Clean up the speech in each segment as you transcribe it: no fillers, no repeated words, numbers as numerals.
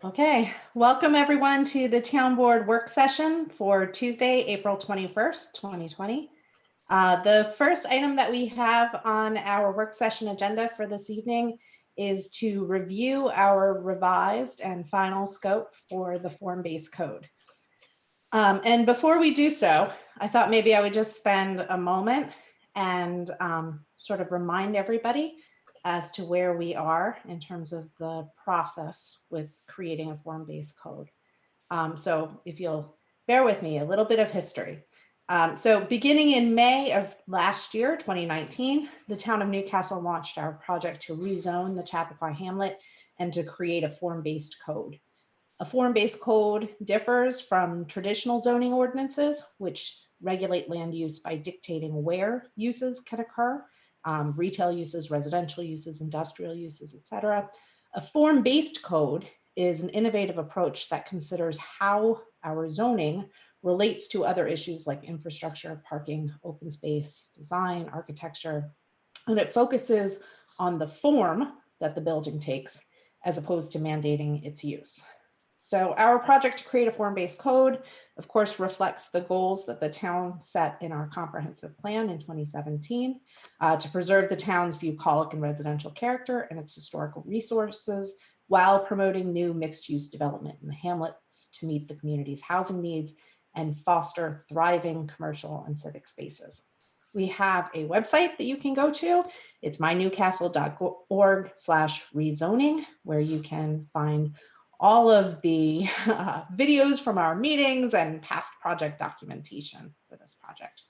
Okay, welcome everyone to the Town Board work session for Tuesday, April 21st, 2020. The first item that we have on our work session agenda for this evening is to review our revised and final scope for the form-based code. And before we do so, I thought maybe I would just spend a moment and sort of remind everybody as to where we are in terms of the process with creating a form-based code. So if you'll bear with me, a little bit of history. So beginning in May of last year, 2019, the town of Newcastle launched our project to rezone the Chappaqua Hamlet and to create a form-based code. A form-based code differs from traditional zoning ordinances, which regulate land use by dictating where uses can occur, retail uses, residential uses, industrial uses, etc. A form-based code is an innovative approach that considers how our zoning relates to other issues like infrastructure, parking, open space, design, architecture, and it focuses on the form that the building takes as opposed to mandating its use. So our project to create a form-based code, of course, reflects the goals that the town set in our comprehensive plan in 2017 to preserve the town's bucolic and residential character and its historical resources while promoting new mixed-use development in the hamlets to meet the community's housing needs and foster thriving commercial and civic spaces. We have a website that you can go to. It's mynewcastle.org/rezoning, where you can find all of the videos from our meetings and past project documentation for this project.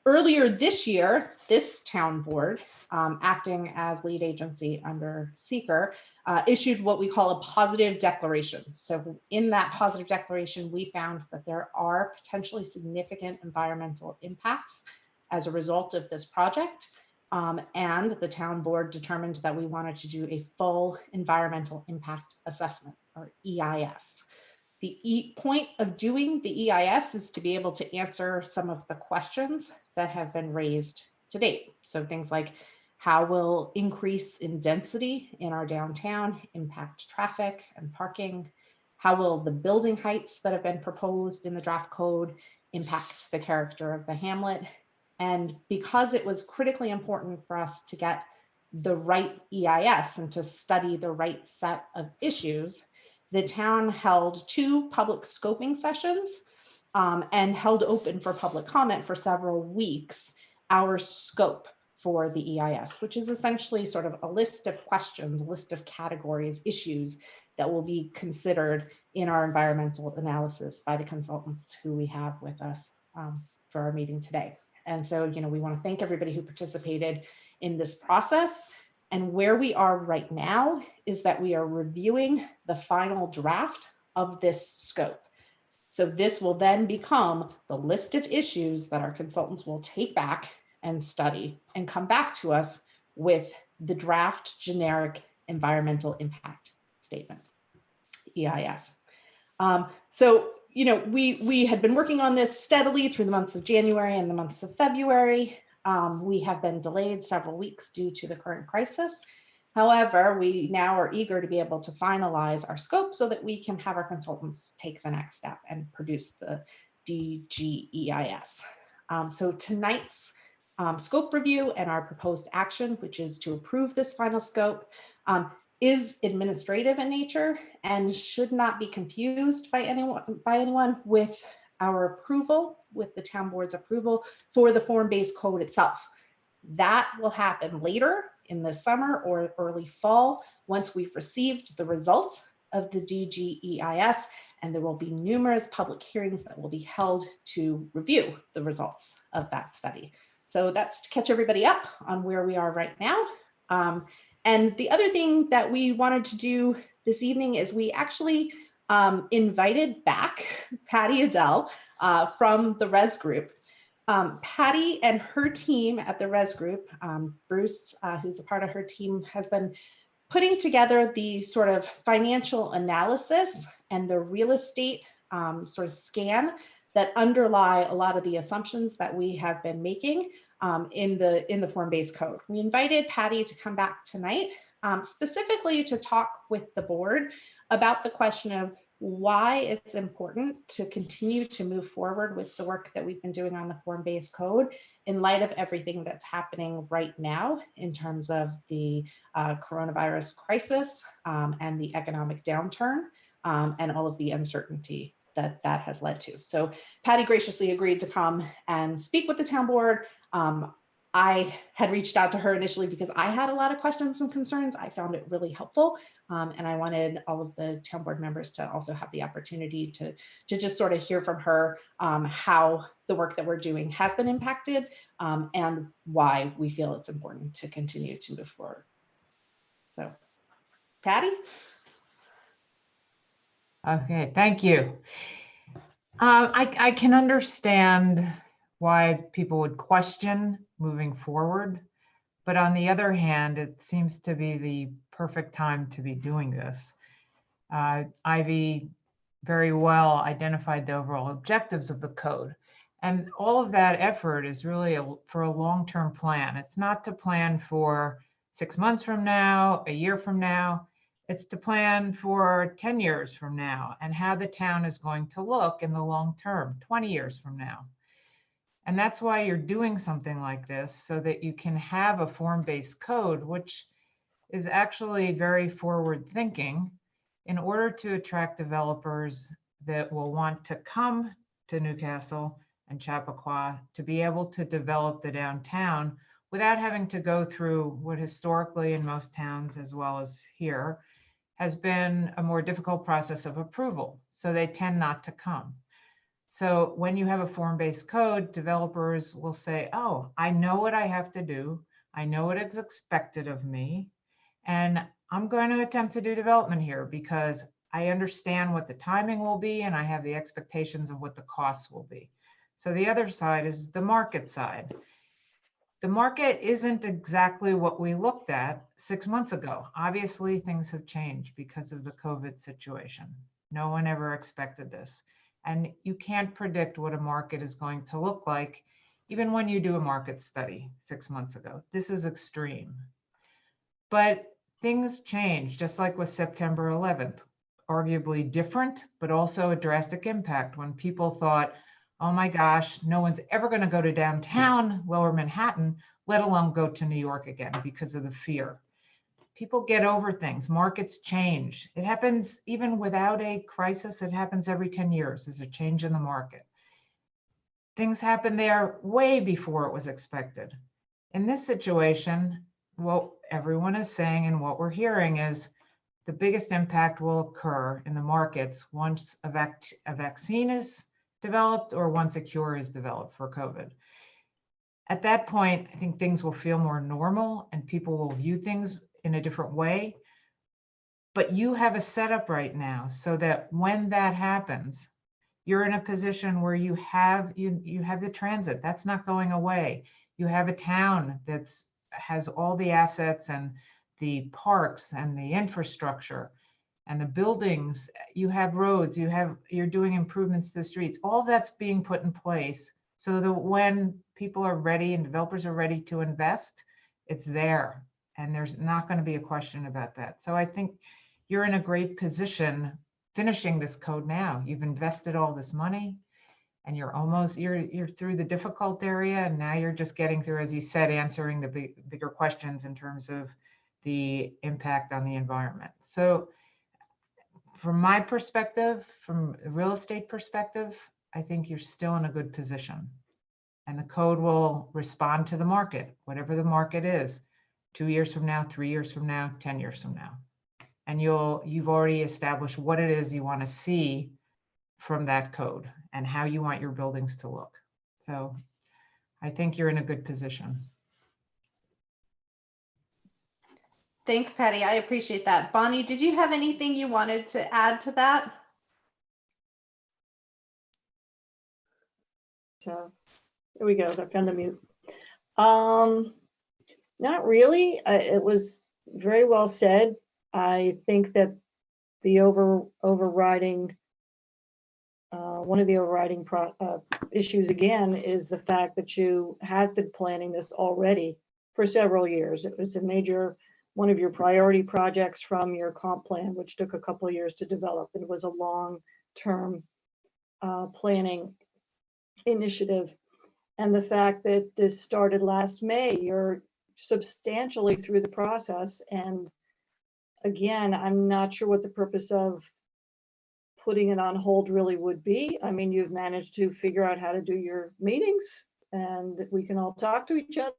Earlier this year, this town board, acting as lead agency under seeker, issued what we call a positive declaration. So in that positive declaration, we found that there are potentially significant environmental impacts as a result of this project. And the town board determined that we wanted to do a full environmental impact assessment, or EIS. The point of doing the EIS is to be able to answer some of the questions that have been raised to date. So things like, how will increase in density in our downtown impact traffic and parking? How will the building heights that have been proposed in the draft code impact the character of the hamlet? And because it was critically important for us to get the right EIS and to study the right set of issues, the town held 2 public scoping sessions and held open for public comment for several weeks our scope for the EIS, which is essentially sort of a list of questions, a list of categories, issues that will be considered in our environmental analysis by the consultants who we have with us for our meeting today. And so, we want to thank everybody who participated in this process. And where we are right now is that we are reviewing the final draft of this scope. So this will then become the list of issues that our consultants will take back and study and come back to us with the draft generic environmental impact statement, EIS. We had been working on this steadily through the months of January and the months of February. We have been delayed several weeks due to the current crisis. However, we now are eager to be able to finalize our scope so that we can have our consultants take the next step and produce the DGEIS. So tonight's scope review and our proposed action, which is to approve this final scope, is administrative in nature and should not be confused by anyone with our approval, with the town board's approval for the form-based code itself. That will happen later in the summer or early fall once we've received the results of the DGEIS, and there will be numerous public hearings that will be held to review the results of that study. So that's to catch everybody up on where we are right now. And the other thing that we wanted to do this evening is we actually invited back Patty Adele from the Res Group. Patty and her team at the Res Group, Bruce, who's a part of her team, has been putting together the sort of financial analysis and the real estate sort of scan that underlie a lot of the assumptions that we have been making in the form-based code. We invited Patty to come back tonight specifically to talk with the board about the question of why it's important to continue to move forward with the work that we've been doing on the form-based code in light of everything that's happening right now in terms of the coronavirus crisis and the economic downturn and all of the uncertainty that that has led to. So Patty graciously agreed to come and speak with the town board. I had reached out to her initially because I had a lot of questions and concerns. I found it really helpful. And I wanted all of the town board members to also have the opportunity to just sort of hear from her how the work that we're doing has been impacted and why we feel it's important to continue to move forward. So, Patty? Okay, thank you. I can understand why people would question moving forward, but on the other hand, it seems to be the perfect time to be doing this. Ivy very well identified the overall objectives of the code, and all of that effort is really for a long-term plan. It's not to plan for 6 months from now, a year from now. It's to plan for 10 years from now and how the town is going to look in the long term, 20 years from now. And that's why you're doing something like this, so that you can have a form-based code, which is actually very forward thinking, in order to attract developers that will want to come to Newcastle and Chappaqua to be able to develop the downtown without having to go through what historically in most towns, as well as here, has been a more difficult process of approval. So they tend not to come. So when you have a form-based code, developers will say, oh, I know what I have to do. I know what is expected of me. And I'm going to attempt to do development here because I understand what the timing will be and I have the expectations of what the costs will be. So the other side is the market side. The market isn't exactly what we looked at 6 months ago. Obviously, things have changed because of the COVID situation. No one ever expected this. And you can't predict what a market is going to look like, even when you do a market study 6 months ago. This is extreme. But things change, just like with September 11th, arguably different, but also a drastic impact when people thought, oh my gosh, no one's ever going to go to downtown, lower Manhattan, let alone go to New York again because of the fear. People get over things, markets change. It happens even without a crisis, it happens every 10 years. There's a change in the market. Things happen there way before it was expected. In this situation, what everyone is saying and what we're hearing is the biggest impact will occur in the markets once a vaccine is developed or once a cure is developed for COVID. At that point, I think things will feel more normal and people will view things in a different way. But you have a setup right now so that when that happens, you're in a position where you have the transit. That's not going away. You have a town that has all the assets and the parks and the infrastructure and the buildings. You have roads, you're doing improvements to the streets. All that's being put in place so that when people are ready and developers are ready to invest, it's there. And there's not going to be a question about that. So I think you're in a great position finishing this code now. You've invested all this money and you're through the difficult area. And now you're just getting through, as you said, answering the bigger questions in terms of the impact on the environment. So from my perspective, from a real estate perspective, I think you're still in a good position. And the code will respond to the market, whatever the market is, 2 years from now, 3 years from now, 10 years from now. And you've already established what it is you want to see from that code and how you want your buildings to look. So I think you're in a good position. Thanks, Patty. I appreciate that. Bonnie, did you have anything you wanted to add to that? So there we go. I found the mute. Not really. It was very well said. I think that the overriding one of the overriding issues again is the fact that you have been planning this already for several years. It was a major one of your priority projects from your comp plan, which took a couple of years to develop. It was a long-term planning initiative. And the fact that this started last May, you're substantially through the process. And again, I'm not sure what the purpose of putting it on hold really would be. I mean, you've managed to figure out how to do your meetings and we can all talk to each other.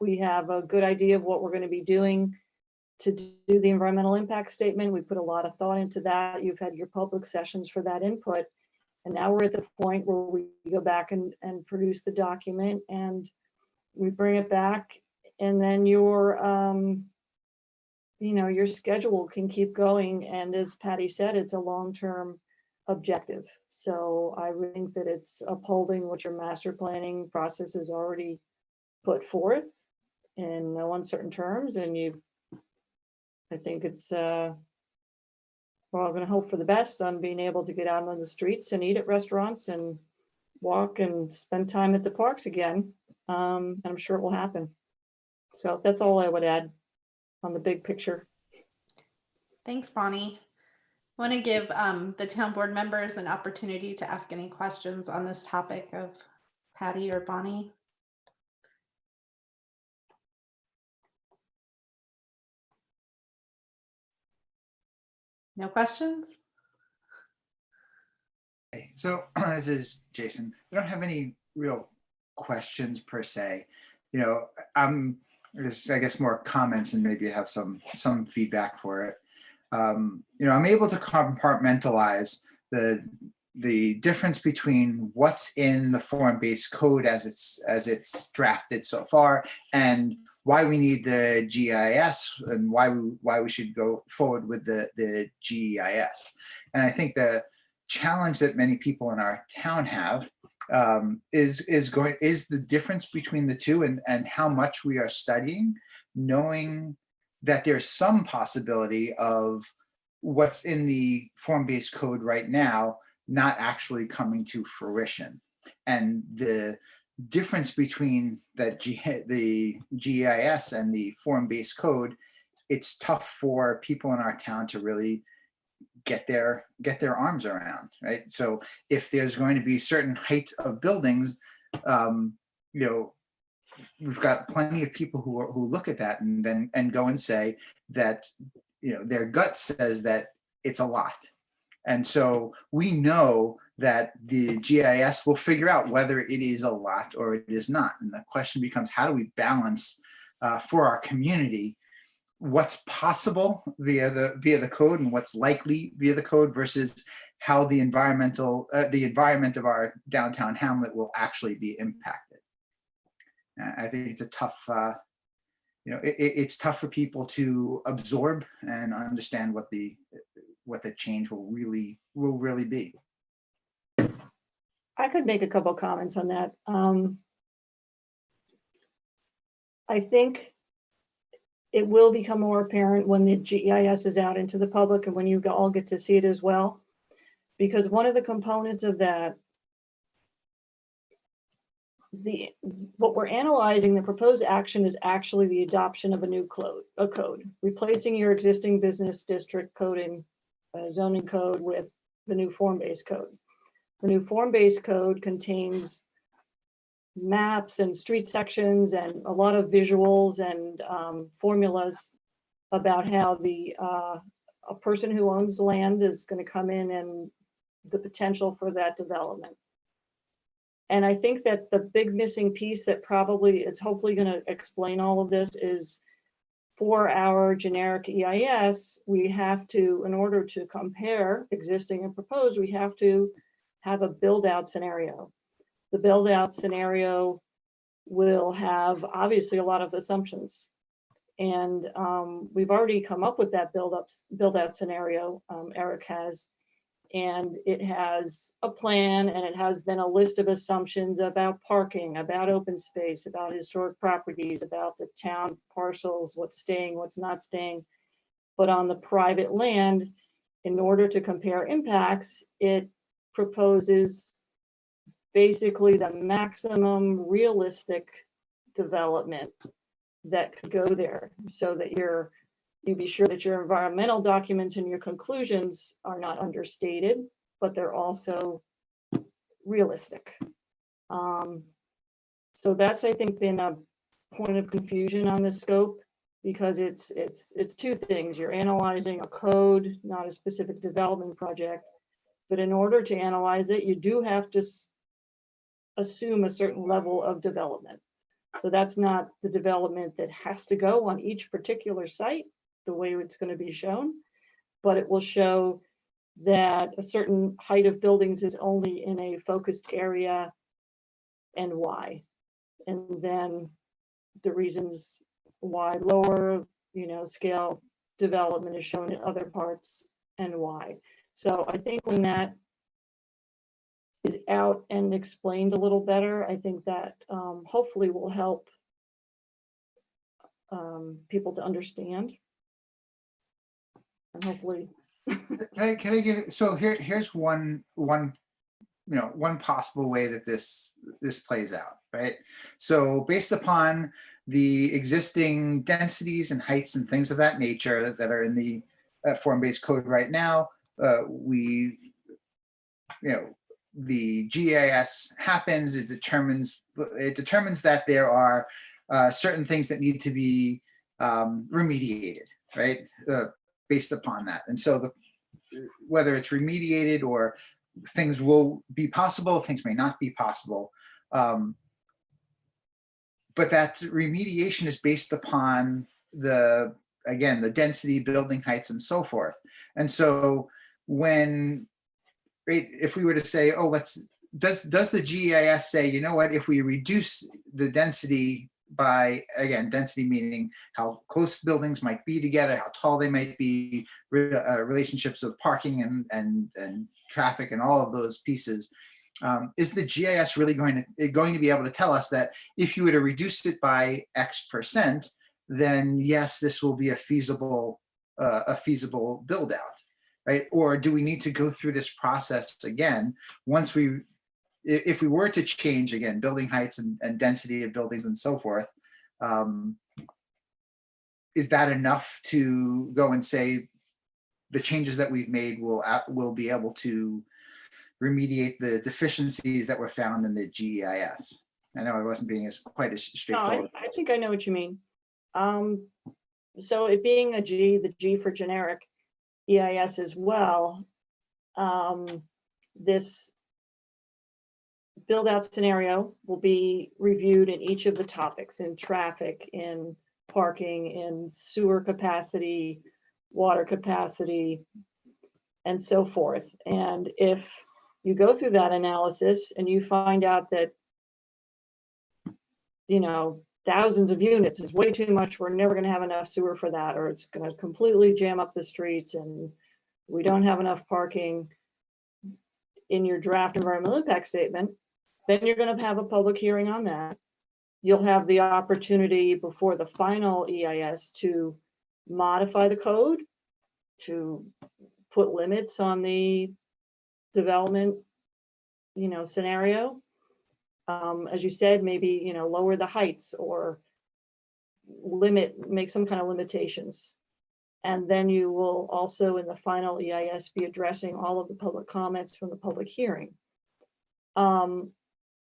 We have a good idea of what we're going to be doing to do the environmental impact statement. We put a lot of thought into that. You've had your public sessions for that input. And now we're at the point where we go back and produce the document and we bring it back, and then your your schedule can keep going. And as Patty said, it's a long-term objective. So I really think that it's upholding what your master planning process has already put forth in no uncertain terms. And I think it's, well, I'm going to hope for the best on being able to get out on the streets and eat at restaurants and walk and spend time at the parks again. And I'm sure it will happen. So that's all I would add on the big picture. Thanks, Bonnie. I want to give the town board members an opportunity to ask any questions on this topic of Patty or Bonnie. No questions? Okay, so this is Jason. I don't have any real questions per se. I guess more comments and maybe have some feedback for it. I'm able to compartmentalize the difference between what's in the form-based code as it's drafted so far, and why we need the GIS and why we should go forward with the GEIS. And I think the challenge that many people in our town have is the difference between the two and how much we are studying, knowing that there's some possibility of what's in the form-based code right now not actually coming to fruition. And the difference between the GIS and the form-based code, it's tough for people in our town to really get their arms around, right? So if there's going to be certain heights of buildings, we've got plenty of people who look at that and go and say that their gut says that it's a lot. And so we know that the GIS will figure out whether it is a lot or it is not. And the question becomes, how do we balance for our community what's possible via the code and what's likely via the code versus how the environment of our downtown hamlet will actually be impacted. I think it's a tough, it's tough for people to absorb and understand what the change will really be. I could make a couple comments on that. I think it will become more apparent when the GIS is out into the public and when you all get to see it as well, because one of the components of that, what we're analyzing, the proposed action is actually the adoption of a new code, replacing your existing business district coding, zoning code with the new form-based code. The new form-based code contains maps and street sections and a lot of visuals and formulas about how a person who owns land is going to come in and the potential for that development. And I think that the big missing piece that probably is hopefully going to explain all of this is, for our generic EIS, we have to, in order to compare existing and proposed, we have to have a build-out scenario. The build-out scenario will have obviously a lot of assumptions. And we've already come up with that build-out scenario, Eric has, and it has a plan and it has then a list of assumptions about parking, about open space, about historic properties, about the town parcels, what's staying, what's not staying. But on the private land, in order to compare impacts, it proposes basically the maximum realistic development that could go there, so that you be sure that your environmental documents and your conclusions are not understated, but they're also realistic. So that's, I think, been a point of confusion on the scope, because it's two things. You're analyzing a code, not a specific development project. But in order to analyze it, you do have to assume a certain level of development. So that's not the development that has to go on each particular site, the way it's going to be shown, but it will show that a certain height of buildings is only in a focused area and why. And then the reasons why lower, scale development is shown in other parts and why. So I think when that is out and explained a little better, I think that hopefully will help people to understand. And hopefully. Can I give it, so here's one possible way that this plays out, right? So based upon the existing densities and heights and things of that nature that are in the form-based code right now, the GIS happens, it determines that there are certain things that need to be remediated, right? Based upon that. And so whether it's remediated or things will be possible, things may not be possible. But that remediation is based upon the density, building heights, and so forth. And so if we were to say, oh, does the GIS say, you know what, if we reduce the density by, again, density meaning how close buildings might be together, how tall they might be, relationships of parking and traffic and all of those pieces, is the GIS really going to be able to tell us that if you were to reduce it by X%, then yes, this will be a feasible build out, right? Or do we need to go through this process again if we were to change, again, building heights and density of buildings and so forth? Is that enough to go and say the changes that we've made will be able to remediate the deficiencies that were found in the GIS? I know I wasn't being quite as straightforward. No, I think I know what you mean. So it being the G for generic EIS as well, this build out scenario will be reviewed in each of the topics, in traffic, in parking, in sewer capacity, water capacity, and so forth. And if you go through that analysis and you find out that, thousands of units is way too much, we're never going to have enough sewer for that, or it's going to completely jam up the streets and we don't have enough parking in your draft environmental impact statement, then you're going to have a public hearing on that. You'll have the opportunity before the final EIS to modify the code, to put limits on the development, scenario. As you said, maybe, lower the heights or make some kind of limitations. And then you will also, in the final EIS, be addressing all of the public comments from the public hearing.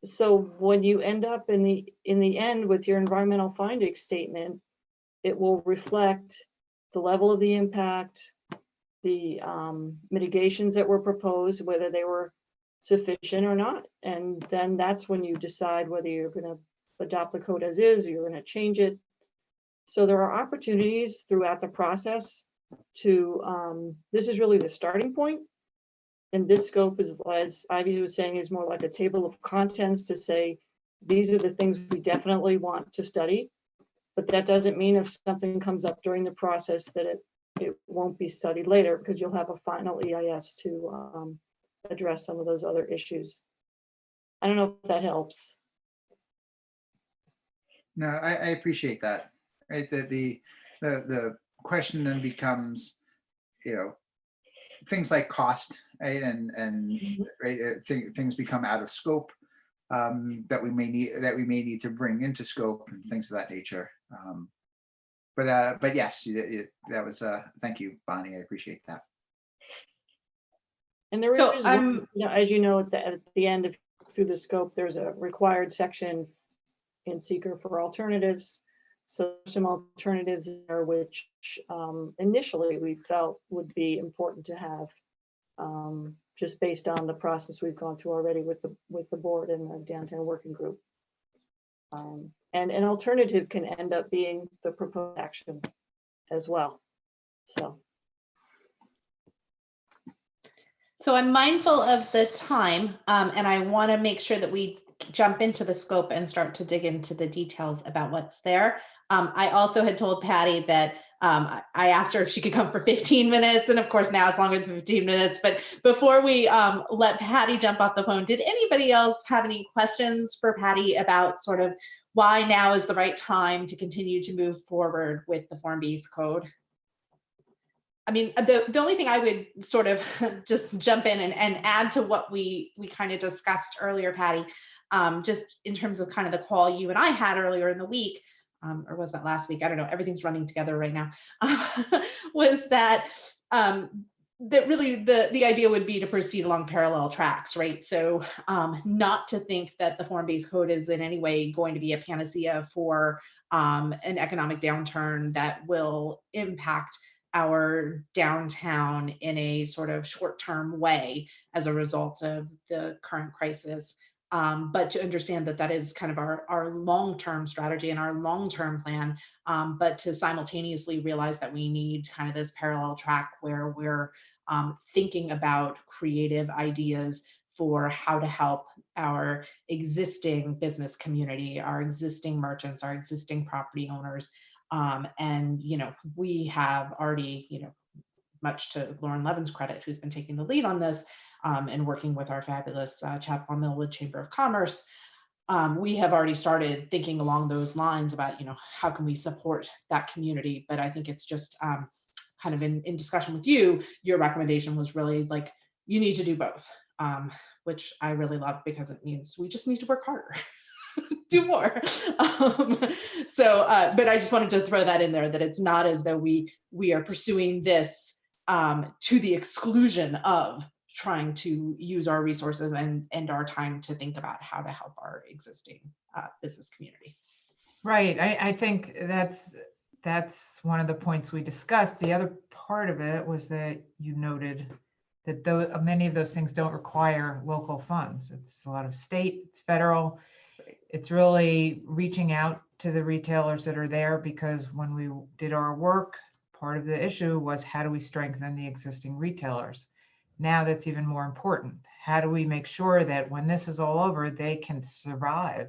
So when you end up in the end with your environmental findings statement, it will reflect the level of the impact, the mitigations that were proposed, whether they were sufficient or not. And then that's when you decide whether you're going to adopt the code as is, or you're going to change it. So there are opportunities throughout the process to, this is really the starting point. And this scope is, as Ivy was saying, is more like a table of contents to say, these are the things we definitely want to study. But that doesn't mean if something comes up during the process that it won't be studied later, because you'll have a final EIS to address some of those other issues. I don't know if that helps. No, I appreciate that. Right, the question then becomes, things like cost, right, and right, things become out of scope. that we may need to bring into scope and things of that nature. But yes, that was thank you, Bonnie. I appreciate that. And there So is, I'm as you know, at the end of through the scope, there's a required section in seeker for alternatives. So some alternatives there, which initially we felt would be important to have, just based on the process we've gone through already with the board and the downtown working group. And an alternative can end up being the proposed action as well. So I'm mindful of the time, and I want to make sure that we jump into the scope and start to dig into the details about what's there. I also had told Patty that I asked her if she could come for 15 minutes, and of course now it's longer than 15 minutes. But before we let Patty jump off the phone, did anybody else have any questions for Patty about sort of why now is the right time to continue to move forward with the form-based code? I mean, the only thing I would sort of just jump in and add to what we kind of discussed earlier, Patty, just in terms of kind of the call you and I had earlier in the week, or was that last week? I don't know. Everything's running together right now. Was that that really the idea would be to proceed along parallel tracks, right? So not to think that the form-based code is in any way going to be a panacea for an economic downturn that will impact our downtown in a sort of short-term way as a result of the current crisis. But to understand that that is kind of our long-term strategy and our long-term plan, but to simultaneously realize that we need kind of this parallel track where we're thinking about creative ideas for how to help our existing business community, our existing merchants, our existing property owners. And, we have already, much to Lauren Levin's credit, who's been taking the lead on this and working with our fabulous Chapel Millwood Chamber of Commerce, we have already started thinking along those lines about, how can we support that community? But I think it's just kind of in discussion with you, your recommendation was really like, you need to do both, which I really love because it means we just need to work harder. Do more. But I just wanted to throw that in there, that it's not as though we are pursuing this to the exclusion of trying to use our resources and our time to think about how to help our existing business community. Right. I think that's one of the points we discussed. The other part of it was that you noted that many of those things don't require local funds. It's a lot of state, it's federal. It's really reaching out to the retailers that are there, because when we did our work, part of the issue was how do we strengthen the existing retailers? Now that's even more important. How do we make sure that when this is all over, they can survive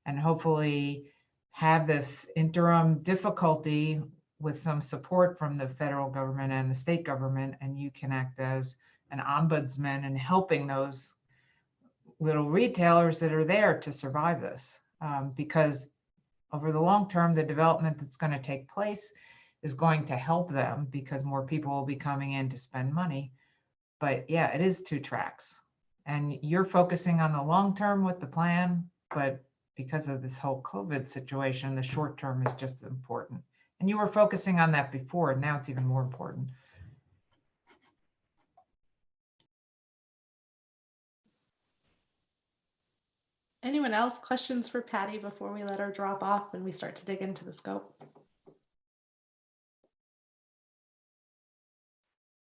and hopefully have this interim difficulty with some support from the federal government and the state government, and you can act as an ombudsman in helping those little retailers that are there to survive this, because over the long term, the development that's going to take place is going to help them because more people will be coming in to spend money. But yeah, it is two tracks, and you're focusing on the long term with the plan, but because of this whole COVID situation, the short term is just important. And you were focusing on that before, and now it's even more important. Anyone else questions for Patty before we let her drop off and we start to dig into the scope?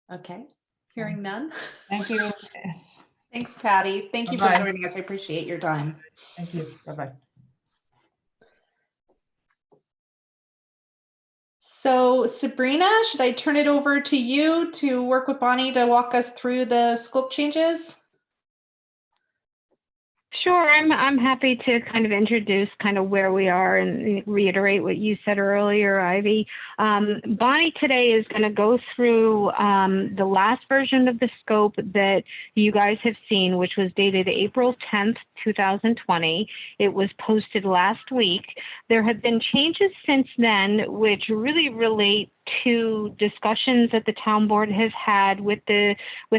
Okay, hearing none. Thank you. Thanks, Patty. Thank you for joining us. I appreciate your time. Thank you. Bye-bye. So Sabrina, should I turn it over to you to work with Bonnie to walk us through the scope changes? Sure, I'm happy to kind of introduce kind of where we are and reiterate what you said earlier, Ivy. Bonnie today is going to go through the last version of the scope that you guys have seen, which was dated April 10th, 2020. It was posted last week. There have been changes since then, which really relate to discussions that the town board has had with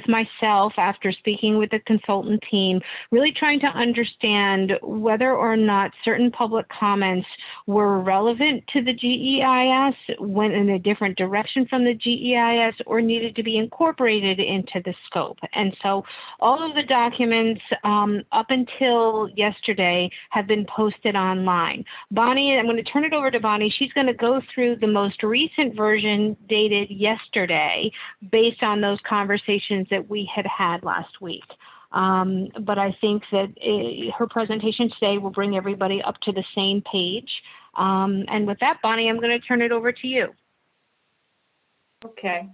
myself after speaking with the consultant team, really trying to understand whether or not certain public comments were relevant to the GEIS, went in a different direction from the GEIS, or needed to be incorporated into the scope. And so all of the documents up until yesterday have been posted online. Bonnie, I'm going to turn it over to Bonnie. She's going to go through the most recent version dated yesterday based on those conversations that we had last week. But I think that her presentation today will bring everybody up to the same page. And with that, Bonnie, I'm going to turn it over to you. Okay.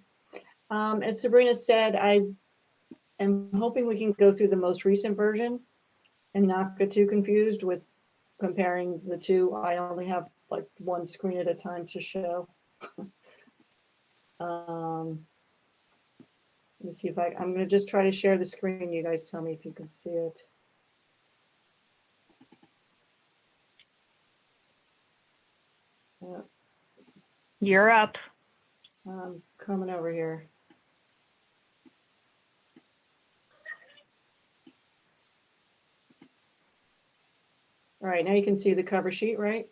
As Sabrina said, I am hoping we can go through the most recent version and not get too confused with comparing the two. I only have like one screen at a time to show. Let me see if I'm going to just try to share the screen. You guys tell me if you can see it. You're up. I'm coming over here. All right, now you can see the cover sheet, right?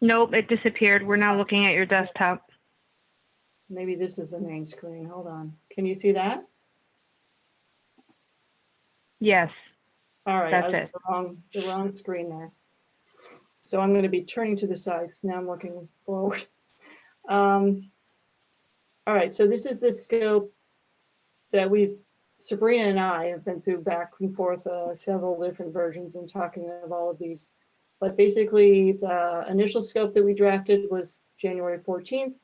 Nope, it disappeared. We're now looking at your desktop. Maybe this is the main screen. Hold on. Can you see that? Yes. All right, That's I was it. the wrong screen there. So I'm going to be turning to the side because now I'm looking forward. All right, so this is the scope that Sabrina and I have been through back and forth several different versions and talking of all of these. But basically, the initial scope that we drafted was January 14th,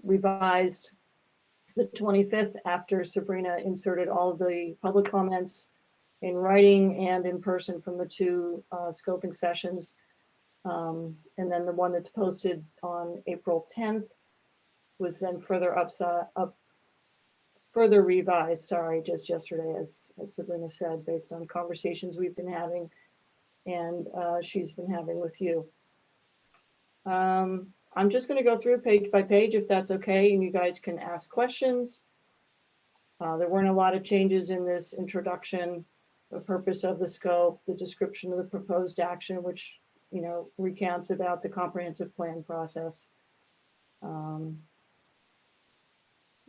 revised the 25th after Sabrina inserted all of the public comments in writing and in person from the two scoping sessions. And then the one that's posted on April 10th was then further revised, just yesterday, as Sabrina said, based on conversations we've been having and she's been having with you. I'm just going to go through page by page if that's okay, and you guys can ask questions. There weren't a lot of changes in this introduction, the purpose of the scope, the description of the proposed action, which recounts about the comprehensive plan process,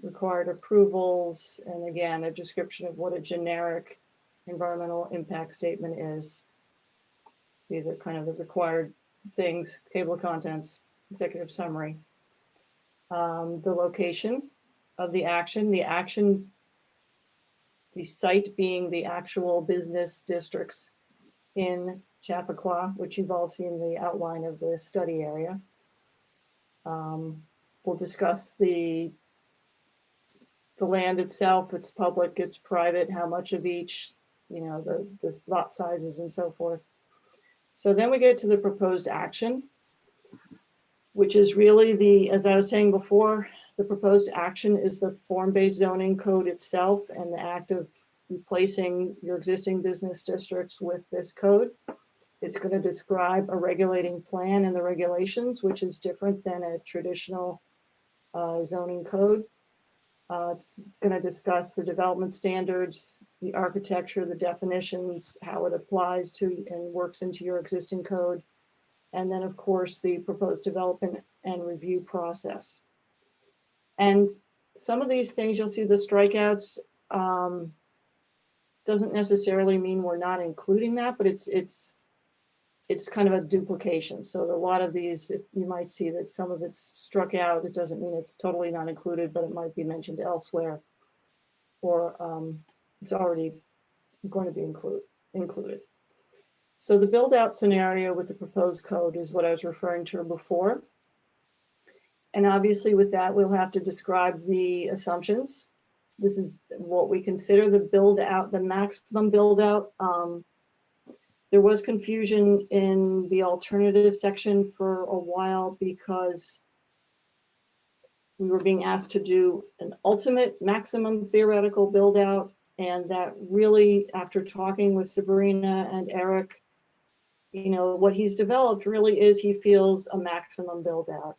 required approvals, and again, a description of what a generic environmental impact statement is. These are kind of the required things, table of contents, executive summary. The location of the action, the site being the actual business districts in Chappaqua, which you've all seen the outline of the study area. We'll discuss the land itself, it's public, it's private, how much of each, the lot sizes and so forth. So then we get to the proposed action, which is really as I was saying before, the proposed action is the form-based zoning code itself and the act of replacing your existing business districts with this code. It's going to describe a regulating plan and the regulations, which is different than a traditional zoning code. It's going to discuss the development standards, the architecture, the definitions, how it applies to and works into your existing code, and then of course the proposed development and review process. And some of these things you'll see the strikeouts doesn't necessarily mean we're not including that, but it's kind of a duplication. So a lot of these, you might see that some of it's struck out. It doesn't mean it's totally not included, but it might be mentioned elsewhere, or it's already going to be included. So the build out scenario with the proposed code is what I was referring to before. And obviously with that, we'll have to describe the assumptions. This is what we consider the build out, the maximum build out. There was confusion in the alternative section for a while because we were being asked to do an ultimate maximum theoretical build out. And that really, after talking with Sabrina and Eric, what he's developed really is he feels a maximum build out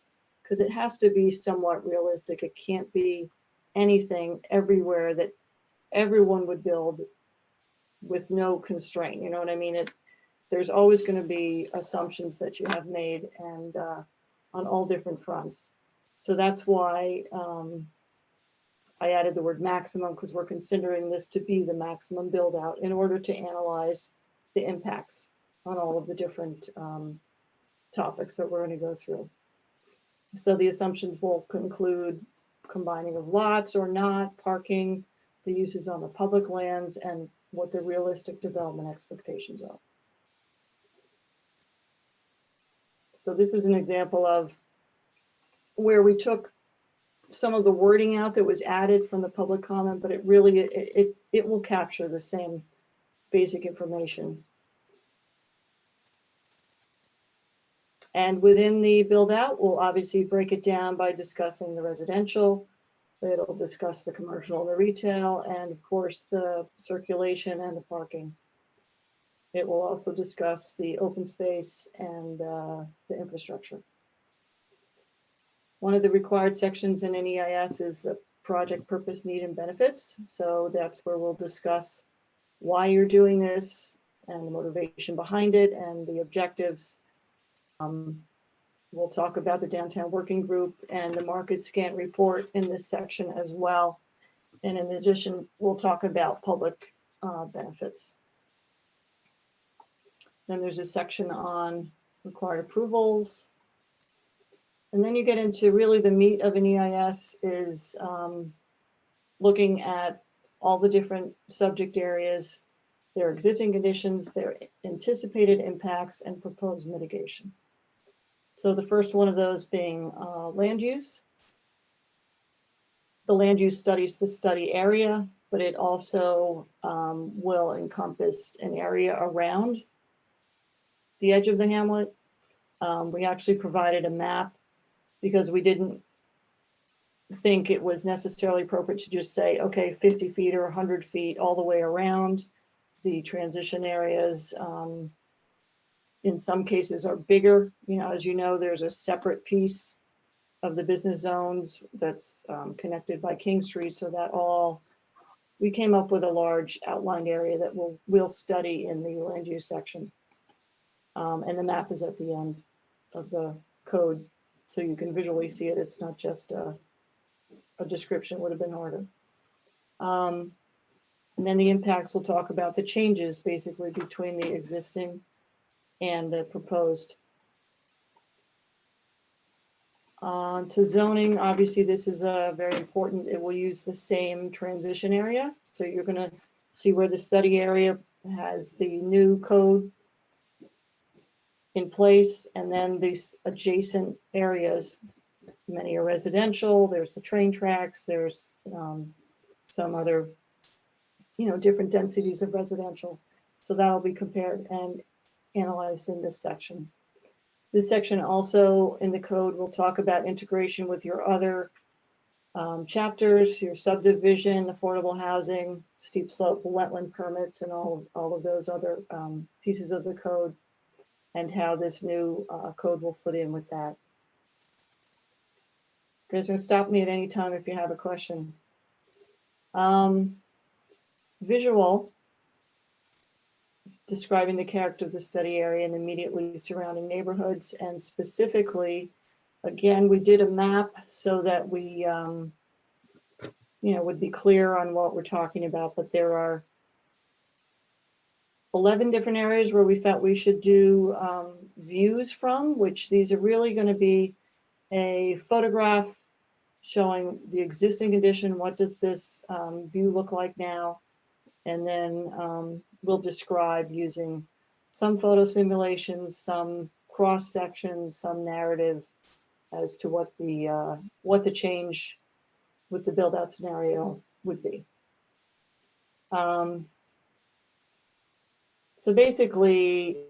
because it has to be somewhat realistic. It can't be anything everywhere that everyone would build with no constraint. You know what I mean? There's always going to be assumptions that you have made, and on all different fronts. So that's why I added the word maximum, because we're considering this to be the maximum build out in order to analyze the impacts on all of the different topics that we're going to go through. So the assumptions will conclude combining of lots or not, parking, the uses on the public lands, and what the realistic development expectations are. So this is an example of where we took some of the wording out that was added from the public comment, but it really, it will capture the same basic information. And within the build out, we'll obviously break it down by discussing the residential. It'll discuss the commercial and the retail, and of course the circulation and the parking. It will also discuss the open space and the infrastructure. One of the required sections in an EIS is the project purpose, need, and benefits. So that's where we'll discuss why you're doing this and the motivation behind it and the objectives. We'll talk about the downtown working group and the market scan report in this section as well. And in addition, we'll talk about public benefits. Then there's a section on required approvals. And then you get into really the meat of an EIS is looking at all the different subject areas, their existing conditions, their anticipated impacts, and proposed mitigation. So the first one of those being land use. The land use studies the study area, but it also will encompass an area around the edge of the hamlet. We actually provided a map because we didn't think it was necessarily appropriate to just say, okay, 50 feet or 100 feet all the way around. The transition areas, in some cases, are bigger. You know, as you know, there's a separate piece of the business zones that's connected by King Street, so that we came up with a large outlined area that we'll study in the land use section. And the map is at the end of the code, so you can visually see it. It's not just a description, would have been harder. And then the impacts, we'll talk about the changes basically between the existing and the proposed. To zoning, obviously this is very important. It will use the same transition area. So you're going to see where the study area has the new code in place, and then these adjacent areas, many are residential, there's the train tracks, there's some other, you know, different densities of residential. So that'll be compared and analyzed in this section. This section also in the code will talk about integration with your other chapters, your subdivision, affordable housing, steep slope, wetland permits, and all of those other pieces of the code, and how this new code will fit in with that. You guys can stop me at any time if you have a question. Visual, describing the character of the study area and immediately surrounding neighborhoods, and specifically, again, we did a map so that we, you know, would be clear on what we're talking about, but there are 11 different areas where we felt we should do views from, which these are really going to be a photograph showing the existing condition. What does this view look like now? And then we'll describe using some photo simulations, some cross sections, some narrative as to what the change with the build out scenario would be. So basically,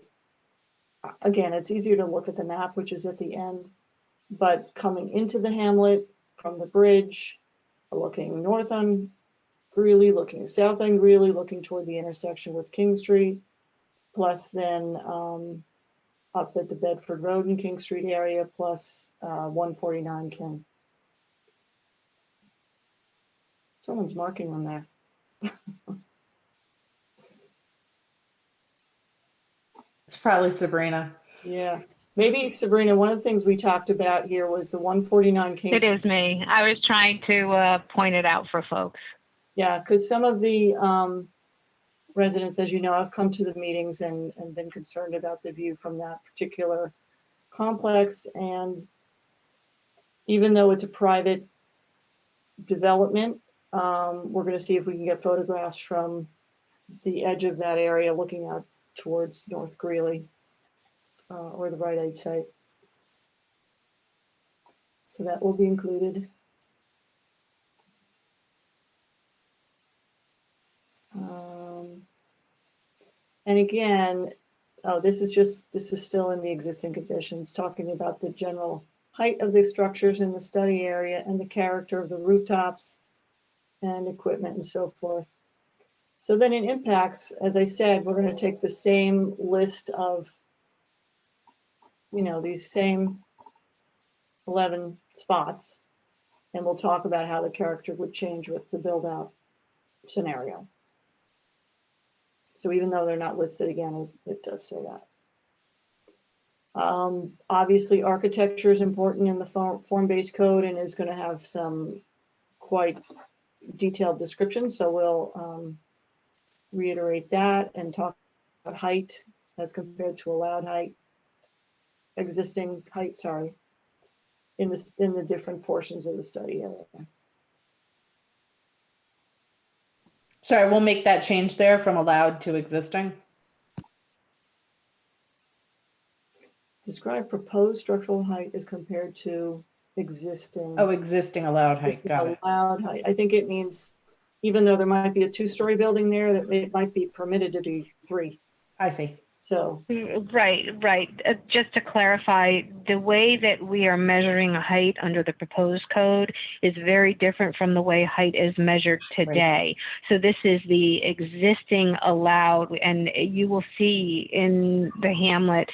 again, it's easier to look at the map, which is at the end, but coming into the hamlet from the bridge, looking north on Greeley, looking south on Greeley, looking toward the intersection with King Street, plus then up at the Bedford Road and King Street area, plus 149 King. Someone's marking on there. It's probably Sabrina. Yeah, maybe Sabrina, one of the things we talked about here was the 149 King It Street. is me. I was trying to point it out for folks. Yeah, because some of the residents, as you know, have come to the meetings and been concerned about the view from that particular complex. And even though it's a private development, we're going to see if we can get photographs from the edge of that area looking out towards North Greeley or the Rite Aid site. So that will be included. And again, this is still in the existing conditions, talking about the general height of the structures in the study area and the character of the rooftops and equipment and so forth. So then in impacts, as I said, we're going to take the same list of, these same 11 spots, and we'll talk about how the character would change with the build out scenario. So even though they're not listed again, it does say that. Obviously, architecture is important in the form-based code and is going to have some quite detailed descriptions. So we'll reiterate that and talk about height as compared to allowed height, existing height, sorry, in the different portions of the study area. Sorry, we'll make that change there from allowed to existing. Describe proposed structural height as compared to existing. Oh, existing allowed height. Got it. Allowed height. I think it means even though there might be a 2-story building there, that it might be permitted to be 3. I see. So. Right. Just to clarify, the way that we are measuring height under the proposed code is very different from the way height is measured today. Right. So this is the existing allowed, and you will see in the hamlet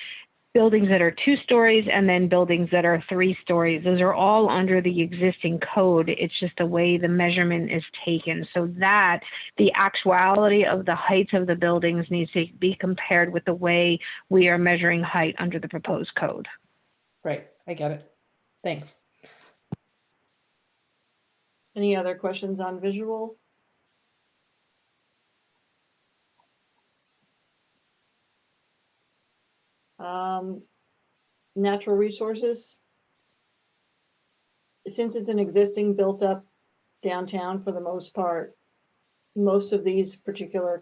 buildings that are 2 stories and then buildings that are 3 stories. Those are all under the existing code. It's just the way the measurement is taken. So that the actuality of the heights of the buildings needs to be compared with the way we are measuring height under the proposed code. Right, I get it. Thanks. Any other questions on visual? Natural resources. Since it's an existing built up downtown for the most part, most of these particular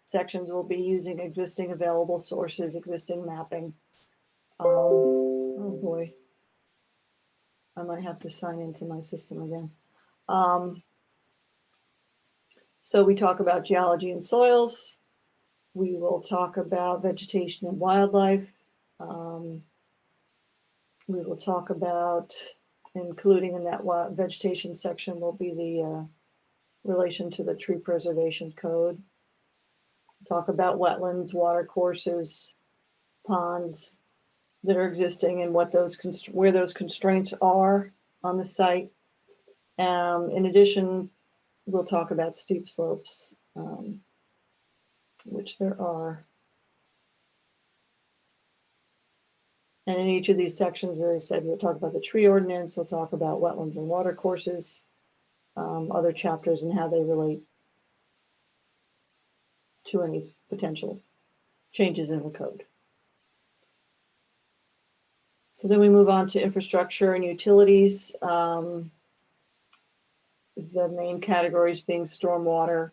sections will be using existing available sources, existing mapping. Oh boy, I might have to sign into my system again. So we talk about geology and soils. We will talk about vegetation and wildlife. We will talk about, including in that vegetation section, will be the relation to the tree preservation code. Talk about wetlands, water courses, ponds that are existing and what those where those constraints are on the site. In addition, we'll talk about steep slopes, which there are. And in each of these sections, as I said, we'll talk about the tree ordinance, we'll talk about wetlands and water courses, other chapters and how they relate to any potential changes in the code. So then we move on to infrastructure and utilities. The main categories being stormwater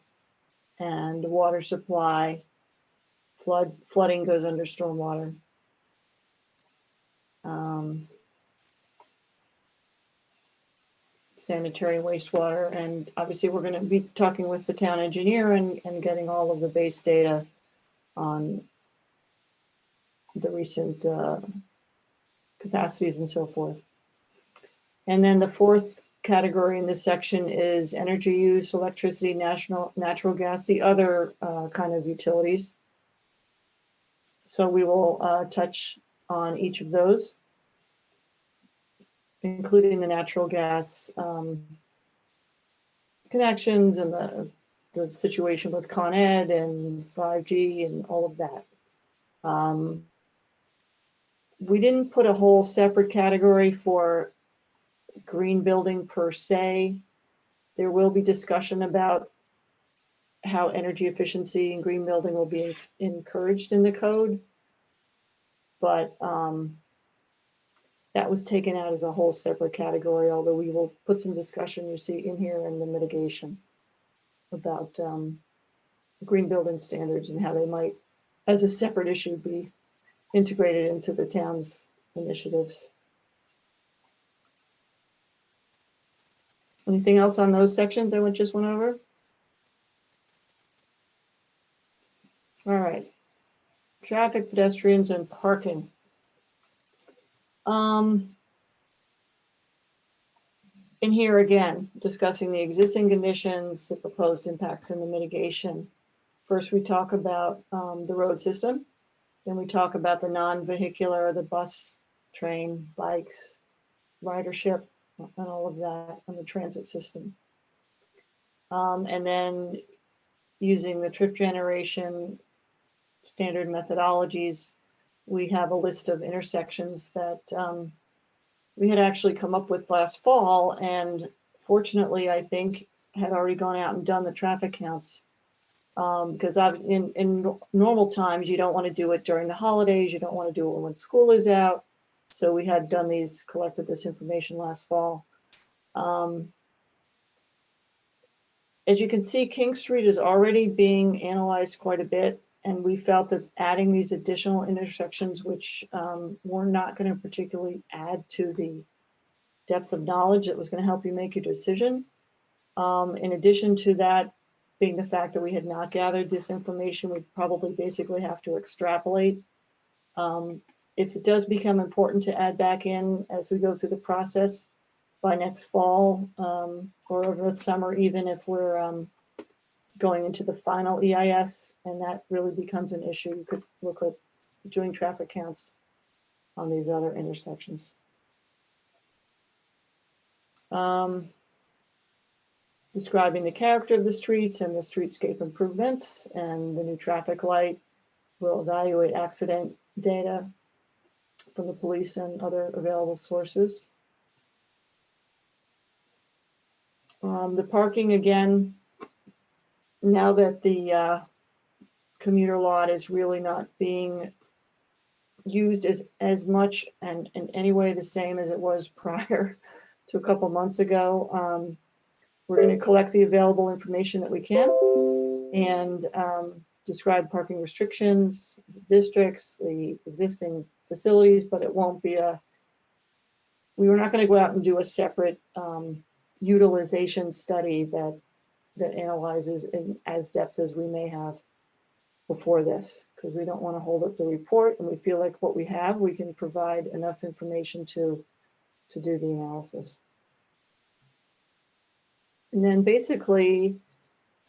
and water supply. Flooding goes under stormwater. Sanitary wastewater, and obviously we're going to be talking with the town engineer and getting all of the base data on the recent capacities and so forth. And then the fourth category in this section is energy use, electricity, natural gas, the other kind of utilities. So we will touch on each of those, including the natural gas connections and the situation with Con Ed and 5G and all of that. We didn't put a whole separate category for green building per se. There will be discussion about how energy efficiency and green building will be encouraged in the code. But that was taken out as a whole separate category, although we will put some discussion you see in here in the mitigation about green building standards and how they might, as a separate issue, be integrated into the town's initiatives. Anything else on those sections I just went over? All right. Traffic, pedestrians, and parking. In here again, discussing the existing conditions, the proposed impacts, and the mitigation. First, we talk about the road system. Then we talk about the non-vehicular, the bus, train, bikes, ridership, and all of that, and the transit system. And then using the trip generation standard methodologies, we have a list of intersections that we had actually come up with last fall, and fortunately, I think had already gone out and done the traffic counts. Because in normal times, you don't want to do it during the holidays, you don't want to do it when school is out. So we had done these, collected this information last fall. As you can see, King Street is already being analyzed quite a bit, and we felt that adding these additional intersections, which were not going to particularly add to the depth of knowledge that was going to help you make your decision. In addition to that, being the fact that we had not gathered this information, we probably basically have to extrapolate. If it does become important to add back in as we go through the process by next fall or over the summer, even if we're going into the final EIS, and that really becomes an issue, you could look at doing traffic counts on these other intersections. Describing the character of the streets and the streetscape improvements, and the new traffic light will evaluate accident data from the police and other available sources. The parking, again, now that the commuter lot is really not being used as much and in any way the same as it was prior to a couple months ago, we're going to collect the available information that we can and describe parking restrictions, districts, the existing facilities, but it won't be we were not going to go out and do a separate utilization study that analyzes in as depth as we may have before this, because we don't want to hold up the report, and we feel like what we have, we can provide enough information to do the analysis. And then basically,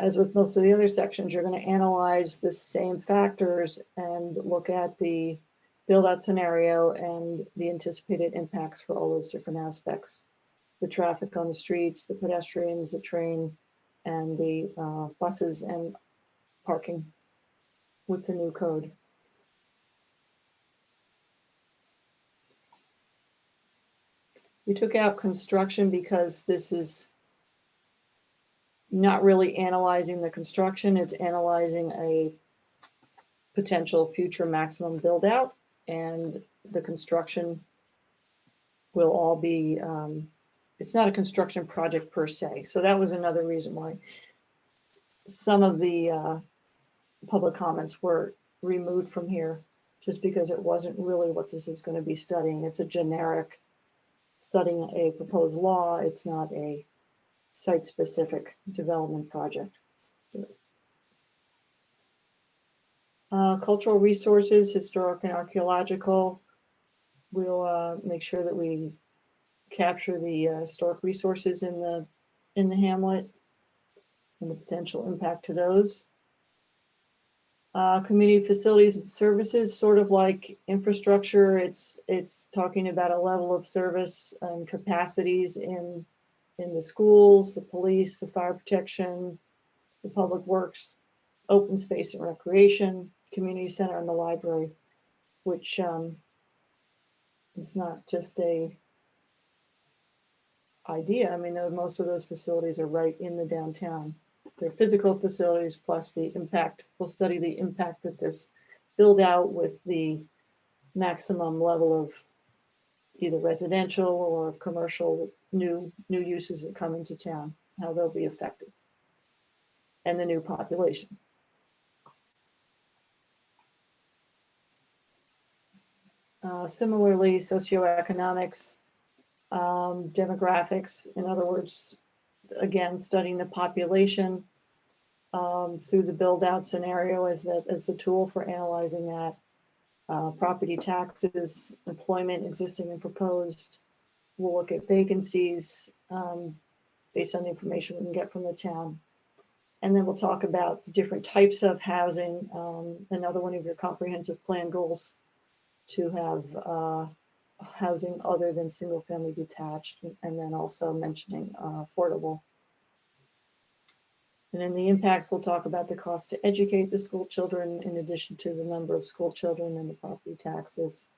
as with most of the other sections, you're going to analyze the same factors and look at the build-out scenario and the anticipated impacts for all those different aspects. The traffic on the streets, the pedestrians, the train, and the buses and parking with the new code. We took out construction because this is not really analyzing the construction, it's analyzing a potential future maximum build out, and the construction will all be, it's not a construction project per se. So that was another reason why some of the public comments were removed from here, just because it wasn't really what this is going to be studying. It's a generic studying a proposed law. It's not a site-specific development project. Cultural resources, historic and archaeological. We'll make sure that we capture the historic resources in the hamlet and the potential impact to those. Community facilities and services, sort of like infrastructure. It's talking about a level of service and capacities in the schools, the police, the fire protection, the public works, open space and recreation, community center, and the library, which is not just a idea. I mean, most of those facilities are right in the downtown. They're physical facilities plus the impact. We'll study the impact that this build out with the maximum level of either residential or commercial new uses that come into town, how they'll be affected, and the new population. Similarly, socioeconomics, demographics, in other words, again, studying the population through the build-out scenario as the tool for analyzing that. Property taxes, employment, existing and proposed. We'll look at vacancies based on the information we can get from the town. And then we'll talk about the different types of housing, another one of your comprehensive plan goals to have housing other than single family detached, and then also mentioning affordable. And then the impacts, we'll talk about the cost to educate the school children in addition to the number of school children and the property taxes.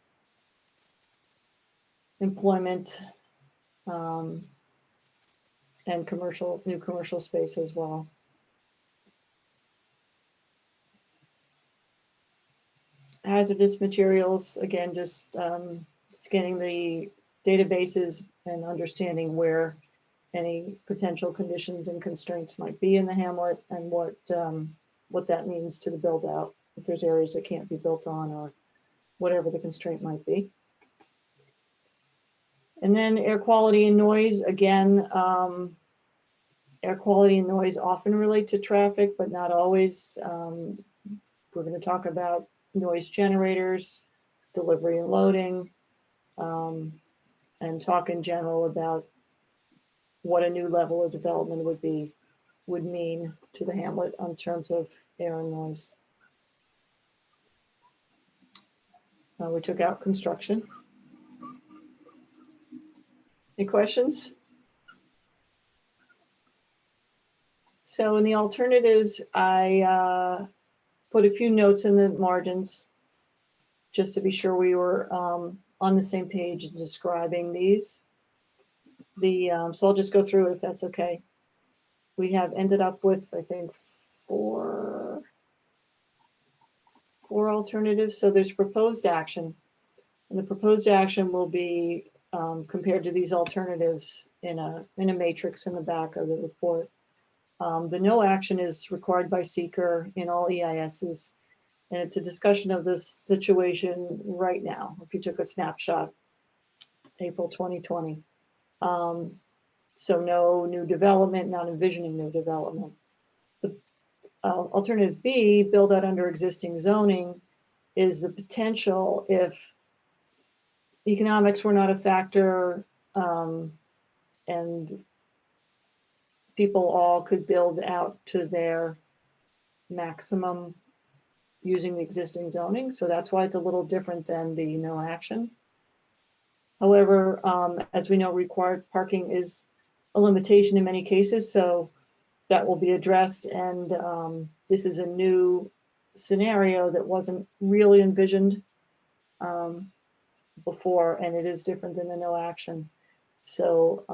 Employment and new commercial space as well. Hazardous materials, again, just scanning the databases and understanding where any potential conditions and constraints might be in the hamlet and what that means to the build out, if there's areas that can't be built on or whatever the constraint might be. And then air quality and noise, again, air quality and noise often relate to traffic, but not always. We're going to talk about noise generators, delivery and loading, and talk in general about what a new level of development would mean to the hamlet in terms of air and noise. We took out construction. Any questions? So in the alternatives, I put a few notes in the margins just to be sure we were on the same page in describing these. So I'll just go through it if that's okay. We have ended up with, I think, four alternatives. So there's proposed action, and the proposed action will be compared to these alternatives in a matrix in the back of the report. The no action is required by seeker in all EISs, and it's a discussion of this situation right now. If you took a snapshot, April 2020. So no new development, not envisioning new development. The alternative B, build out under existing zoning, is the potential if economics were not a factor and people all could build out to their maximum using the existing zoning. So that's why it's a little different than the no action. However, as we know, required parking is a limitation in many cases, so that will be addressed. And this is a new scenario that wasn't really envisioned before, and it is different than the no action. So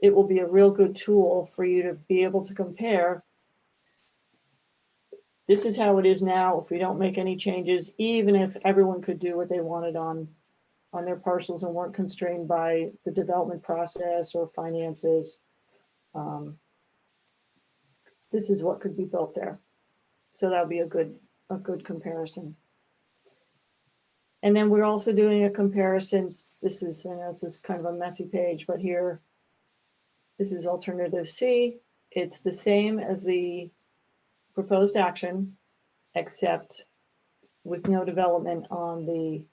it will be a real good tool for you to be able to compare. This is how it is now. If we don't make any changes, even if everyone could do what they wanted on their parcels and weren't constrained by the development process or finances, this is what could be built there. So that would be a good comparison. And then we're also doing a comparison. This is, I know this is kind of a messy page, but here, this is alternative C. It's the same as the proposed action, except with no development on the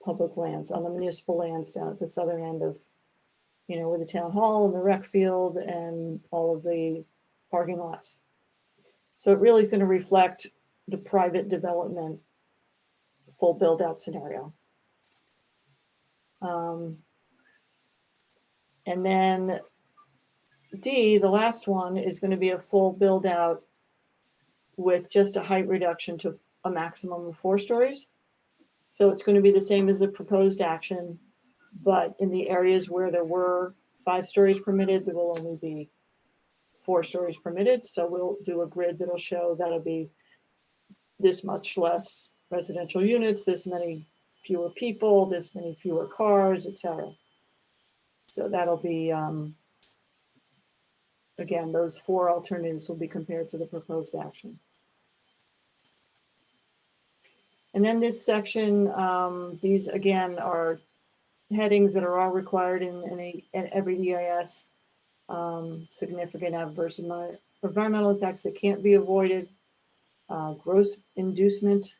public lands, on the municipal lands down at the southern end of, where the town hall and the rec field and all of the parking lots. So it really is going to reflect the private development full build out scenario. And then D, the last one, is going to be a full build out with just a height reduction to a maximum of 4 stories. So it's going to be the same as the proposed action, but in the areas where there were 5 stories permitted, there will only be 4 stories permitted. So we'll do a grid that'll show that'll be this much less residential units, this many fewer people, this many fewer cars, etc. So that'll be, again, those 4 alternatives will be compared to the proposed action. And then this section, these again are headings that are all required in every EIS. Significant adverse environmental effects that can't be avoided, gross inducement,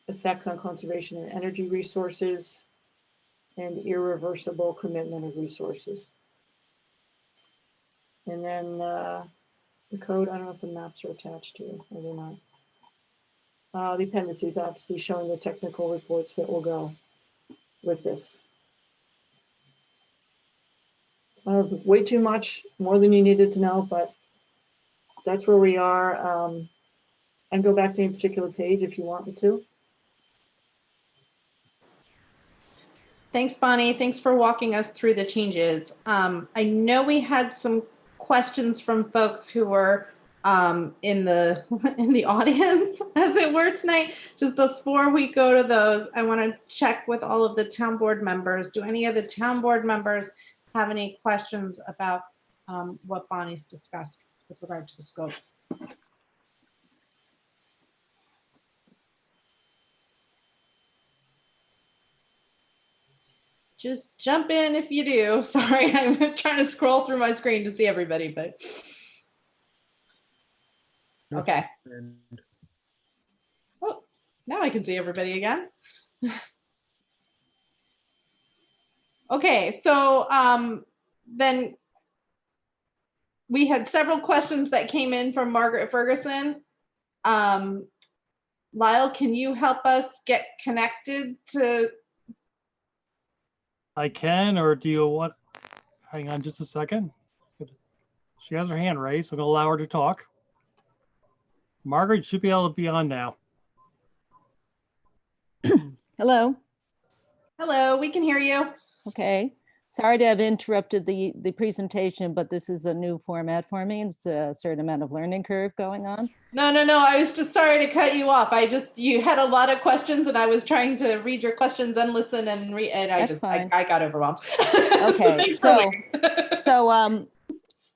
effects on conservation and energy resources, and irreversible commitment of resources. And then the code, I don't know if the maps are attached to or they're not. The appendices obviously showing the technical reports that will go with this. Way too much, more than you needed to know, but that's where we are. And go back to any particular page if you want me to. Thanks, Bonnie. Thanks for walking us through the changes. I know we had some questions from folks who were in the audience, as it were, tonight. Just before we go to those, I want to check with all of the town board members. Do any of the town board members have any questions about what Bonnie's discussed with regard to the scope? Just jump in if you do. Sorry, I'm trying to scroll through my screen to see everybody, but okay. Oh, now I can see everybody again. Okay, so then we had several questions that came in from Margaret Ferguson. Lyle, can you help us get connected to? I can, or do you want, hang on just a second. She has her hand raised, so I'm gonna allow her to talk. Margaret should be able to be on now. Hello. Hello, we can hear you. Okay. Sorry to have interrupted the presentation, but this is a new format for me. It's a certain amount of learning curve going on. No. I was just sorry to cut you off. You had a lot of questions, and I was trying to read your questions and listen and read. And I got overwhelmed. Okay. So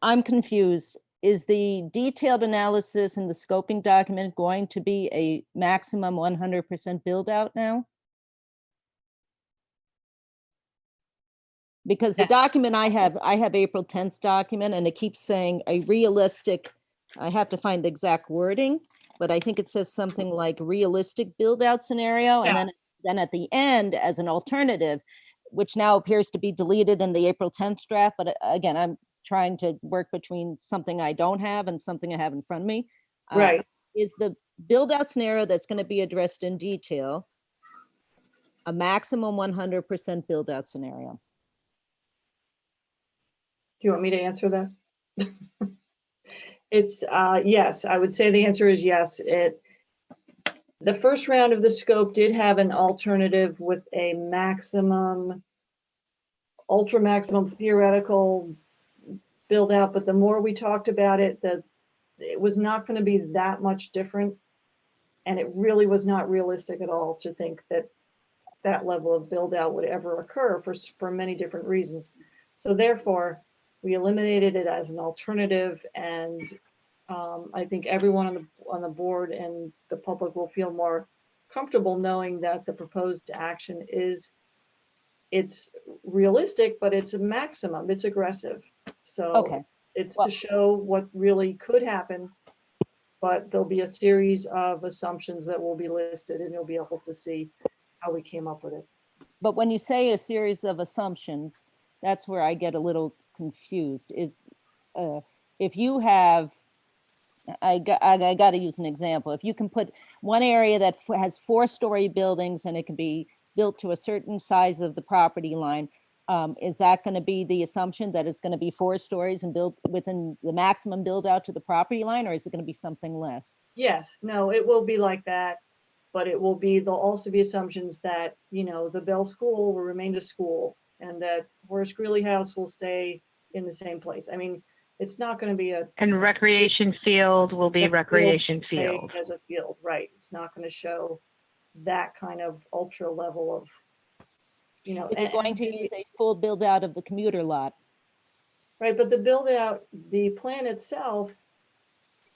I'm confused. Is the detailed analysis in the scoping document going to be a maximum 100% build out now? Because the document I have April 10th document, and it keeps saying a realistic, I have to find the exact wording, but I think it says something like realistic build out scenario. Yeah. And then at the end as an alternative, which now appears to be deleted in the April 10th draft. But again, I'm trying to work between something I don't have and something I have in front of me. Right. Is the build out scenario that's going to be addressed in detail a maximum 100% build out scenario? Do you want me to answer that? It's yes, I would say the answer is yes. The first round of the scope did have an alternative with a maximum, ultra maximum theoretical build out, but the more we talked about it, it was not going to be that much different. And it really was not realistic at all to think that that level of build out would ever occur for many different reasons. So therefore, we eliminated it as an alternative, and I think everyone on the board and the public will feel more comfortable knowing that the proposed action it's realistic, but it's a maximum, it's aggressive. So Okay. It's to show what really could happen, but there'll be a series of assumptions that will be listed, and you'll be able to see how we came up with it. But when you say a series of assumptions, that's where I get a little confused. Is if you have, I got to use an example. If you can put one area that has 4-story buildings and it can be built to a certain size of the property line, is that going to be the assumption that it's going to be 4 stories and built within the maximum build out to the property line, or is it going to be something less? Yes, no, it will be like that, but it will be, there'll also be assumptions that, you know, the Bell School will remain a school and that Horace Greeley House will stay in the same place. I mean, it's not going to be a. And recreation field will be recreation stay field. as a field, right? It's not going to show that kind of ultra level of, you know. Is it going to use a full build out of the commuter lot? Right, but the build out, the plan itself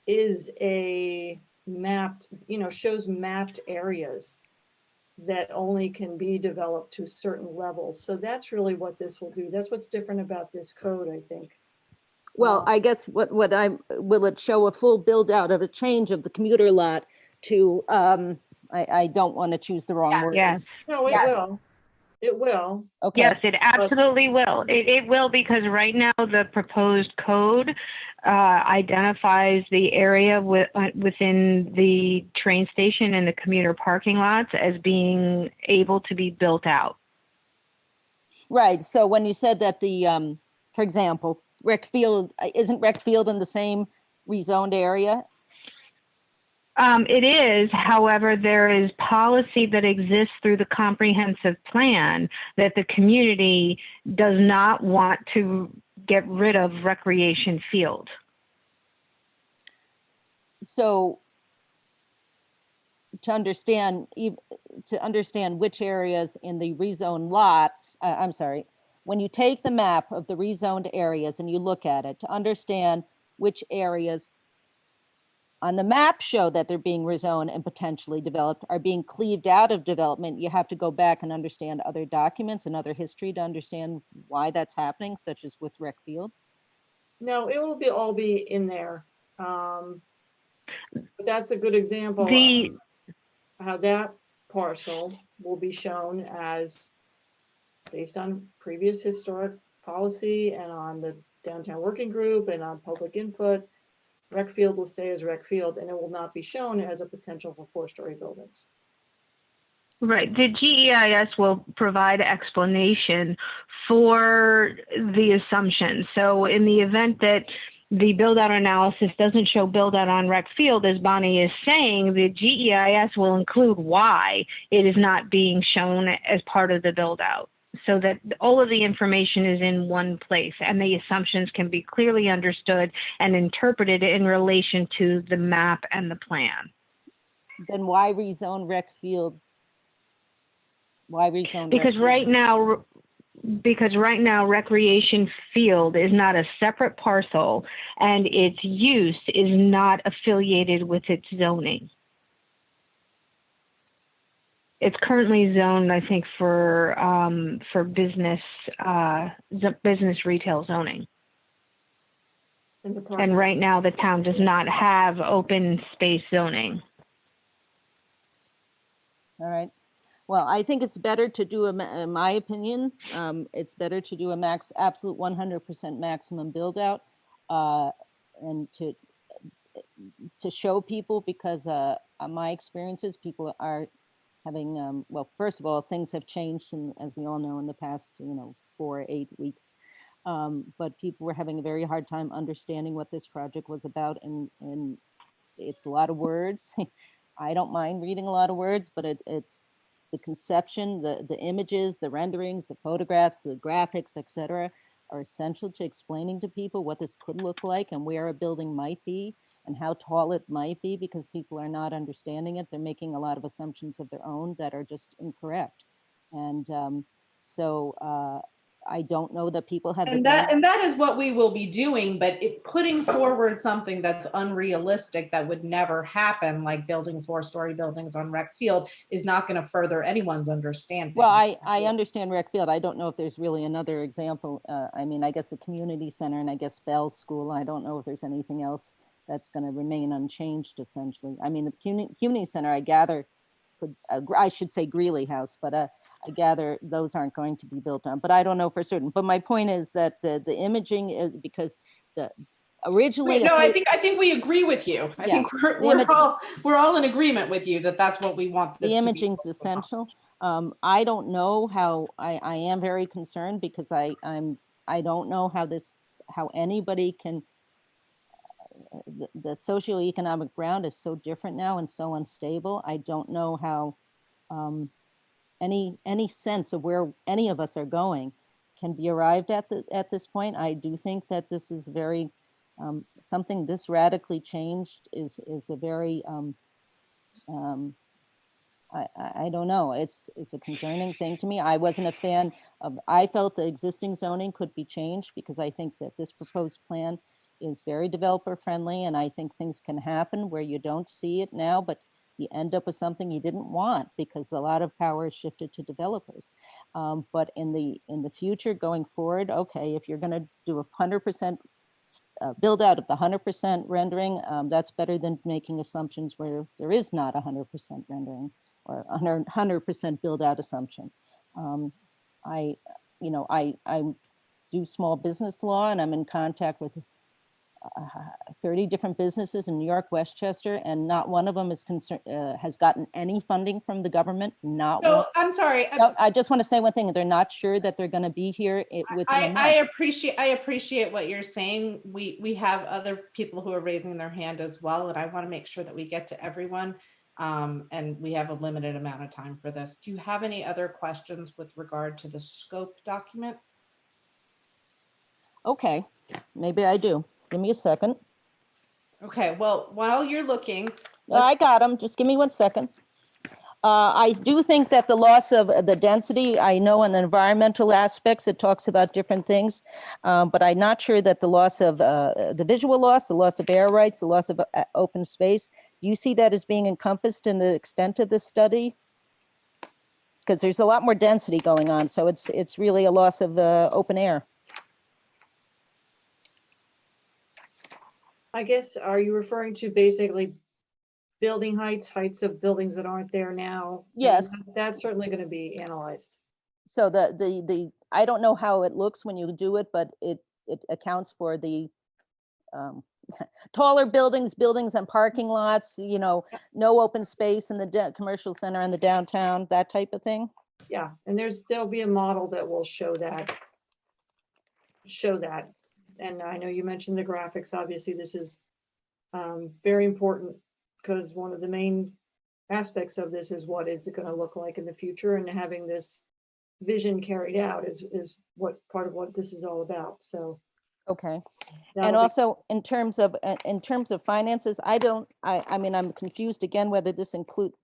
is a mapped, you know, shows mapped areas that only can be developed to certain levels. So that's really what this will do. That's what's different about this code, I think. Well, I guess what will it show a full build out of a change of the commuter lot to, I don't want to choose the wrong word. Yes. No, it Yes. will. It will. Okay. Yes, it absolutely will. It will, because right now the proposed code identifies the area within the train station and the commuter parking lots as being able to be built out. Right. So when you said that the, for example, rec field, isn't rec field in the same rezoned area? It is, however, there is policy that exists through the comprehensive plan that the community does not want to get rid of recreation field. So to understand which areas in the rezoned lots, I'm sorry, when you take the map of the rezoned areas and you look at it, to understand which areas on the map show that they're being rezoned and potentially developed are being cleaved out of development, you have to go back and understand other documents and other history to understand why that's happening, such as with rec field. No, it will all be in there. But that's a good example of how that parcel will be shown as based on previous historic policy and on the downtown working group and on public input. Rec field will stay as rec field and it will not be shown as a potential for 4-story buildings. Right. The GEIS will provide explanation for the assumptions. So in the event that the build out analysis doesn't show build out on rec field, as Bonnie is saying, the GEIS will include why it is not being shown as part of the build out, so that all of the information is in one place and the assumptions can be clearly understood and interpreted in relation to the map and the plan. Then why rezone rec field? Why rezone? Because right now recreation field is not a separate parcel and its use is not affiliated with its zoning. It's currently zoned, I think, for business business retail zoning. And right now the town does not have open space zoning. All right. Well, I think it's better to do, in my opinion, it's better to do a absolute 100% maximum build out and to show people, because my experiences, people are having, well, first of all, things have changed, as we all know, in the past, 4 or 8 weeks. But people were having a very hard time understanding what this project was about, and it's a lot of words. I don't mind reading a lot of words, but it's the conception, the images, the renderings, the photographs, the graphics, etc., are essential to explaining to people what this could look like and where a building might be and how tall it might be, because people are not understanding it. They're making a lot of assumptions of their own that are just incorrect. And so I don't know that people have. And that is what we will be doing, but putting forward something that's unrealistic, that would never happen, like building 4-story buildings on rec field, is not going to further anyone's understanding. Well, I understand rec field. I don't know if there's really another example. I mean, I guess the community center and I guess Bell School. I don't know if there's anything else that's going to remain unchanged, essentially. I mean, the community center, I gather, I should say Greeley House, but I gather those aren't going to be built on, but I don't know for certain. But my point is that the imaging is, because originally. No, I think we agree with you. I think we're all in agreement with you that that's what we want. The imaging is essential. I don't know how. I am very concerned because I don't know how anybody can. The socioeconomic ground is so different now and so unstable. I don't know how any sense of where any of us are going can be arrived at this point. I do think that this is very something this radically changed is a very I don't know. It's a concerning thing to me. I wasn't a fan of. I felt the existing zoning could be changed because I think that this proposed plan is very developer friendly, and I think things can happen where you don't see it now, but you end up with something you didn't want because a lot of power is shifted to developers. But in the future going forward, okay, if you're going to do 100% build out of the 100% rendering, that's better than making assumptions where there is not 100% rendering or 100% build out assumption. I do small business law, and I'm in contact with 30 different businesses in New York, Westchester, and not one of them is has gotten any funding from the government. Not one. I'm sorry. No, I just want to say one thing. They're not sure that they're going to be here within a month. I appreciate what you're saying. We have other people who are raising their hand as well, and I want to make sure that we get to everyone. And we have a limited amount of time for this. Do you have any other questions with regard to the scope document? Okay, maybe I do. Give me a second. Okay, well, while you're looking. I got them. Just give me 1 second. I do think that the loss of the density, I know in the environmental aspects, it talks about different things, but I'm not sure that the loss of the visual loss, the loss of air rights, the loss of open space, do you see that as being encompassed in the extent of this study? Because there's a lot more density going on, so it's really a loss of open air. I guess, are you referring to basically building heights of buildings that aren't there now? Yes. That's certainly going to be analyzed. So the I don't know how it looks when you do it, but it accounts for the taller buildings and parking lots, no open space in the commercial center in the downtown, that type of thing. Yeah, and there'll be a model that will show that. And I know you mentioned the graphics. Obviously, this is very important because one of the main aspects of this is what is it going to look like in the future, and having this vision carried out is what part of what this is all about. So, okay. And also in terms of finances, I mean, I'm confused again whether this includes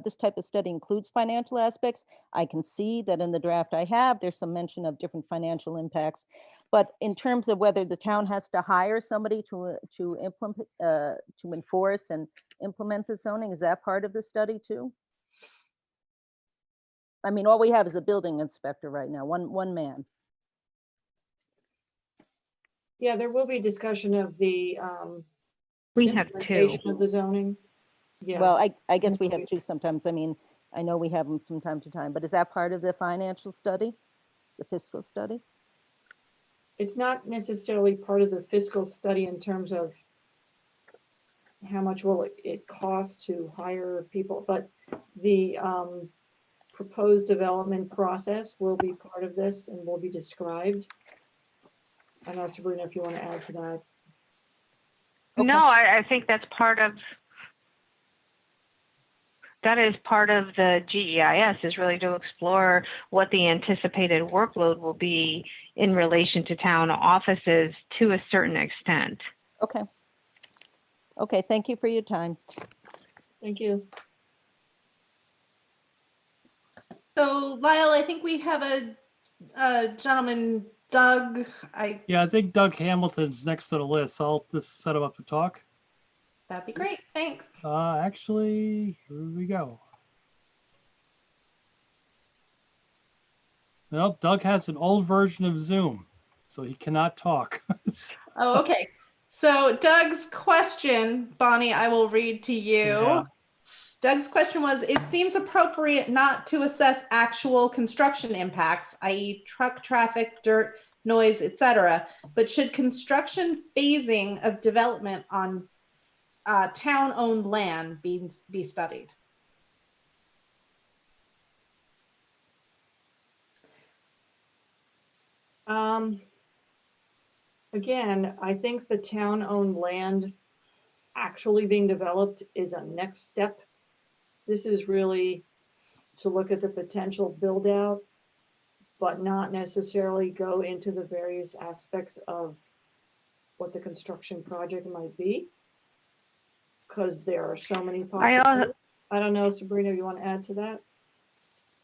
this type of study includes financial aspects. I can see that in the draft I have, there's some mention of different financial impacts, but in terms of whether the town has to hire somebody to implement, to enforce and implement the zoning, is that part of the study too? I mean, all we have is a building inspector right now, one man. Yeah, there will be discussion of the We have two. implementation of the zoning. Yeah. Well, I guess we have two sometimes. I mean, I know we have them from time to time, but is that part of the financial study, the fiscal study? It's not necessarily part of the fiscal study in terms of how much will it cost to hire people, but the proposed development process will be part of this and will be described. I don't know, Sabrina, if you want to add to that. Okay. No, I think that's that is part of the GEIS, is really to explore what the anticipated workload will be in relation to town offices to a certain extent. Okay. Okay, thank you for your time. Thank you. So Lyle, I think we have a gentleman, Doug. Yeah, I think Doug Hamilton's next to the list. So I'll just set him up to talk. That'd be great. Thanks. Actually, here we go. Well, Doug has an old version of Zoom, so he cannot talk. Oh, okay. So Doug's question, Bonnie, I will read to you. Yeah. Doug's question was, it seems appropriate not to assess actual construction impacts, i.e. truck traffic, dirt, noise, etc. But should construction phasing of development on town-owned land be studied? Again, I think the town-owned land actually being developed is a next step. This is really to look at the potential build out, but not necessarily go into the various aspects of what the construction project might be. Because there are so many possibilities. I don't know, Sabrina, you want to add to that?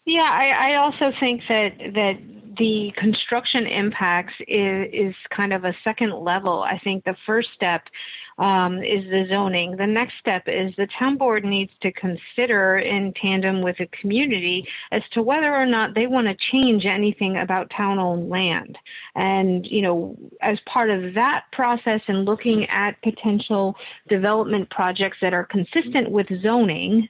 Yeah, I also think that the construction impacts is kind of a second level. I think the first step is the zoning. The next step is the town board needs to consider in tandem with the community as to whether or not they want to change anything about town-owned land. And, you know, as part of that process and looking at potential development projects that are consistent with zoning,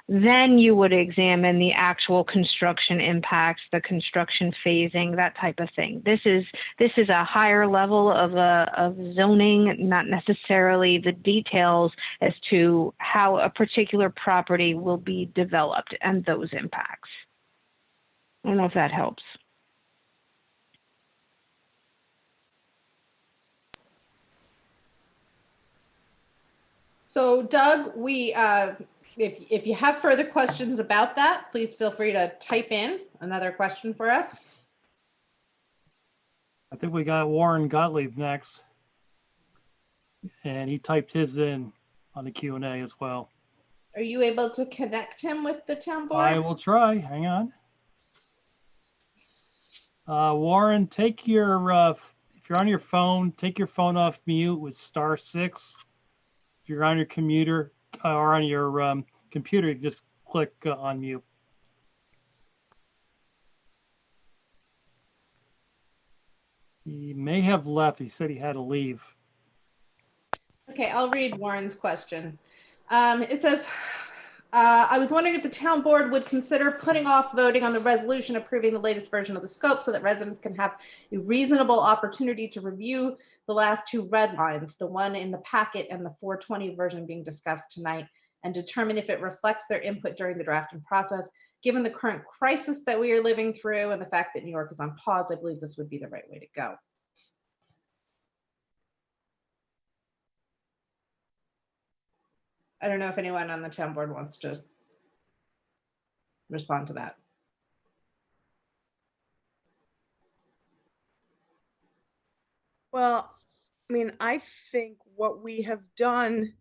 then you would examine the actual construction impacts, the construction phasing, that type of thing. This is a higher level of zoning, not necessarily the details as to how a particular property will be developed and those impacts. I don't know if that helps. So Doug, if you have further questions about that, please feel free to type in another question for us. I think we got Warren Gottlieb next. And he typed his in on the Q&A as well. Are you able to connect him with the town board? I will try. Hang on. Warren, take your, if you're on your phone, take your phone off mute with *6. If you're on your computer or on your computer, you can just click on mute. He may have left. He said he had to leave. Okay, I'll read Warren's question. It says, I was wondering if the town board would consider putting off voting on the resolution approving the latest version of the scope so that residents can have a reasonable opportunity to review the last two red lines, the one in the packet and the 420 version being discussed tonight, and determine if it reflects their input during the drafting process. Given the current crisis that we are living through and the fact that New York is on pause, I believe this would be the right way to go. I don't know if anyone on the town board wants to respond to that. Well, I mean, I think what we have done,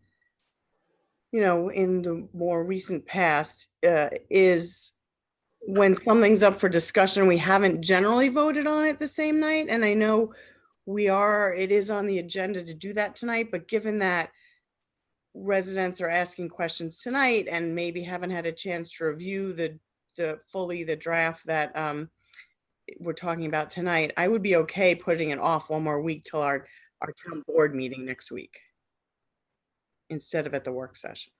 you know, in the more recent past is when something's up for discussion, we haven't generally voted on it the same night. And I know it is on the agenda to do that tonight, but given that residents are asking questions tonight and maybe haven't had a chance to review the draft that we're talking about tonight, I would be okay putting it off one more week till our town board meeting next week instead of at the work session.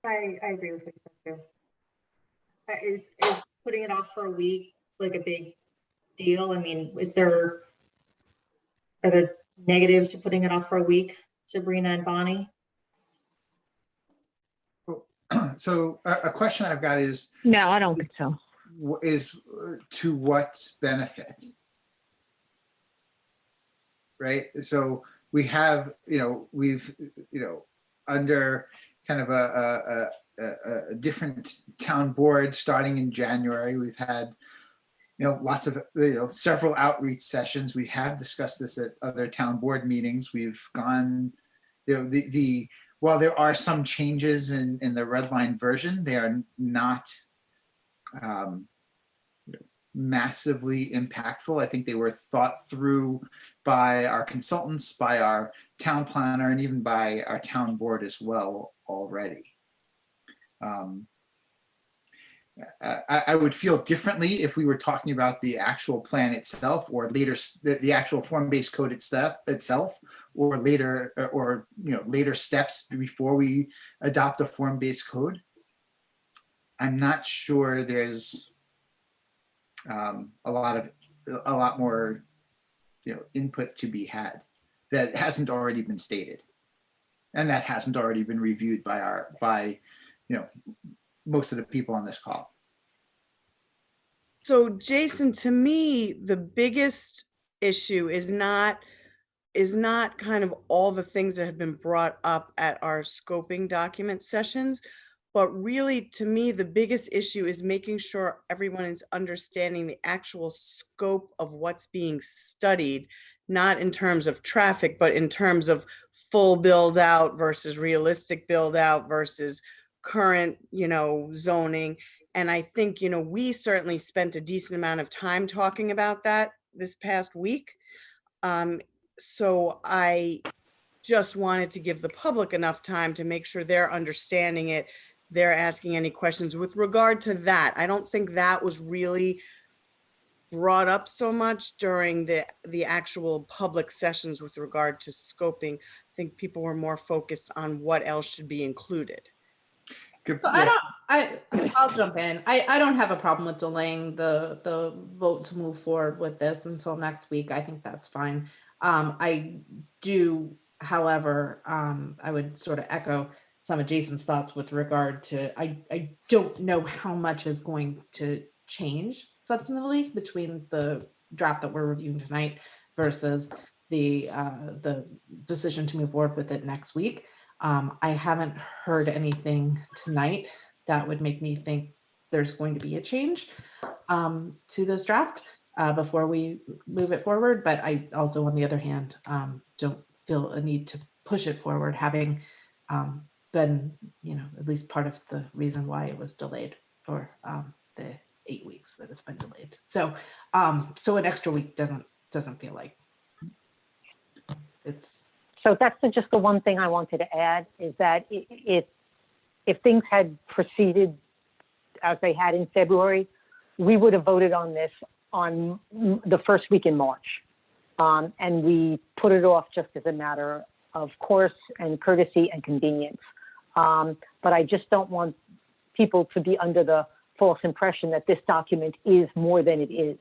I agree with Lisa too. Is putting it off for a week like a big deal? I mean, are there negatives to putting it off for a week, Sabrina and Bonnie? So a question I've got is, No, I don't think so. Is to what benefit? Right? So we have, we've, under kind of a different town board starting in January, we've had, lots of, several outreach sessions. We have discussed this at other town board meetings. We've gone, while there are some changes in the red line version, they are not massively impactful. I think they were thought through by our consultants, by our town planner, and even by our town board as well already. I would feel differently if we were talking about the actual plan itself, or later the actual form-based code itself, or later, later steps before we adopt a form-based code. I'm not sure there's a lot more, input to be had that hasn't already been stated, and that hasn't already been reviewed by most of the people on this call. So Jason, to me, the biggest issue is not kind of all the things that have been brought up at our scoping document sessions, but really to me, the biggest issue is making sure everyone is understanding the actual scope of what's being studied, not in terms of traffic, but in terms of full build out versus realistic build out versus current, zoning. And I think, we certainly spent a decent amount of time talking about that this past week. So I just wanted to give the public enough time to make sure they're understanding it. They're asking any questions with regard to that. I don't think that was really brought up so much during the actual public sessions with regard to scoping. I think people were more focused on what else should be included. So I'll jump in. I don't have a problem with delaying the vote to move forward with this until next week. I think that's fine. I do, however, I would sort of echo some of Jason's thoughts with regard to, I don't know how much is going to change substantively between the draft that we're reviewing tonight versus the decision to move forward with it next week. I haven't heard anything tonight that would make me think there's going to be a change to this draft before we move it forward. But I also, on the other hand, don't feel a need to push it forward, having been, at least part of the reason why it was delayed for the 8 weeks that it's been delayed. So, so an extra week doesn't feel like it's. So that's just the one thing I wanted to add, is that if things had proceeded as they had in February, we would have voted on this on the first week in March. And we put it off just as a matter of course and courtesy and convenience. But I just don't want people to be under the false impression that this document is more than it is.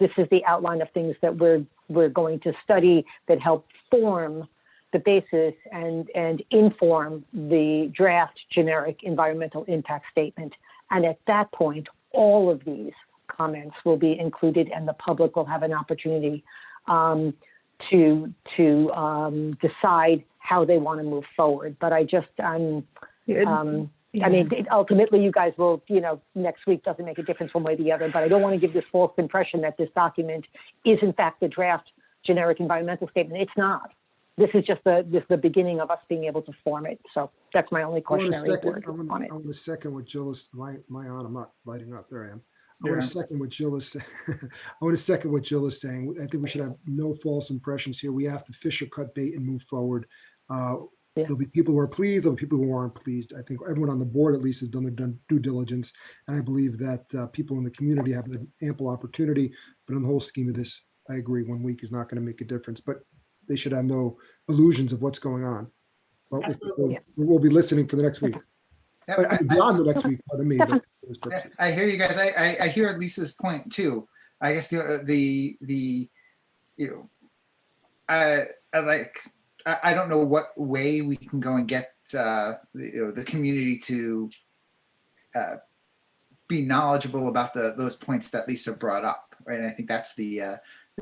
This is the outline of things that we're going to study that help form the basis and inform the draft generic environmental impact statement. And at that point, all of these comments will be included and the public will have an opportunity to decide how they want to move forward. But I mean, ultimately you guys will, next week doesn't make a difference one way or the other, but I don't want to give this false impression that this document is in fact the draft generic environmental statement. It's not. This is just the beginning of us being able to form it. So that's my only cautionary word on it. I want to second what Jill is, I'm not lighting up, there I am. I Yeah. want to second what Jill is saying. I want to second what Jill is saying. I think we should have no false impressions here. We have to fish or cut bait and move forward. There'll be people who are pleased, there'll be people who aren't pleased. I think everyone on the board at least has done their due diligence. And I believe that people in the community have an ample opportunity. But in the whole scheme of this, I agree, 1 week is not going to make a difference. But they should have no illusions of what's going on. But we'll be listening for the next week. Yeah, Beyond the next week, pardon me. But for this purpose. I hear you guys. I hear Lisa's point too. I guess I don't know what way we can go and get the community to be knowledgeable about those points that Lisa brought up, right? And I think that's the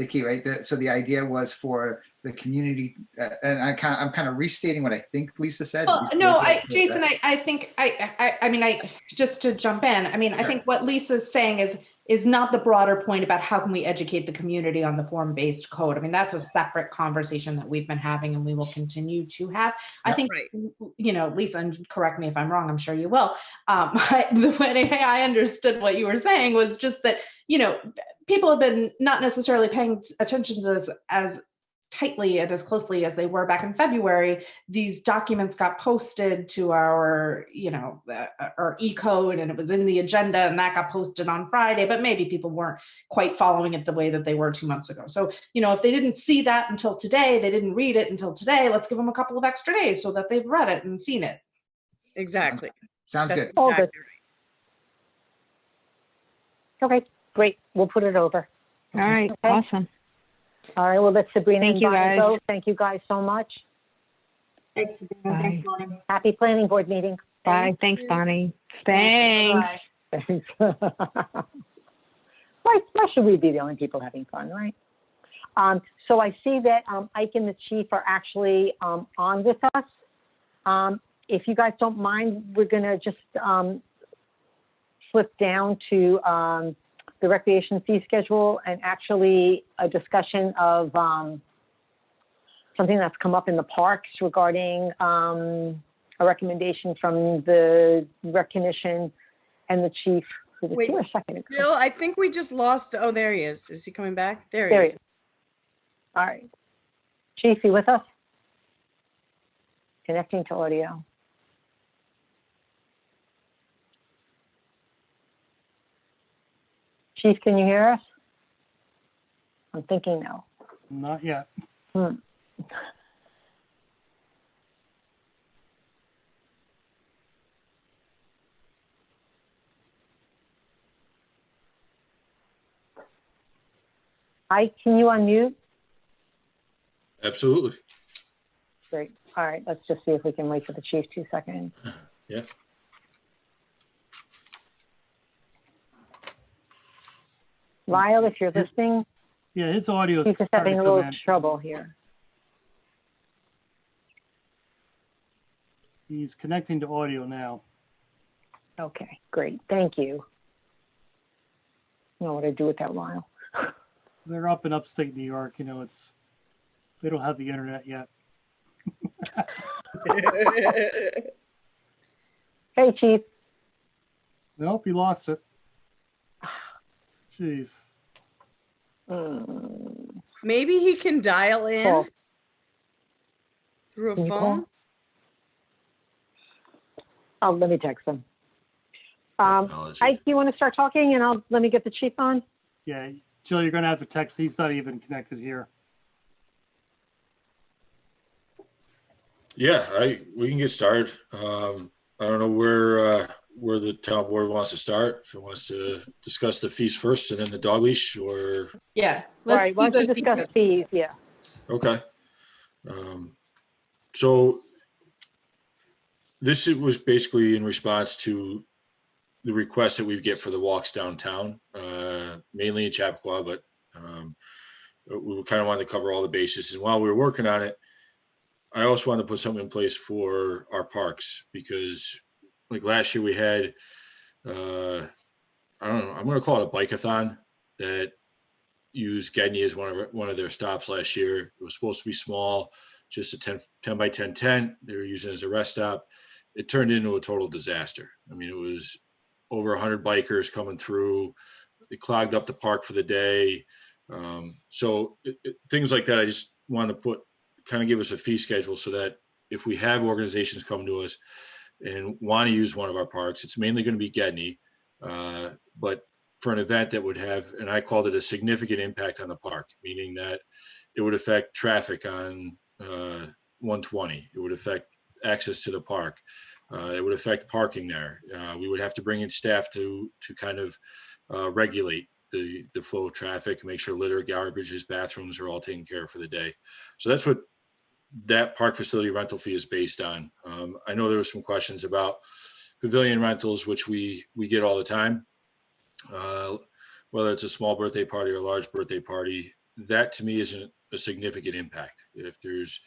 key, right? So the idea was for the community, and I'm kind of restating what I think Lisa said. Well, no, Jason, I think I mean, just to jump in, I mean, I think what Lisa's saying is not the broader point about how can we educate the community on the form-based code. I mean, that's a separate conversation that we've been having and we will continue to have. I think, Lisa, and correct me if I'm wrong, I'm sure you will. The way I understood what you were saying was just that, people have been not necessarily paying attention to this as tightly and as closely as they were back in February. These documents got posted to our, our e-code, and it was in the agenda, and that got posted on Friday, but maybe people weren't quite following it the way that they were 2 months ago. So, if they didn't see that until today, they didn't read it until today, let's give them a couple of extra days so that they've read it and seen it. Exactly. Sounds good. All good. Okay. Great, we'll put it over. All right, Okay. awesome. All right, well, let Sabrina Thank and you, Bonnie guys. go. Thank you guys so much. Thanks, Sabrina. Thanks, Bye. Bonnie. Happy planning board meeting. Bye. Thanks, Bonnie. Thanks. Thanks. Why should we be the only people having fun, right? So I see that Ike and the chief are actually on with us. If you guys don't mind, we're going to just flip down to the recreation fee schedule and actually a discussion of something that's come up in the parks regarding a recommendation from the rec commission and the chief who was Wait, here a second ago. Bill, I think we just lost. Oh, there he is. Is he coming back? There he There he is. is. All right. Chief, you with us? Connecting to audio. Chief, can you hear us? I'm thinking no. Not yet. Ike, can you unmute? Absolutely. Great. All right, let's just see if we can wait for the chief 2 seconds. Yeah. Lyle, if you're listening, Yeah, his audio he's is just starting having to a come little in. trouble here. He's connecting to audio now. Okay, great. Thank you. I don't know what to do with that, Lyle. They're up in upstate New York. You know, they don't have the internet yet. Hey, Chief. Nope, he lost it. Jeez. Maybe he can dial in Call. through Can a you phone. call? Oh, let me text him. Technology. Ike, you want to start talking and let me get the chief on? Yeah, Jill, you're going to have to text. He's not even connected here. Yeah, we can get started. I don't know where the town board wants to start. If it wants to discuss the fees first and then the dog leash, or Yeah. All right, why do don't you the discuss secrets. fees? Yeah. okay. So this was basically in response to the requests that we get for the walks downtown, mainly in Chappaqua, but we kind of wanted to cover all the bases. And while we were working on it, I also wanted to put something in place for our parks, because like last year we had, I don't know, I'm going to call it a bike-a-thon that used Gedney as one of their stops last year. It was supposed to be small, just a 10 by 10 tent. They were using it as a rest stop. It turned into a total disaster. I mean, it was over 100 bikers coming through. It clogged up the park for the day. So things like that, I just wanted to kind of give us a fee schedule so that if we have organizations come to us and want to use one of our parks, it's mainly going to be Gedney, but for an event that would have, and I called it a significant impact on the park, meaning that it would affect traffic on 120. It would affect access to the park. It would affect parking there. We would have to bring in staff to kind of regulate the flow of traffic, make sure litter, garbages, bathrooms are all taken care of for the day. So that's what that park facility rental fee is based on. I know there were some questions about pavilion rentals, which we get all the time. Whether it's a small birthday party or a large birthday party, that to me isn't a significant impact. If there's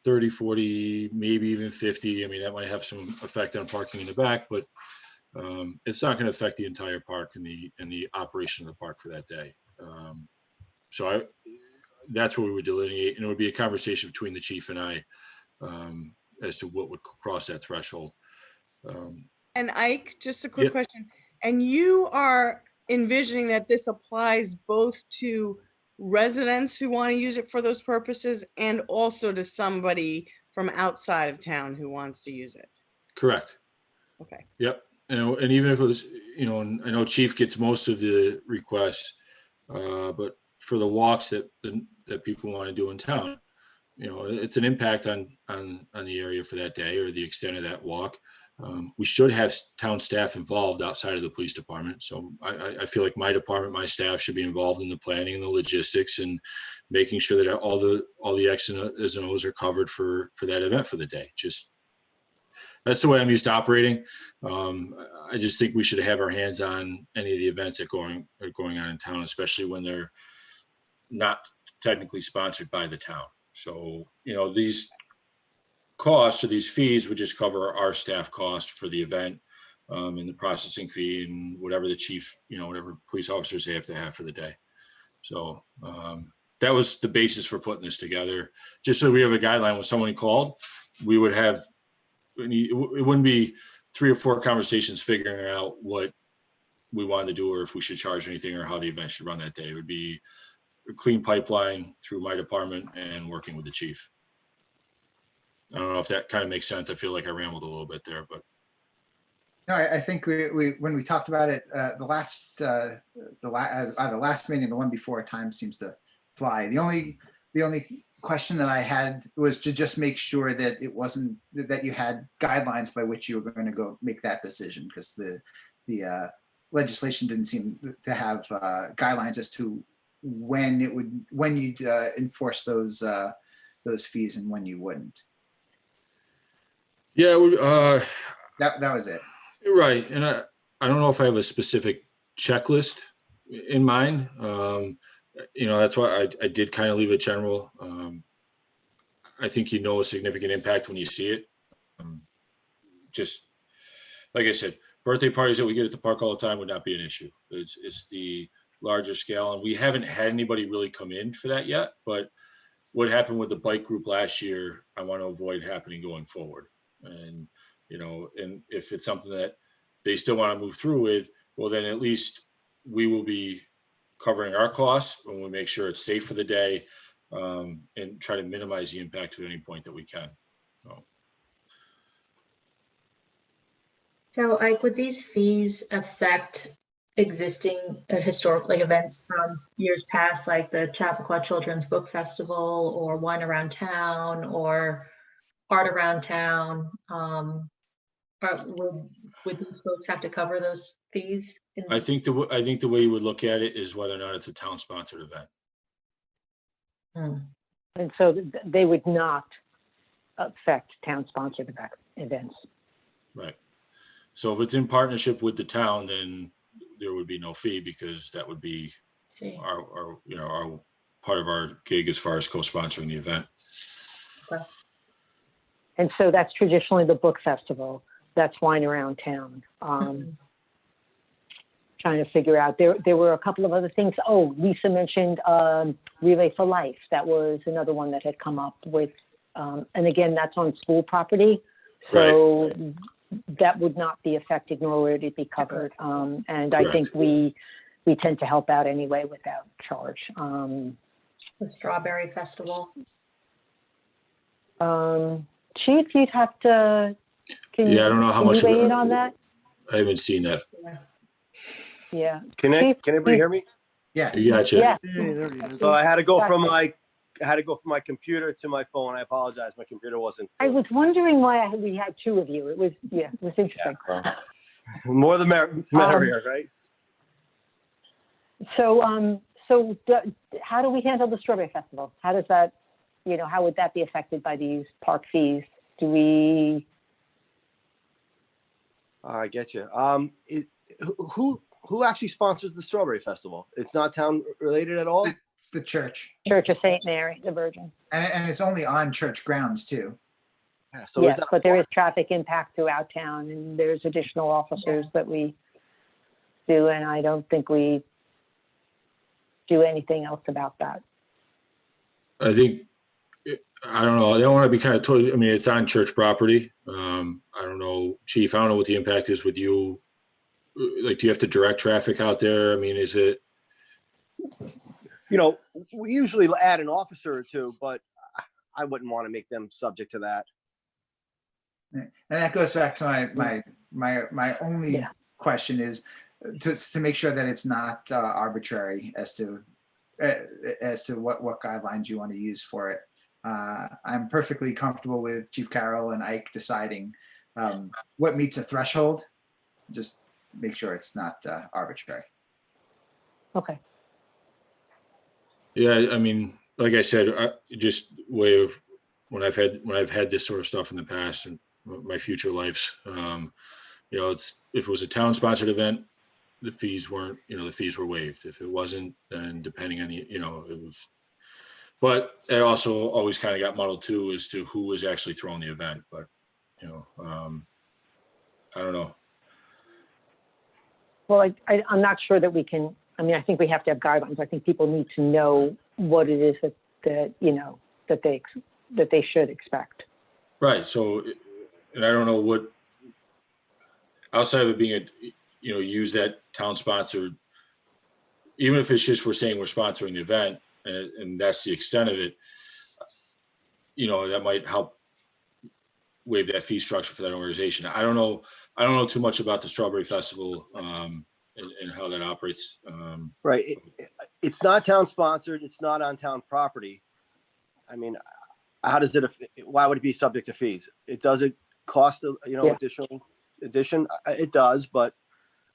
30, 40, maybe even 50, I mean, that might have some effect on parking in the back, but it's not going to affect the entire park and the operation of the park for that day. So that's where we would delineate, and it would be a conversation between the chief and I as to what would cross that threshold. And Ike, just a quick Yep. question. And you are envisioning that this applies both to residents who want to use it for those purposes and also to somebody from outside of town who wants to use it? Correct. Okay. Yep. And even if it was, and I know Chief gets most of the requests, but for the walks that people want to do in town, it's an impact on the area for that day or the extent of that walk. We should have town staff involved outside of the police department. So I feel like my department, my staff should be involved in the planning and the logistics and making sure that all the X's and O's are covered for that event for the day. Just that's the way I'm used to operating. I just think we should have our hands on any of the events that are going on in town, especially when they're not technically sponsored by the town. So, these costs or these fees would just cover our staff cost for the event, and the processing fee and whatever the chief, whatever police officers they have to have for the day. So that was the basis for putting this together. Just so we have a guideline when someone called, we would have, it wouldn't be 3 or 4 conversations figuring out what we wanted to do or if we should charge anything or how the event should run that day. It would be a clean pipeline through my department and working with the chief. I don't know if that kind of makes sense. I feel like I rambled a little bit there, but. No, I think we when we talked about it, the last meeting, the one before, time seems to fly. The only question that I had was to just make sure that it wasn't that you had guidelines by which you were going to go make that decision, because the legislation didn't seem to have guidelines as to when you'd enforce those fees and when you wouldn't. Yeah, that was it. Right, and I don't know if I have a specific checklist in mind. That's why I did kind of leave it general. I think a significant impact when you see it. Just like I said, birthday parties that we get at the park all the time would not be an issue. It's the larger scale, and we haven't had anybody really come in for that yet. But what happened with the bike group last year, I want to avoid happening going forward. And and if it's something that they still want to move through with, well, then at least we will be covering our costs when we make sure it's safe for the day, and try to minimize the impact to any point that we can. So like, would these fees affect existing historic events from years past, like the Chappaqua Children's Book Festival or Wine Around Town or Art Around Town? Would these folks have to cover those fees? I think the way you would look at it is whether or not it's a town sponsored event. And so they would not affect town sponsored events. Right. So if it's in partnership with the town, then there would be no fee, because that would be our part of our gig as far as co-sponsoring the event. Okay. And so that's traditionally the book festival. That's Wine Around Town. Trying to figure out, there were a couple of other things. Oh, Lisa mentioned Relay for Life. That was another one that had come up with, and again, that's on school property. So right. That would not be affected, nor would it be covered. And correct. I think we tend to help out anyway without charge. The Strawberry Festival. Chief, you'd have to. I don't know how much. Weigh in on that? I haven't seen that. Yeah. Can everybody hear me? Yes. Gotcha. Yeah. So I had to go from my computer to my phone. I apologize. My computer wasn't. I was wondering why we had 2 of you. It was interesting. Yeah. More the merrier, right? So how do we handle the Strawberry Festival? How does that, how would that be affected by these park fees? Do we? I get you. Who actually sponsors the Strawberry Festival? It's not town related at all? It's the church. Church of St. Mary, the Virgin. And it's only on church grounds too. Yeah, so yes, but there is traffic impact throughout town, and there's additional officers that we do, and I don't think we do anything else about that. I think, I don't know. I don't want to be kind of told. I mean, it's on church property. I don't know, Chief. I don't know what the impact is with you. Like, do you have to direct traffic out there? I mean, is it? We usually add an officer or 2, but I wouldn't want to make them subject to that. And that goes back to my only question is to make sure that it's not arbitrary as to what guidelines you want to use for it. I'm perfectly comfortable with Chief Carroll and Ike deciding what meets a threshold. Just make sure it's not arbitrary. Okay. Yeah, I mean, like I said, just way of when I've had this sort of stuff in the past and my future lives, you know, if it was a town sponsored event, the fees weren't, you know, the fees were waived. If it wasn't, then depending on the, you know, it was, but it also always kind of got muddled too as to who was actually throwing the event. But, you know, I don't know. Well, I'm not sure that we can, I mean, I think we have to have guidelines. I think people need to know what it is that you know, that they should expect. Right. So, and I don't know what, outside of it being you know, use that town sponsored, even if it's just we're saying we're sponsoring the event and that's the extent of it, you know, that might help waive that fee structure for that organization. I don't know too much about the Strawberry Festival and how that operates. Right. It's not town sponsored. It's not on town property. I mean, how does it, why would it be subject to fees? It doesn't cost, you know, addition. It does, but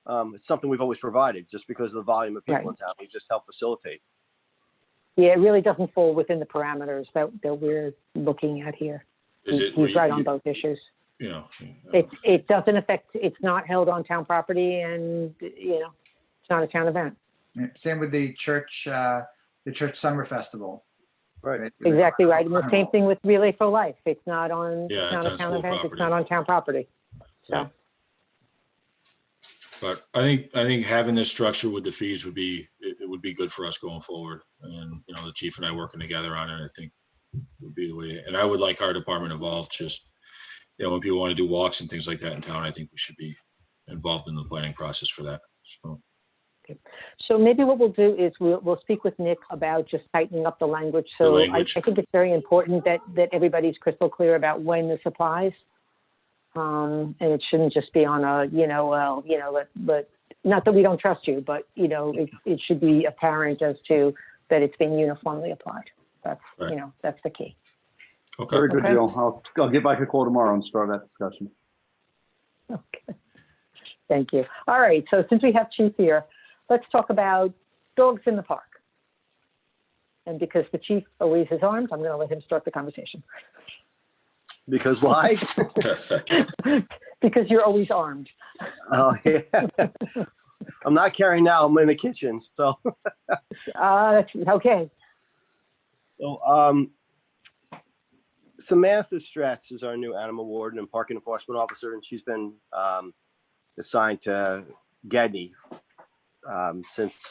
it's something we've always provided just because of the volume of people in town. We just help facilitate. Yeah, it really doesn't fall within the parameters that we're looking at here. He's right on both issues. You know, it doesn't affect, it's not held on town property, and you know, it's not a town event. Same with the church summer festival. Right. Exactly right. And the same thing with Relay for Life. It's not on, yeah, it's not a town event. Property. It's not on town property. So. Yeah. But I think having this structure with the fees would be good for us going forward. And you know, the chief and I working together on it, I think would be the way. And I would like our department involved. Just, you know, when people want to do walks and things like that in town, I think we should be involved in the planning process for that. So. Okay. So maybe what we'll do is we'll speak with Nick about just tightening up the language. So I think it's very important that everybody's crystal clear about when this applies. And it shouldn't just be on a, you know, well, you know, but not that we don't trust you, but, you know, it should be apparent as to that it's being uniformly applied. That's, right. You know, that's the key. Okay. Very good, Jill. I'll get back a call tomorrow and start that discussion. Okay. Thank you. All right. So since we have Chief here, let's talk about dogs in the park. And because the Chief always is armed, I'm going to let him start the conversation. Because why? Because you're always armed. Oh, yeah. I'm not carrying now. I'm in the kitchen, so. Okay. So, Samantha Stratz is our new animal warden and park enforcement officer, and she's been assigned to Gedney since,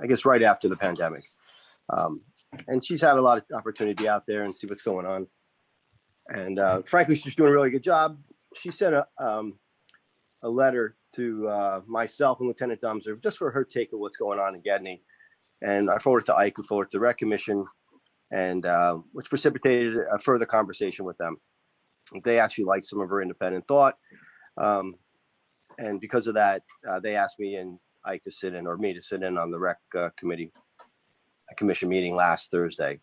I guess, right after the pandemic. And she's had a lot of opportunity out there and see what's going on. And frankly, she's doing a really good job. She sent a letter to myself and Lieutenant Dumser just for her take of what's going on in Gedney. And I forwarded to Ike, who forwarded to the Rec Commission, and which precipitated a further conversation with them. They actually liked some of her independent thought. And because of that, they asked me and Ike to sit in, or me to sit in on the Rec Commission meeting last Thursday.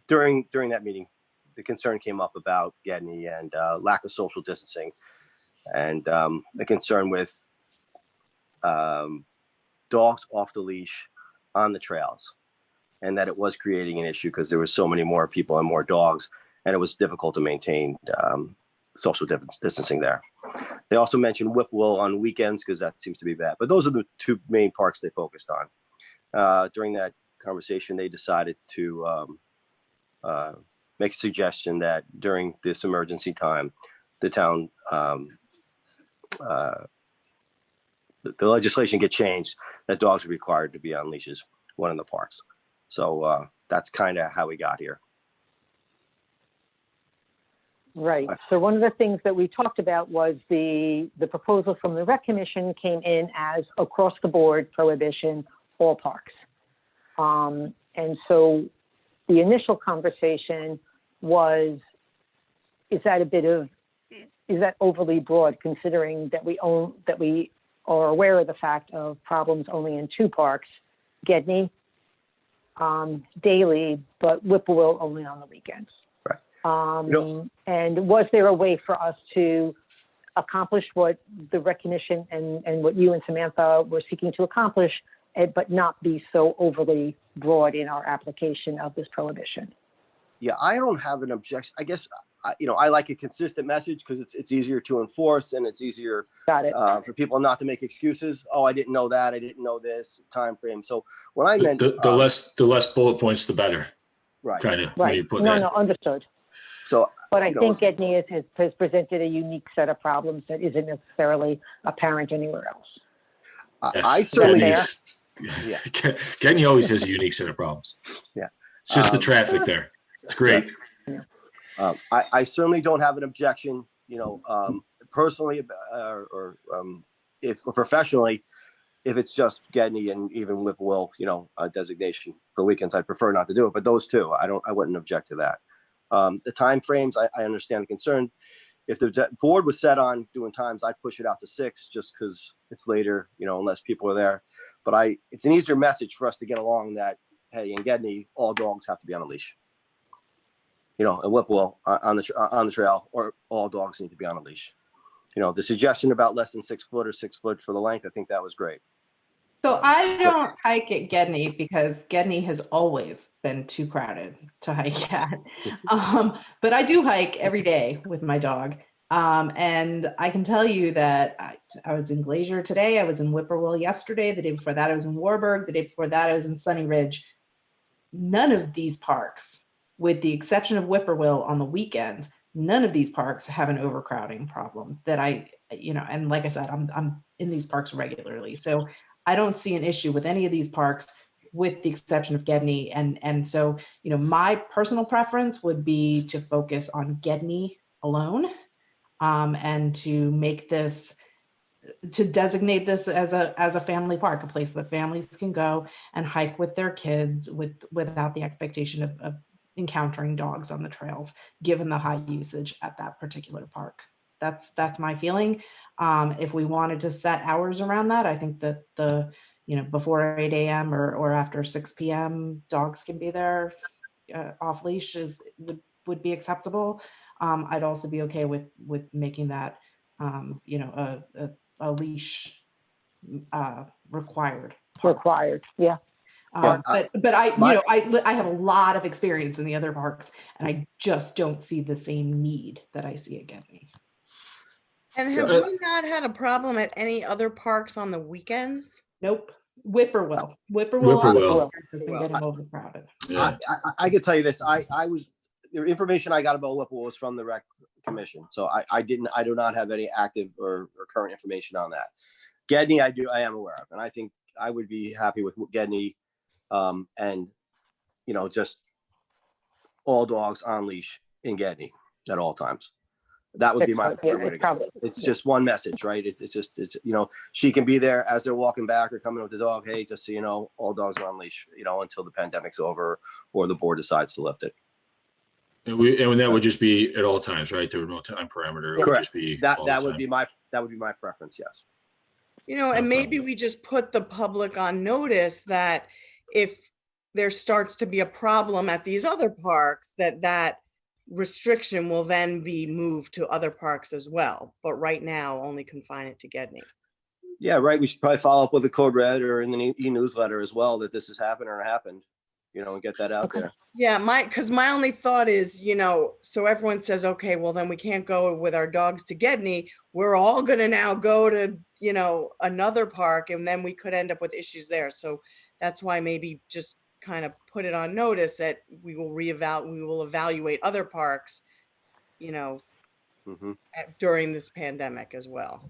During that meeting, the concern came up about Gedney and lack of social distancing, and the concern with dogs off the leash on the trails, and that it was creating an issue because there was so many more people and more dogs, and it was difficult to maintain social distancing there. They also mentioned Whippoorwill on weekends because that seems to be bad. But those are the two main parks they focused on. During that conversation, they decided to make a suggestion that during this emergency time, the town, the legislation get changed, that dogs are required to be on leashes when in the parks. So that's kind of how we got here. Right. So one of the things that we talked about was the proposal from the Rec Commission came in as across the board prohibition, all parks. And so the initial conversation was, is that overly broad, considering that we are aware of the fact of problems only in two parks, Gedney daily, but Whippoorwill only on the weekends. Right. And was there a way for us to accomplish what the Rec Commission and what you and Samantha were seeking to accomplish, but not be so overly broad in our application of this prohibition? Yeah, I don't have an objection. I guess, I like a consistent message because it's easier to enforce and it's easier for people not to make excuses. Oh, I didn't know that. I didn't know this time frame. So when I meant the less bullet points, the better. Right. Kind of. Right. No, understood. So, but I think Gedney has presented a unique set of problems that isn't necessarily apparent anywhere else. Yes, I certainly. Gedney always has a unique set of problems. Yeah. It's just the traffic there. It's great. Yeah. I certainly don't have an objection, personally or professionally, if it's just Gedney and even Whippoorwill, a designation for weekends. I'd prefer not to do it, but those two, I wouldn't object to that. The time frames, I understand the concern. If the board was set on doing times, I'd push it out to 6 just because it's later, unless people are there. But it's an easier message for us to get along that, hey, in Gedney, all dogs have to be on a leash. And Whippoorwill on the trail, or all dogs need to be on a leash. The suggestion about less than 6 foot or 6 foot for the length, I think that was great. So I don't hike at Gedney because Gedney has always been too crowded to hike at. But I do hike every day with my dog. And I can tell you that I was in Glacier today. I was in Whippoorwill yesterday. The day before that, I was in Warburg. The day before that, I was in Sunny Ridge. None of these parks, with the exception of Whippoorwill on the weekends, none of these parks have an overcrowding problem that and like I said, I'm in these parks regularly. So I don't see an issue with any of these parks with the exception of Gedney. And so, my personal preference would be to focus on Gedney alone, and to designate this as a family park, a place that families can go and hike with their kids without the expectation of encountering dogs on the trails, given the high usage at that particular park. That's my feeling. If we wanted to set hours around that, I think that before 8 a.m. or after 6 p.m. dogs can be there off leash would be acceptable. I'd also be okay with making that a leash required. Required, yeah. But I have a lot of experience in the other parks, and I just don't see the same need that I see at Gedney. And have we not had a problem at any other parks on the weekends? Nope. Whippoorwill has been getting overcrowded. Yeah. I can tell you this. The information I got about Whippoorwill was from the Rec Commission, so I do not have any active or current information on that. Gedney, I am aware of, and I think I would be happy with Gedney, and just all dogs on leash in Gedney at all times. That would be my preferred way to go. It's just one message, right? It's she can be there as they're walking back or coming with the dog. Hey, just so you know, all dogs are on leash, until the pandemic's over or the board decides to lift it. And that would just be at all times, right? There would be no time parameter. It would just be that would be my preference. Yes. And maybe we just put the public on notice that if there starts to be a problem at these other parks, that restriction will then be moved to other parks as well. But right now, only confine it to Gedney. Yeah, right. We should probably follow up with a code red or in the e-newsletter as well that this has happened or happened, and get that out there. Yeah, because my only thought is, so everyone says, okay, well then we can't go with our dogs to Gedney. We're all going to now go to, another park, and then we could end up with issues there. So that's why maybe just kind of put it on notice that we will evaluate other parks, during this pandemic as well.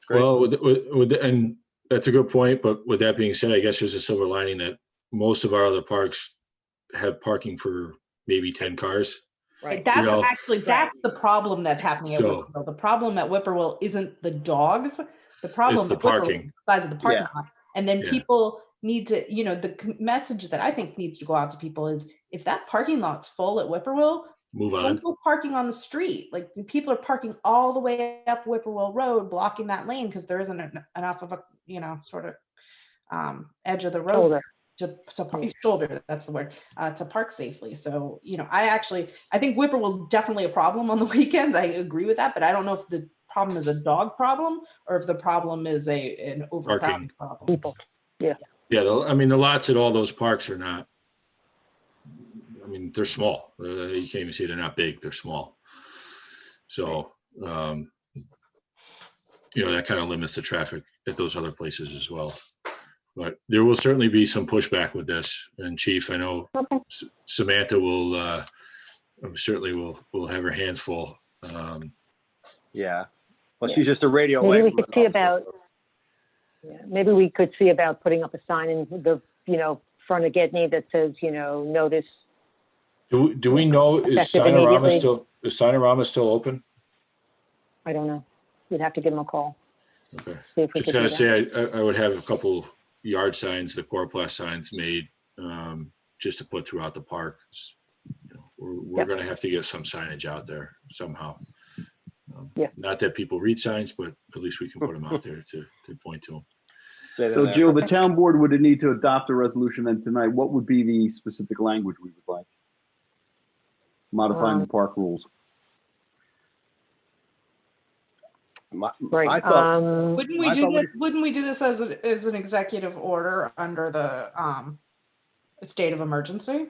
Well, and that's a good point. But with that being said, I guess there's a silver lining that most of our other parks have parking for maybe 10 cars. Right. That's the problem that's happening at Whippoorwill. The problem at Whippoorwill isn't the dogs. The problem is the parking. Is the size of the parking lot. And then people need to, the message that I think needs to go out to people is if that parking lot's full at Whippoorwill, move on. Don't go parking on the street. Like people are parking all the way up Whippoorwill Road, blocking that lane because there isn't enough of a, sort of edge of the road. shoulder, that's the word, to park safely. So, I think Whippoorwill's definitely a problem on the weekends. I agree with that, but I don't know if the problem is a dog problem or if the problem is an overcrowding problem. People. Yeah. Yeah, the lots at all those parks are not, they're small. You can't even see they're not big, they're small. So, that kind of limits the traffic at those other places as well. But there will certainly be some pushback with this. And Chief, I know Samantha will certainly will have her hands full. Yeah. Well, she's just a radio Maybe away we from could an see officer, about. so- Yeah, maybe we could see about putting up a sign in the front of Gedney that says notice. Do we know, is Effective Sinorama still open? I don't know. We'd have to give them a call. Okay. See if we Just could gotta do say, that. I would have a couple yard signs, the coroplast signs made, just to put throughout the park. We're Yep. gonna have to get some signage out there somehow. Yeah. Not that people read signs, but at least we can put them out there to point to them. So Jill, the town board would need to adopt a resolution then tonight. What would be the specific language we would like? Modifying the park rules. Right. I thought, Wouldn't we do this as an executive order under the state of emergency?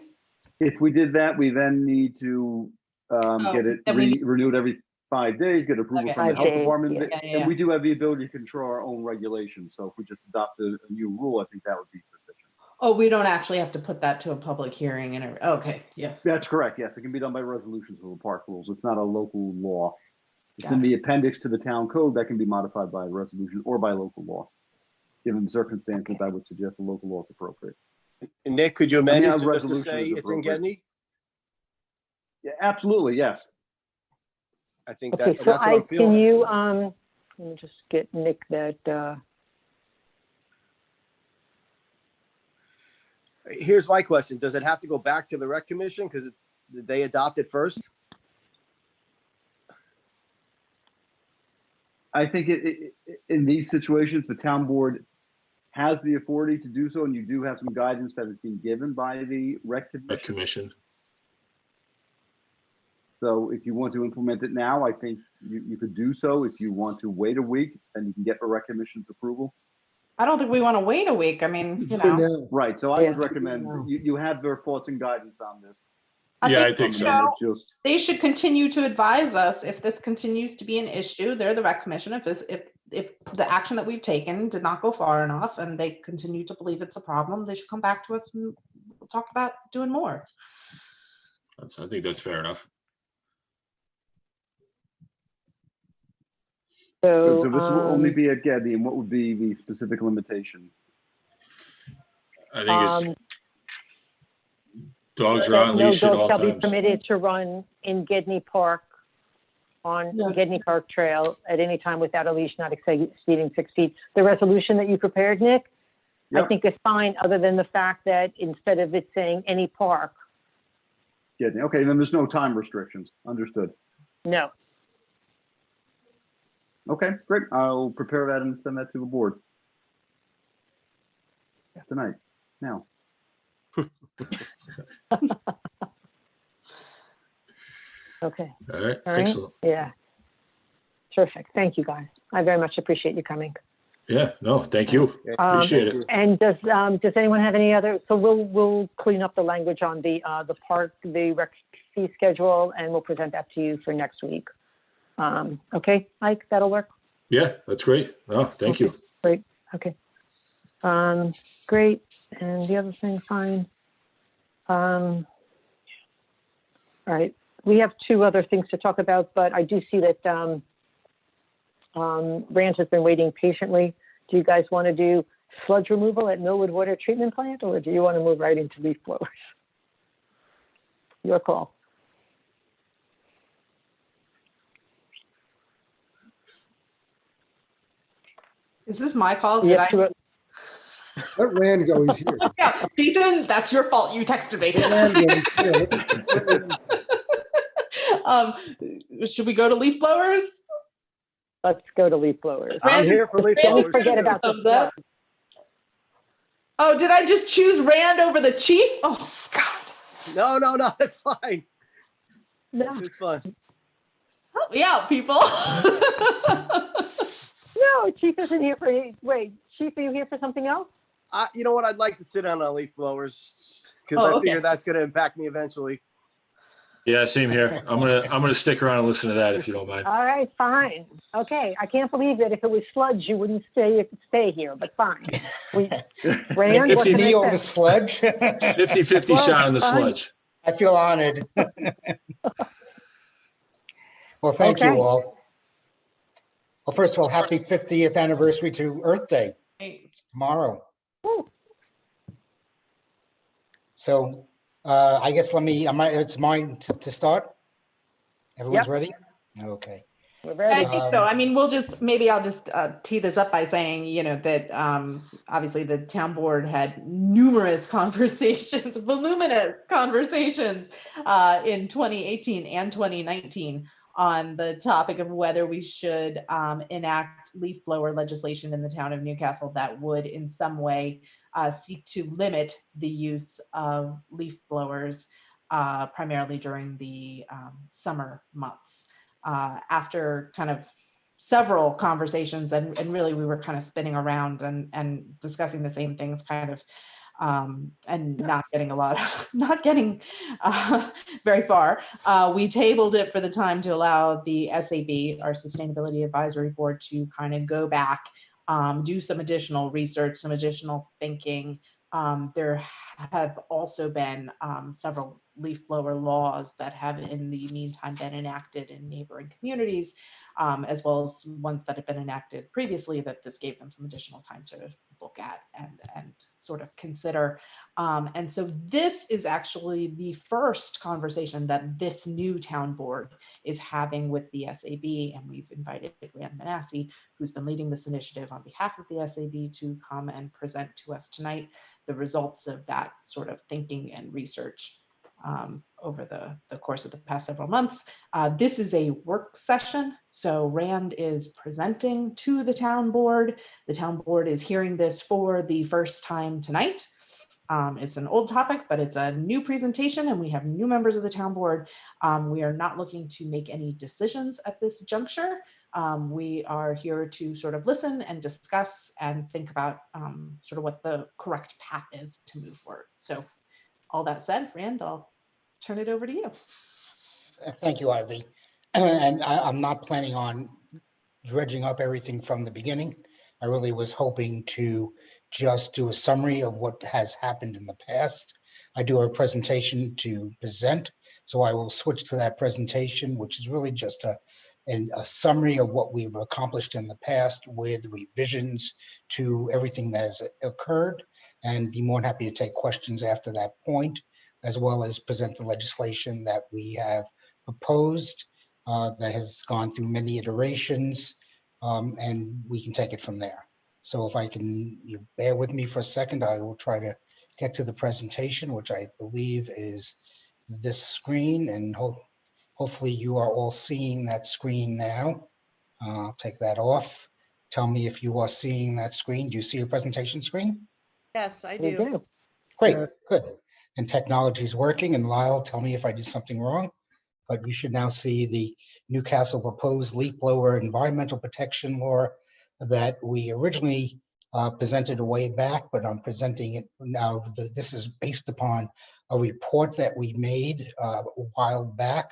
If we did that, we then need to get it then we renewed every 5 days, get approval Okay. from the 5 health days, department. yeah. Yeah. And we do have the ability to control our own regulations. So if we just adopt a new rule, I think that would be sufficient. Oh, we don't actually have to put that to a public hearing and okay, yeah. That's correct. Yes, it can be done by resolutions of the park rules. It's not a local law. It's Got in the appendix to the town code that can be modified by resolution or by local law. Given the circumstances, I would suggest a local law is appropriate. Nick, could you amend I it mean, a just to resolution say is it's in appropriate. Gedney? Yeah, absolutely, yes. I think Okay, so that's what I'm feeling. can you let me just get Nick that. Here's my question. Does it have to go back to the rec commission? Because did they adopt it first? I think in these situations, the town board has the authority to do so, and you do have some guidance that has been given by the rec commission. So if you want to implement it now, I think you could do so. If you want to wait a week, then you can get the rec commission's approval. I don't think we want to wait a week. I mean, Right, so I would recommend, you have their thoughts and guidance on this. I think so. They should continue to advise us if this continues to be an issue. They're the rec commission. If the action that we've taken did not go far enough and they continue to believe it's a problem, they should come back to us and we'll talk about doing more. I think that's fair enough. So this will only be at Gedney, and what would be the specific limitation? I think it's dogs are on no leash at dog all shall be times. permitted to run in Gedney Park on Gedney Park Trail at any time without a leash not exceeding 6 feet. The resolution that you prepared, Nick, I think is fine, other than the fact that instead of it saying any park. Gedney, okay, then there's no time restrictions. Understood. No. Okay, great. I'll prepare that and send that to the board. Tonight, now. Okay. All right, excellent. Yeah. Terrific. Thank you, guys. I very much appreciate you coming. Yeah, no, thank you. Appreciate it. And does anyone have any other? So we'll clean up the language on the park, the rec fee schedule, and we'll present that to you for next week. Okay, Mike, that'll work. Yeah, that's great. Oh, thank you. Great. Okay. Great. And the other thing, fine. All right. We have 2 other things to talk about, but I do see that Rand has been waiting patiently. Do you guys want to do sludge removal at Millwood Water Treatment Plant, or do you want to move right into leaf blowers? Your call. Is this my call? Did I? Let Rand go, he's here. Yeah, Jason, that's your fault. You texted me. Should we go to leaf blowers? Let's go to leaf blowers. I'm here for leaf blowers. Forget about thumbs up. Oh, did I just choose Rand over the chief? Oh, God. No, it's fine. No, It's fine. Help me out, people. no, Chief isn't here for, wait, Chief, are you here for something else? You know what? I'd like to sit down on leaf blowers because I figure that's going to impact me eventually. Yeah, same here. I'm gonna stick around and listen to that if you don't mind. All right, fine. Okay, I can't believe that if it was sludge, you wouldn't stay here, but fine. Rand, It's what can me I over say? sludge. 50-50 Well, shot on the fine. sludge. I feel honored. Well, thank you Okay. all. Well, first of all, happy 50th anniversary to Earth Day. It's tomorrow. Woo. So I guess it's mine to start. Everyone's Yep. ready? Okay. We're ready. I think so. I mean, maybe I'll just tee this up by saying, that obviously the town board had numerous conversations, voluminous conversations in 2018 and 2019 on the topic of whether we should enact leaf blower legislation in the town of Newcastle that would in some way seek to limit the use of leaf blowers primarily during the summer months. After kind of several conversations and really we were kind of spinning around and discussing the same things kind of and not getting very far. We tabled it for the time to allow the SAB, our Sustainability Advisory Board, to kind of go back, do some additional research, some additional thinking. There have also been several leaf blower laws that have in the meantime been enacted in neighboring communities, as well as ones that have been enacted previously that this gave them some additional time to look at and sort of consider. And so this is actually the first conversation that this new town board is having with the SAB, and we've invited Rand Manassi, who's been leading this initiative on behalf of the SAB, to come and present to us tonight the results of that sort of thinking and research over the course of the past several months. This is a work session, so Rand is presenting to the town board. The town board is hearing this for the first time tonight. It's an old topic, but it's a new presentation and we have new members of the town board. We are not looking to make any decisions at this juncture. We are here to sort of listen and discuss and think about sort of what the correct path is to move forward. So all that said, Rand, I'll turn it over to you. Thank you, Ivy. And I'm not planning on dredging up everything from the beginning. I really was hoping to just do a summary of what has happened in the past. I do have a presentation to present, so I will switch to that presentation, which is really just a summary of what we've accomplished in the past with revisions to everything that has occurred, and be more than happy to take questions after that point, as well as present the legislation that we have proposed that has gone through many iterations, and we can take it from there. So if I can, you bear with me for a second, I will try to get to the presentation, which I believe is this screen, and hopefully you are all seeing that screen now. I'll take that off. Tell me if you are seeing that screen. Do you see your presentation screen? Yes, I We do. do. Great, good. And technology is working, and Lyle, tell me if I did something wrong. But you should now see the Newcastle proposed leaf blower environmental protection law that we originally presented a way back, but I'm presenting it now. This is based upon a report that we made a while back,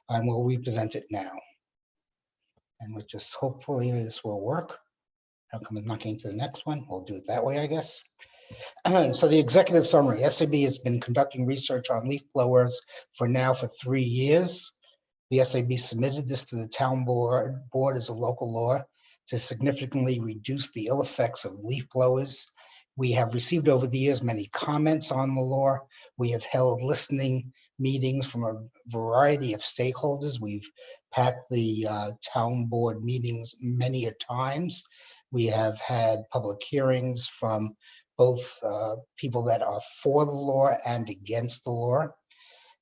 and we'll represent it now. And we'll just hopefully this will work. How come it's not getting to the next one? We'll do it that way, I guess. So the executive summary, SAB has been conducting research on leaf blowers for 3 years. The SAB submitted this to the town board as a local law to significantly reduce the ill effects of leaf blowers. We have received over the years many comments on the law. We have held listening meetings from a variety of stakeholders. We've packed the town board meetings many a times. We have had public hearings from both people that are for the law and against the law.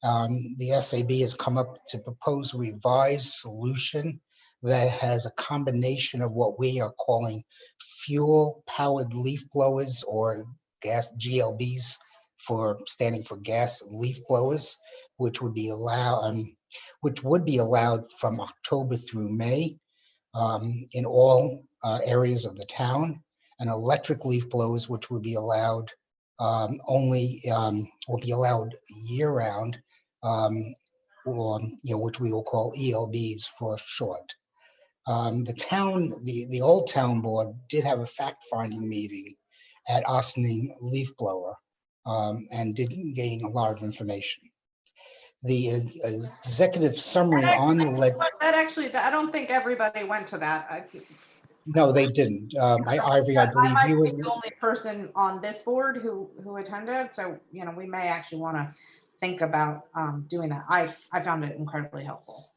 The SAB has come up to propose a revised solution that has a combination of what we are calling fuel-powered leaf blowers or gas GLBs standing for gas leaf blowers, which would be allowed from October through May in all areas of the town, and electric leaf blowers, which would be allowed year round, or which we will call ELBs for short. The old town board did have a fact-finding meeting at Ossining Leaf Blower and did gain a lot of information. The executive summary on the I don't think everybody went to that. No, they didn't. Ivy, I believe might you were be the only person on this board who attended, so we may actually want to think about doing that. I found it incredibly helpful.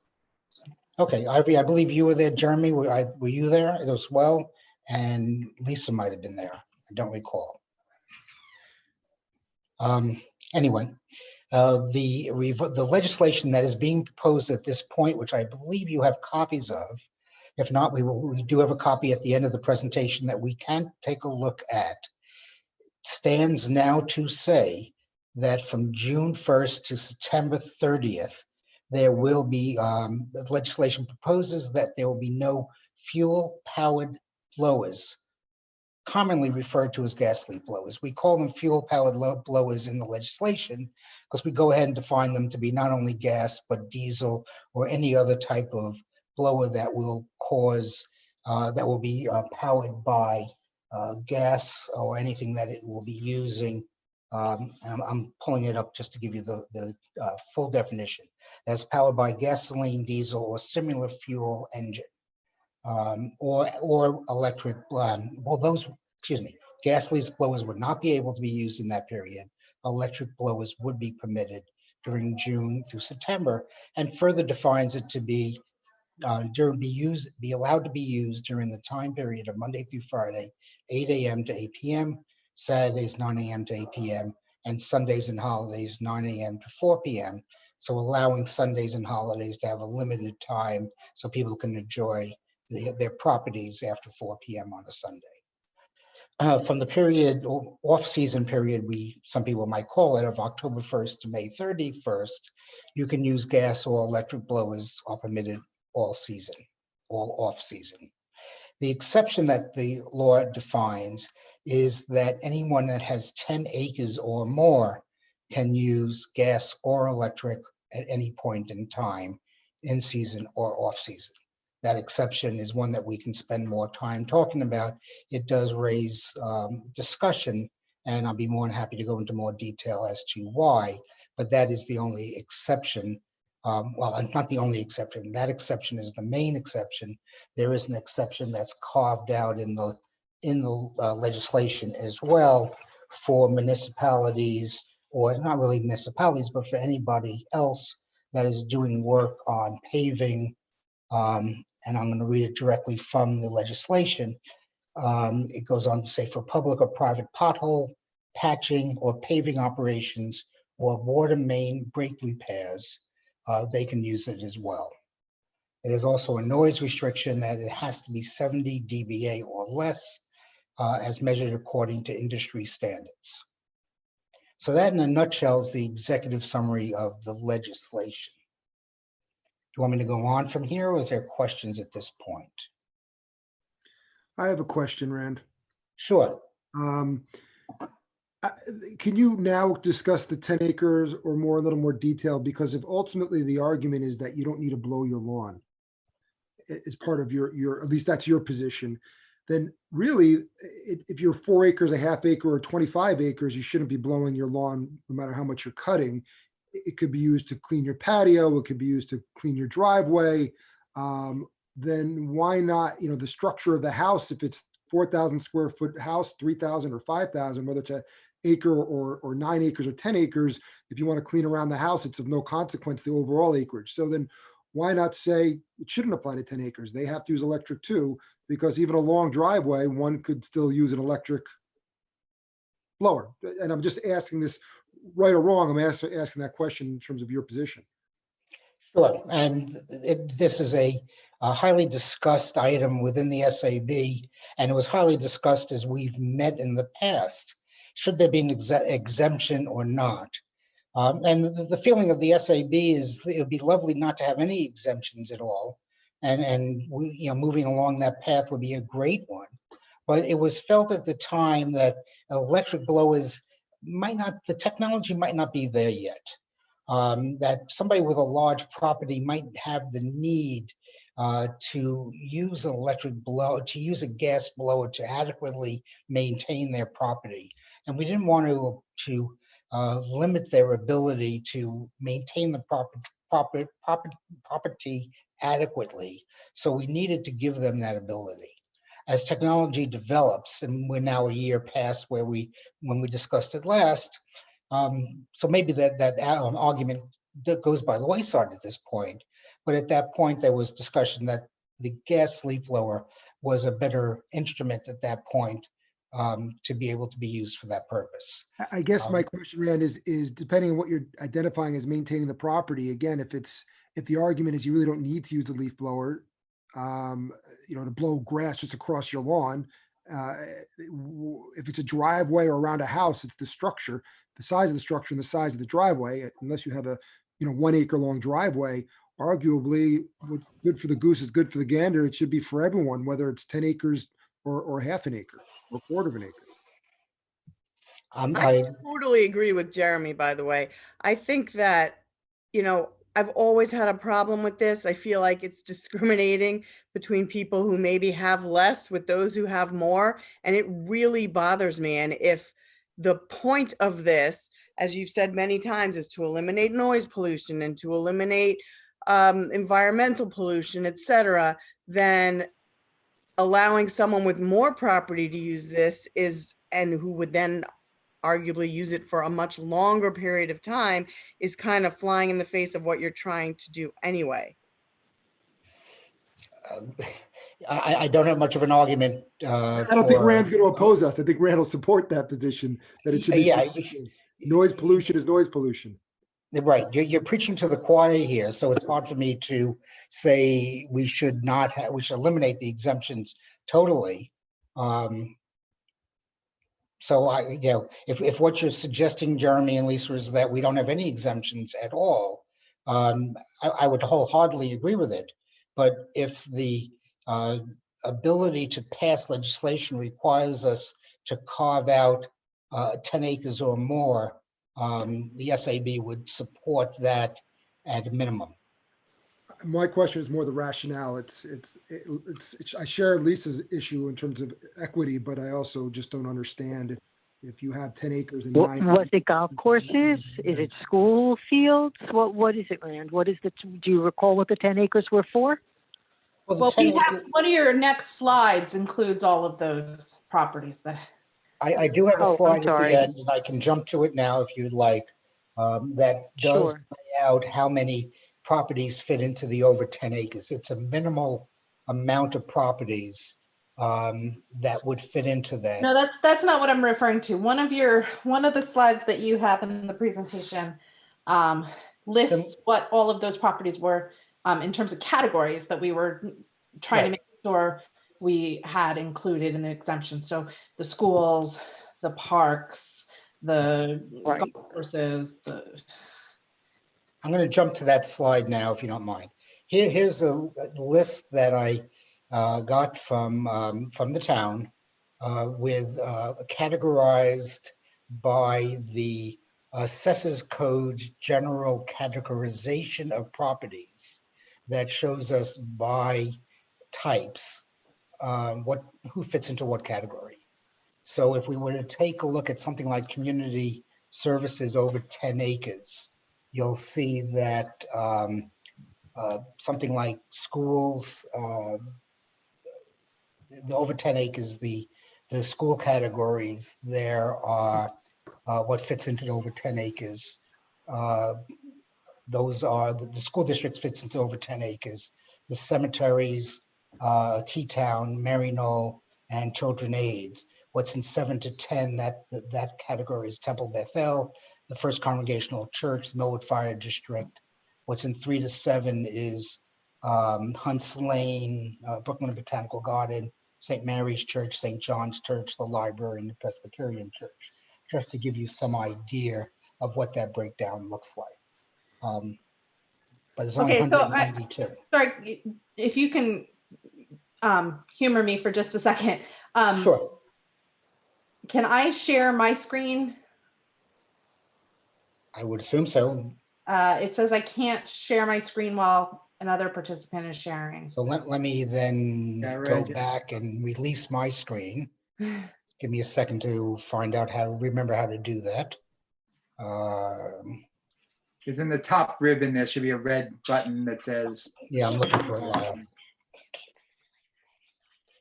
Okay, Ivy, I believe you were there. Jeremy, were you there as well? And Lisa might have been there. I don't recall. Anyway, the legislation that is being proposed at this point, which I believe you have copies of, if not, we do have a copy at the end of the presentation that we can take a look at, stands now to say that from June 1st to September 30th, there will be, the legislation proposes that there will be no fuel-powered blowers, commonly referred to as gas leaf blowers. We call them fuel-powered blowers in the legislation because we go ahead and define them to be not only gas, but diesel or any other type of blower that will be powered by gas or anything that it will be using. I'm pulling it up just to give you the full definition. That's powered by gasoline, diesel, or similar fuel engine, or electric. Gas leaf blowers would not be able to be used in that period. Electric blowers would be permitted during June through September, and further defines it to be allowed to be used during the time period of Monday through Friday, 8 a.m. to 8 p.m., Saturdays 9 a.m. to 8 p.m., and Sundays and holidays 9 a.m. to 4 p.m. So allowing Sundays and holidays to have a limited time so people can enjoy their properties after 4 p.m. on a Sunday. From the period, off-season period, some people might call it, of October 1st to May 31st, you can use gas or electric blowers are permitted all season, all off-season. The exception that the law defines is that anyone that has 10 acres or more can use gas or electric at any point in time, in season or off season. That exception is one that we can spend more time talking about. It does raise discussion, and I'll be more than happy to go into more detail as to why, but that is the only exception. Well, not the only exception. That exception is the main exception. There is an exception that's carved out in the legislation as well for municipalities, or not really municipalities, but for anybody else that is doing work on paving. And I'm going to read it directly from the legislation. It goes on to say, for public or private pothole patching or paving operations or water main break repairs, they can use it as well. It is also a noise restriction that it has to be 70 dBA or less, as measured according to industry standards. So that in a nutshell is the executive summary of the legislation. Do you want me to go on from here, or is there questions at this point? I have a question, Rand. Sure. Can you now discuss the 10 acres or more, a little more detail? Because if ultimately the argument is that you don't need to blow your lawn as part of your at least that's your position, then really, if you're 4 acres, a half acre, or 25 acres, you shouldn't be blowing your lawn no matter how much you're cutting. It could be used to clean your patio. It could be used to clean your driveway. Then why not, the structure of the house, if it's 4,000 square foot house, 3,000 or 5,000, whether it's an acre or 9 acres or 10 acres, if you want to clean around the house, it's of no consequence, the overall acreage. So then why not say it shouldn't apply to 10 acres? They have to use electric too, because even a long driveway, one could still use an electric blower. And I'm just asking this, right or wrong, I'm asking that question in terms of your position. Sure, and this is a highly discussed item within the SAB, and it was highly discussed as we've met in the past. should there be an exemption or not? And the feeling of the SAB is it would be lovely not to have any exemptions at all. And we, moving along that path would be a great one. But it was felt at the time that electric blowers the technology might not be there yet. That somebody with a large property might have the need to use an electric blower, to use a gas blower to adequately maintain their property. And we didn't want to limit their ability to maintain the property adequately. So we needed to give them that ability. As technology develops, and we're now a year past when we discussed it last, so maybe that argument that goes by the wayside at this point. But at that point, there was discussion that the gas leaf blower was a better instrument at that point to be able to be used for that purpose. I guess my question, Rand, is depending on what you're identifying as maintaining the property. Again, if the argument is you really don't need to use the leaf blower, to blow grass just across your lawn. If it's a driveway or around a house, it's the structure, the size of the structure and the size of the driveway. Unless you have a 1 acre long driveway, arguably what's good for the goose is good for the gander. It should be for everyone, whether it's 10 acres or half an acre or quarter of an acre. I totally agree with Jeremy, by the way. I think that, I've always had a problem with this. I feel like it's discriminating between people who maybe have less with those who have more. And it really bothers me. And if the point of this, as you've said many times, is to eliminate noise pollution and to eliminate environmental pollution, etc., then allowing someone with more property to use this and who would then arguably use it for a much longer period of time is kind of flying in the face of what you're trying to do anyway. I don't have much of an argument. I don't think Rand's going to oppose us. I think Rand will support that position, that it should be noise pollution is noise pollution. Right. You're preaching to the choir here, so it's hard for me to say we should eliminate the exemptions totally. So if what you're suggesting, Jeremy and Lisa, is that we don't have any exemptions at all, I would wholeheartedly agree with it. But if the ability to pass legislation requires us to carve out 10 acres or more, the SAB would support that at a minimum. My question is more the rationale. I share Lisa's issue in terms of equity, but I also just don't understand if you have 10 acres and was it golf courses? Is it school fields? What is it, Rand? Do you recall what the 10 acres were for? Well, one of your next slides includes all of those properties that. I do have a slide at the end, and I can jump to it now if you'd like. That does lay out how many properties fit into the over 10 acres. It's a minimal amount of properties that would fit into that. No, that's not what I'm referring to. One of the slides that you have in the presentation lists what all of those properties were in terms of categories that we were trying to make sure we had included in the exemption. So the schools, the parks, the golf courses, I'm going to jump to that slide now, if you don't mind. Here's a list that I got from the town with categorized by the Assessors Code's general categorization of properties that shows us by types who fits into what category. So if we were to take a look at something like community services over 10 acres, you'll see that something like schools, the over 10 acres, the school categories, there are what fits into over 10 acres. Those are the school district fits into over 10 acres. The cemeteries, T-Town, Mary Knoll, and Children AIDS. What's in 7 to 10, that category is Temple Bethel, the First Congregational Church, the Millwood Fire District. What's in 3 to 7 is Hunts Lane, Brooklyn Botanical Garden, St. Mary's Church, St. John's Church, the library, and the Presbyterian Church. just to give you some idea of what that breakdown looks like. But it's only Okay, so 192. sorry, if you can humor me for just a second. Sure. Can I share my screen? I would assume so. It says I can't share my screen while another participant is sharing. So let me then Yeah, go right. back and release my screen. Give me a second to find out remember how to do that. It's in the top ribbon. There should be a red button that says. Yeah, I'm looking for it live.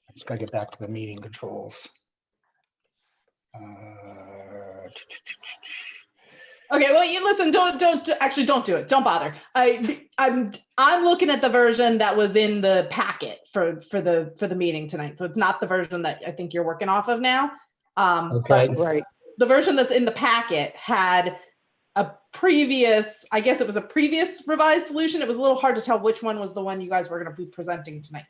I just gotta get back to the meeting controls. Okay, well, you listen. Don't do it. Don't bother. I'm looking at the version that was in the packet for the meeting tonight. So it's not the version that I think you're working off of now. Okay. But Right. the version that's in the packet had a previous, I guess it was a previous revised solution. It was a little hard to tell which one was the one you guys were going to be presenting tonight.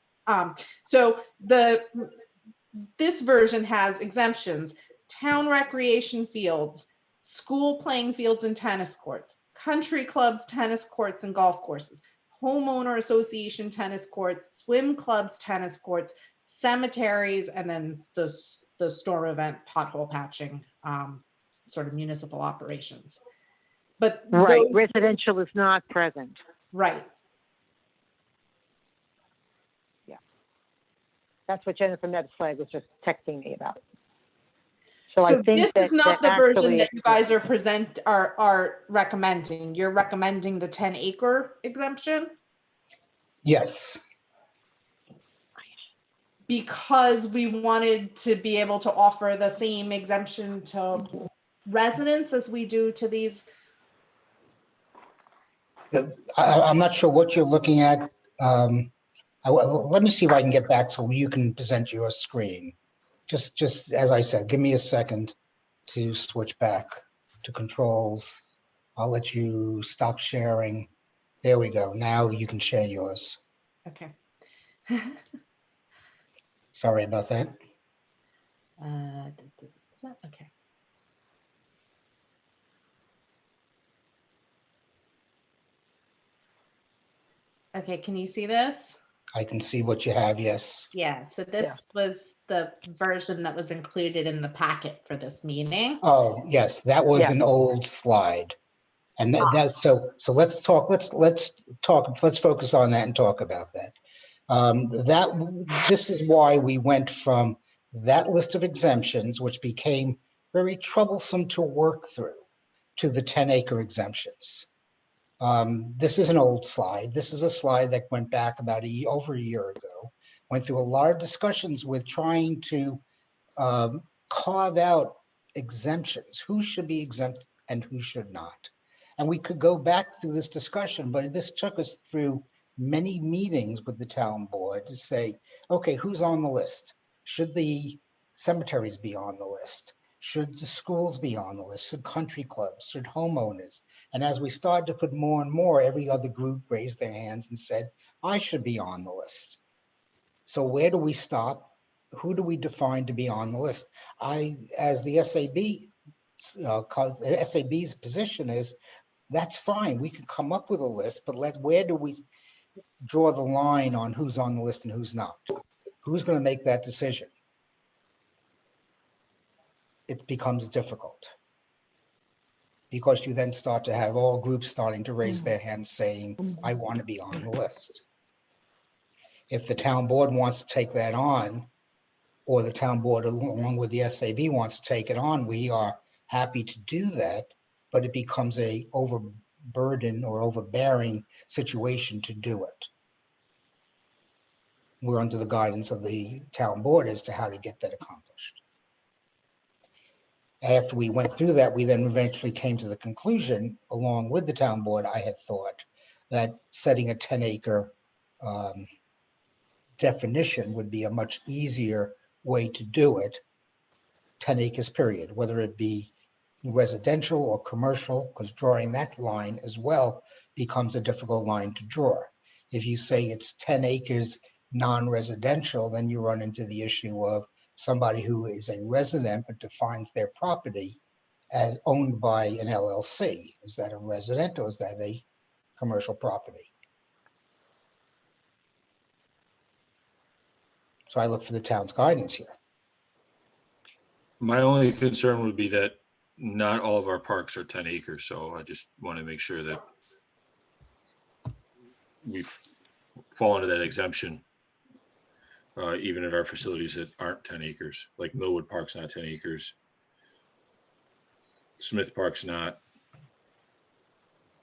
So this version has exemptions: town recreation fields, school playing fields and tennis courts, country clubs, tennis courts and golf courses, homeowner association tennis courts, swim clubs, tennis courts, cemeteries, and then the storm event pothole patching, sort of municipal operations. But Right, those, residential is not present. right. Yeah. That's what Jennifer Metflag was just texting me about. So I think this that is not that the version actually- that you guys are recommending. You're recommending the 10-acre exemption Yes. because we wanted to be able to offer the same exemption to residents as we do to these. I'm not sure what you're looking at. Let me see if I can get back so you can present your screen. Just as I said, give me a second to switch back to controls. I'll let you stop sharing. There we go. Now you can share yours. Okay. Sorry about that. Okay. Okay, can you see this? I can see what you have, yes. Yeah, so this was the version that was included in the packet for this meeting. Oh, yes, that was an old slide. And that's so let's focus on that and talk about that. This is why we went from that list of exemptions, which became very troublesome to work through, to the 10-acre exemptions. This is an old slide. This is a slide that went back about over a year ago. Went through a lot of discussions with trying to carve out exemptions. Who should be exempt and who should not? And we could go back through this discussion, but this took us through many meetings with the town board to say, okay, who's on the list? Should the cemeteries be on the list? Should the schools be on the list? Should country clubs? Should homeowners? And as we started to put more and more, every other group raised their hands and said, I should be on the list. So where do we stop? Who do we define to be on the list? As the SAB's position is, that's fine. We can come up with a list, but where do we draw the line on who's on the list and who's not? Who's going to make that decision? It becomes difficult because you then start to have all groups starting to raise their hands saying, I want to be on the list. If the town board wants to take that on, or the town board along with the SAB wants to take it on, we are happy to do that, but it becomes a overburden or overbearing situation to do it. We're under the guidance of the town board as to how to get that accomplished. After we went through that, we then eventually came to the conclusion, along with the town board, I had thought that setting a 10-acre definition would be a much easier way to do it, 10 acres period, whether it be residential or commercial, because drawing that line as well becomes a difficult line to draw. If you say it's 10 acres non-residential, then you run into the issue of somebody who is a resident but defines their property as owned by an LLC. Is that a resident or is that a commercial property? So I look for the town's guidance here. My only concern would be that not all of our parks are 10 acres, so I just want to make sure that we fall into that exemption, even at our facilities that aren't 10 acres, like Millwood Park's not 10 acres. Smith Park's not.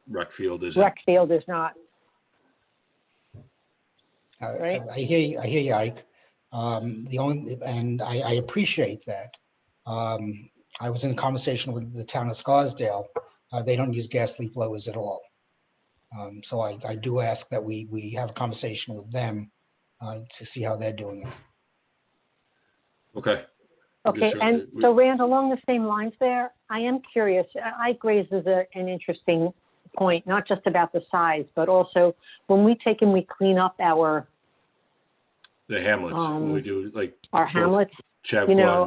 Rec Field isn't. Rec field is not. I hear you, Ike. I appreciate that. I was in a conversation with the town of Scarsdale. They don't use gas leak blowers at all. So I do ask that we have a conversation with them to see how they're doing it. Okay. Okay, and so Rand, along the same lines there, I am curious. Ike raises an interesting point, not just about the size, but also when we take and we clean up the hamlets, when we do like our hamlets, Chappaqua, you know,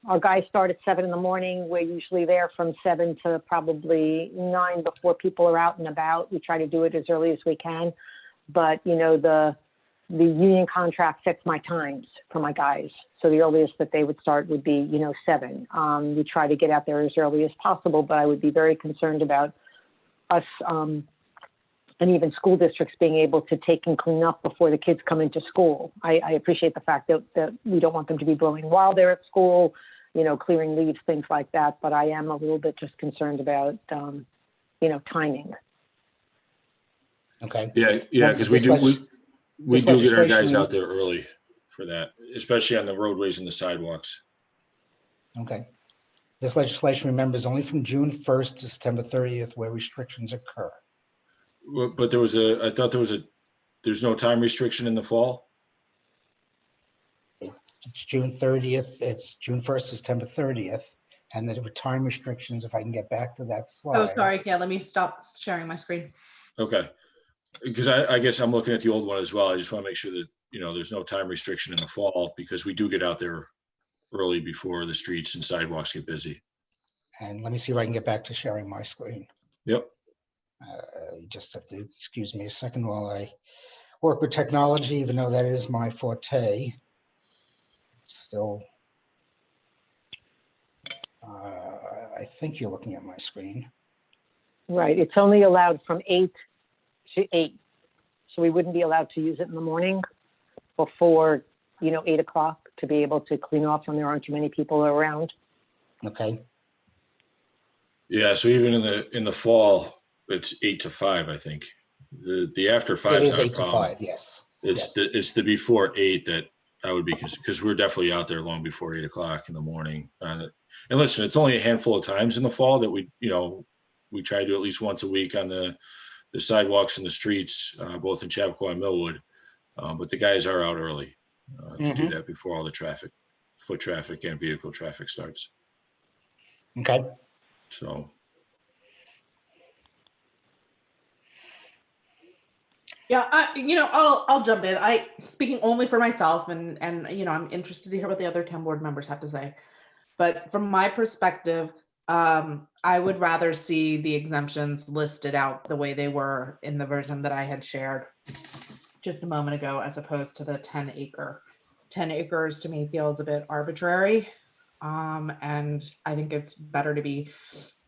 our guys start at 7 in the morning. We're usually there from 7 to probably 9 before people are out and about. We try to do it as early as we can, but you know, the union contract sets my times for my guys. So the earliest that they would start would be, you know, 7. We try to get out there as early as possible, but I would be very concerned about us and even school districts being able to take and clean up before the kids come into school. I appreciate the fact that we don't want them to be blowing while they're at school, you know, clearing leaves, things like that. But I am a little bit just concerned about, you know, timing. Okay. Yeah, because we do get our guys out there early for that, especially on the roadways and the sidewalks. Okay. This legislation, remember, is only from June 1st to September 30th where restrictions occur. Well, but I thought there's no time restriction in the fall. It's June 30th. It's June 1st to September 30th. And there were time restrictions, if I can get back to that slide. Oh, sorry. Yeah, let me stop sharing my screen. Okay. Because I guess I'm looking at the old one as well. I just want to make sure that, you know, there's no time restriction in the fall because we do get out there early before the streets and sidewalks get busy. And let me see if I can get back to sharing my screen. Yep. Just have to excuse me a second while I work with technology, even though that is my forte. Still, I think you're looking at my screen. Right. It's only allowed from 8 to 8. So we wouldn't be allowed to use it in the morning before, you know, 8 o'clock to be able to clean off when there aren't too many people around. Okay. Yeah. So even in the fall, it's 8 to 5, I think. The after 5 is 8 to 5, yes. It's the before 8 that I would be, because we're definitely out there long before 8 o'clock in the morning. And listen, it's only a handful of times in the fall that we try to do at least once a week on the sidewalks and the streets, both in Chappaqua and Millwood. But the guys are out early to do that before all the foot traffic and vehicle traffic starts. Okay. So. Yeah, I'll jump in. Speaking only for myself, and I'm interested to hear what the other 10 board members have to say. But from my perspective, I would rather see the exemptions listed out the way they were in the version that I had shared just a moment ago, as opposed to the 10 acre. 10 acres to me feels a bit arbitrary. And I think it's better to be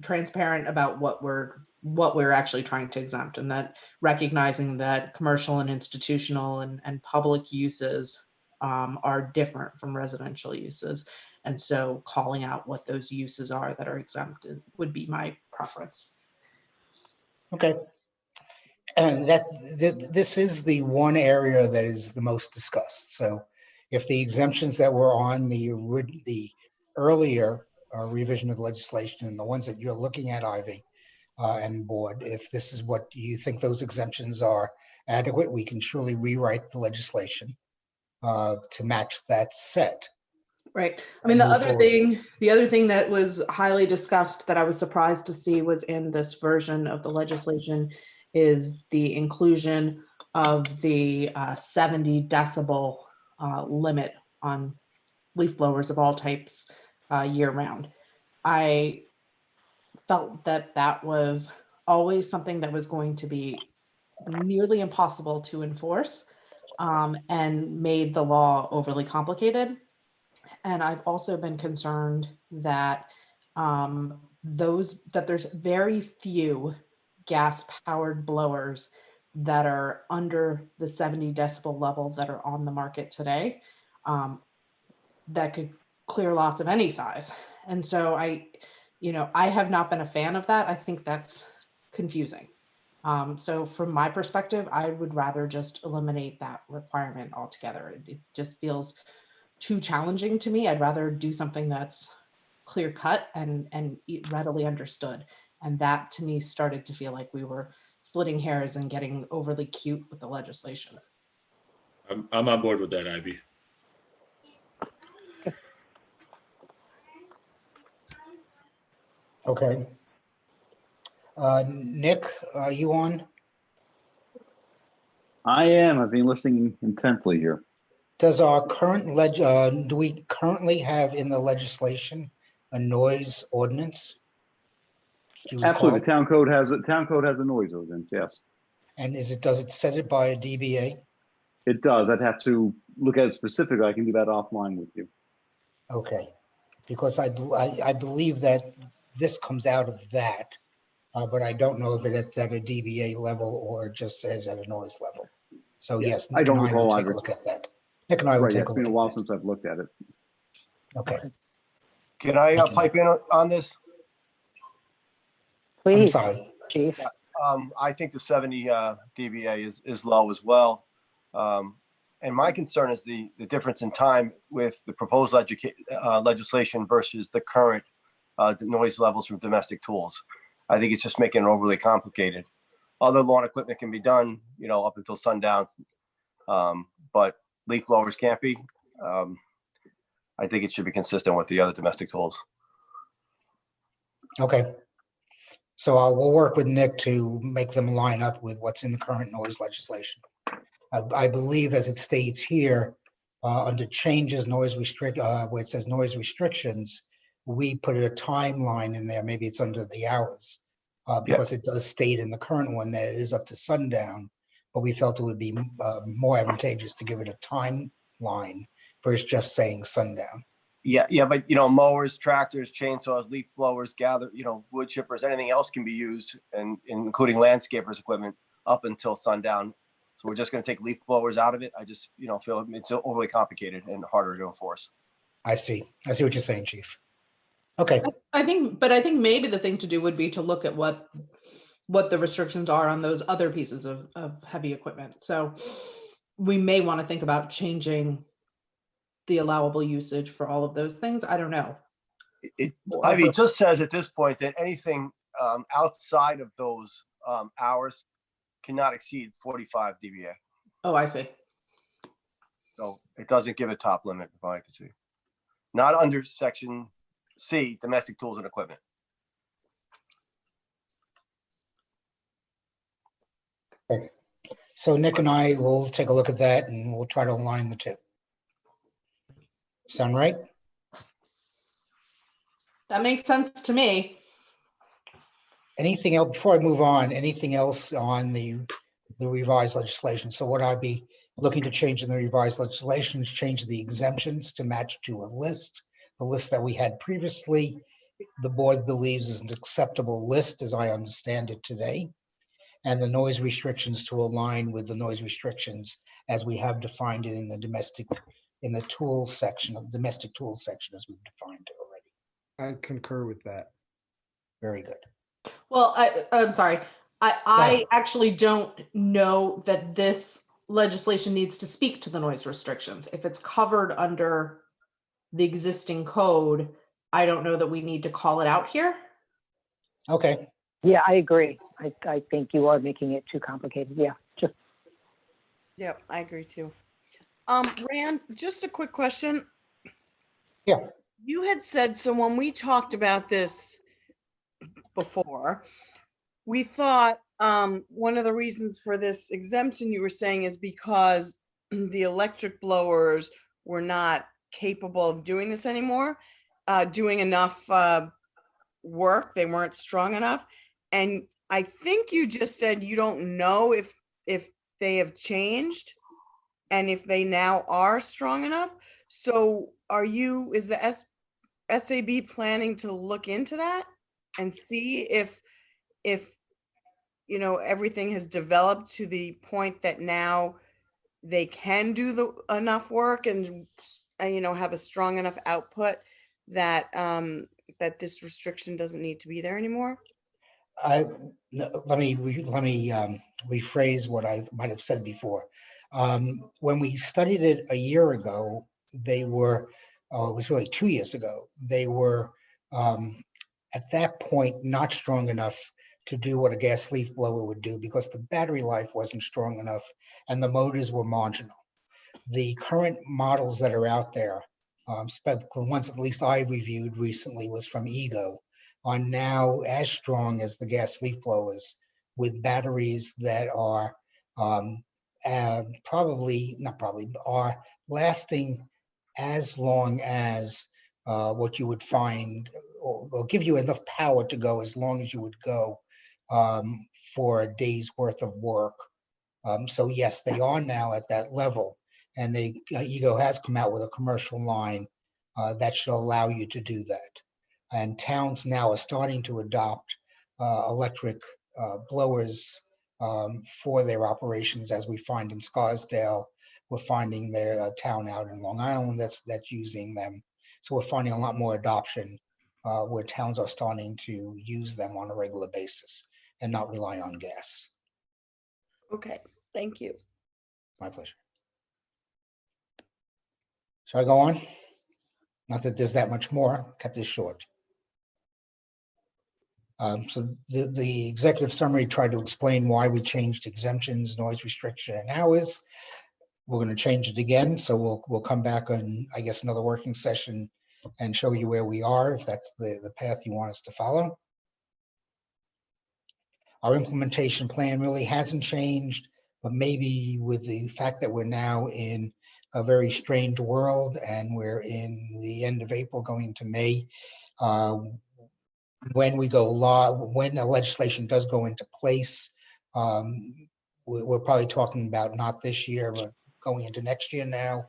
transparent about what we're actually trying to exempt, and that recognizing that commercial and institutional and public uses are different from residential uses. And so calling out what those uses are that are exempted would be my preference. Okay. And this is the one area that is the most discussed. So if the exemptions that were on the earlier revision of the legislation and the ones that you're looking at, Ivy, and board, if this is what you think those exemptions are adequate, we can surely rewrite the legislation to match that set. Right. I mean, the other thing that was highly discussed that I was surprised to see was in this version of the legislation is the inclusion of the 70 decibel limit on leaf blowers of all types year round. I felt that that was always something that was going to be nearly impossible to enforce, and made the law overly complicated. And I've also been concerned that there's very few gas-powered blowers that are under the 70 decibel level that are on the market today, that could clear lots of any size. And so I have not been a fan of that. I think that's confusing. So from my perspective, I would rather just eliminate that requirement altogether. It just feels too challenging to me. I'd rather do something that's clear cut and readily understood. And that to me started to feel like we were splitting hairs and getting overly cute with the legislation. I'm on board with that, Ivy. Okay. Nick, are you on? I am. I've been listening intently here. Does our current do we currently have in the legislation a noise ordinance? Do you Absolutely. recall? Town code has a noise ordinance, yes. And does it set it by a DBA? It does. I'd have to look at it specifically. I can do that offline with you. Okay, because I believe that this comes out of that, but I don't know if it's at a DBA level or just says at a noise level. So Yeah, yes, I Nick don't and I will recall take a either. look at that. Nick and I will Right, take it's a been look a at while that. since I've looked at it. Okay. Can I Thank you. pipe in on this? I'm Please, sorry. Chief. I think the 70 dBA is low as well. And my concern is the difference in time with the proposed legislation versus the current noise levels from domestic tools. I think it's just making it overly complicated. Other lawn equipment can be done, up until sundown, but leaf blowers can't be. I think it should be consistent with the other domestic tools. Okay. So we'll work with Nick to make them line up with what's in the current noise legislation. I believe, as it states here, under changes, where it says noise restrictions, we put a timeline in there. Maybe it's under the hours, because it does state in the current one that it is up to sundown. But we felt it would be more advantageous to give it a timeline versus just saying sundown. Yeah, but mowers, tractors, chainsaws, leaf blowers, wood chippers, anything else can be used, and including landscapers equipment up until sundown. So we're just going to take leaf blowers out of it. I just feel it's overly complicated and harder to enforce. I see what you're saying, Chief. Okay. I think maybe the thing to do would be to look at what the restrictions are on those other pieces of heavy equipment. So we may want to think about changing the allowable usage for all of those things. I don't know. It just says at this point that anything outside of those hours cannot exceed 45 dBA. Oh, I see. So it doesn't give a top limit, if I can see. Not under section C, domestic tools and equipment. Okay. So Nick and I will take a look at that and we'll try to align the two. Sound right? That makes sense to me. Anything else, before I move on, anything else on the revised legislation? So what I'd be looking to change in the revised legislation is change the exemptions to match to a list. The list that we had previously, the board believes is an acceptable list as I understand it today. And the noise restrictions to align with the noise restrictions as we have defined it in the domestic tools section of domestic tools section as we've defined it already. I concur with that. Very good. Well, I'm sorry. I actually don't know that this legislation needs to speak to the noise restrictions. If it's covered under the existing code, I don't know that we need to call it out here. Okay. Yeah, I agree. I think you are making it too complicated. Yeah, just. Yep, I agree too. Rand, just a quick question. Yeah. You had said, so when we talked about this before, we thought one of the reasons for this exemption you were saying is because the electric blowers were not capable of doing this anymore, doing enough work. They weren't strong enough. And I think you just said you don't know if they have changed and if they now are strong enough. So is the SAB planning to look into that and see if everything has developed to the point that now they can do enough work and have a strong enough output that that this restriction doesn't need to be there anymore? Let me rephrase what I might have said before. When we studied it a year ago, it was really 2 years ago, they were at that point not strong enough to do what a gas leaf blower would do because the battery life wasn't strong enough and the motors were marginal. The current models that are out there, the ones at least I reviewed recently was from Ego, are now as strong as the gas leaf blowers with batteries that are are lasting as long as what you would find or give you enough power to go as long as you would go for a day's worth of work. So yes, they are now at that level, and Ego has come out with a commercial line that should allow you to do that. And towns now are starting to adopt electric blowers for their operations, as we find in Scarsdale. We're finding their town out in Long Island that's using them. So we're finding a lot more adoption where towns are starting to use them on a regular basis and not rely on gas. Okay, thank you. My pleasure. Shall I go on? Not that there's that much more, cut this short. So the executive summary tried to explain why we changed exemptions, noise restriction, and hours. We're going to change it again, so we'll come back on, I guess, another working session and show you where we are, if that's the path you want us to follow. Our implementation plan really hasn't changed, but maybe with the fact that we're now in a very strange world and we're in the end of April going into May, when the legislation does go into place, we're probably talking about not this year, but going into next year now.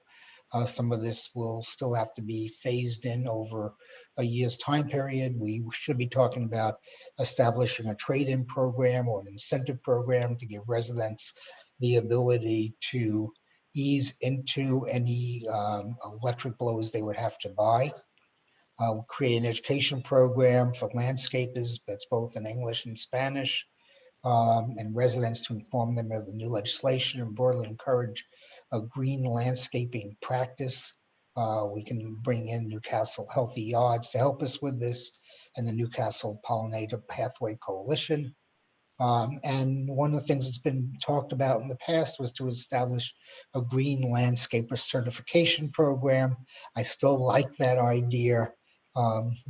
Some of this will still have to be phased in over a year's time period. We should be talking about establishing a trade-in program or an incentive program to give residents the ability to ease into any electric blowers they would have to buy. We'll create an education program for landscapers that's both in English and Spanish, and residents to inform them of the new legislation and broadly encourage a green landscaping practice. We can bring in Newcastle Healthy Yards to help us with this, and the Newcastle Pollinator Pathway Coalition. And one of the things that's been talked about in the past was to establish a green landscaper certification program. I still like that idea.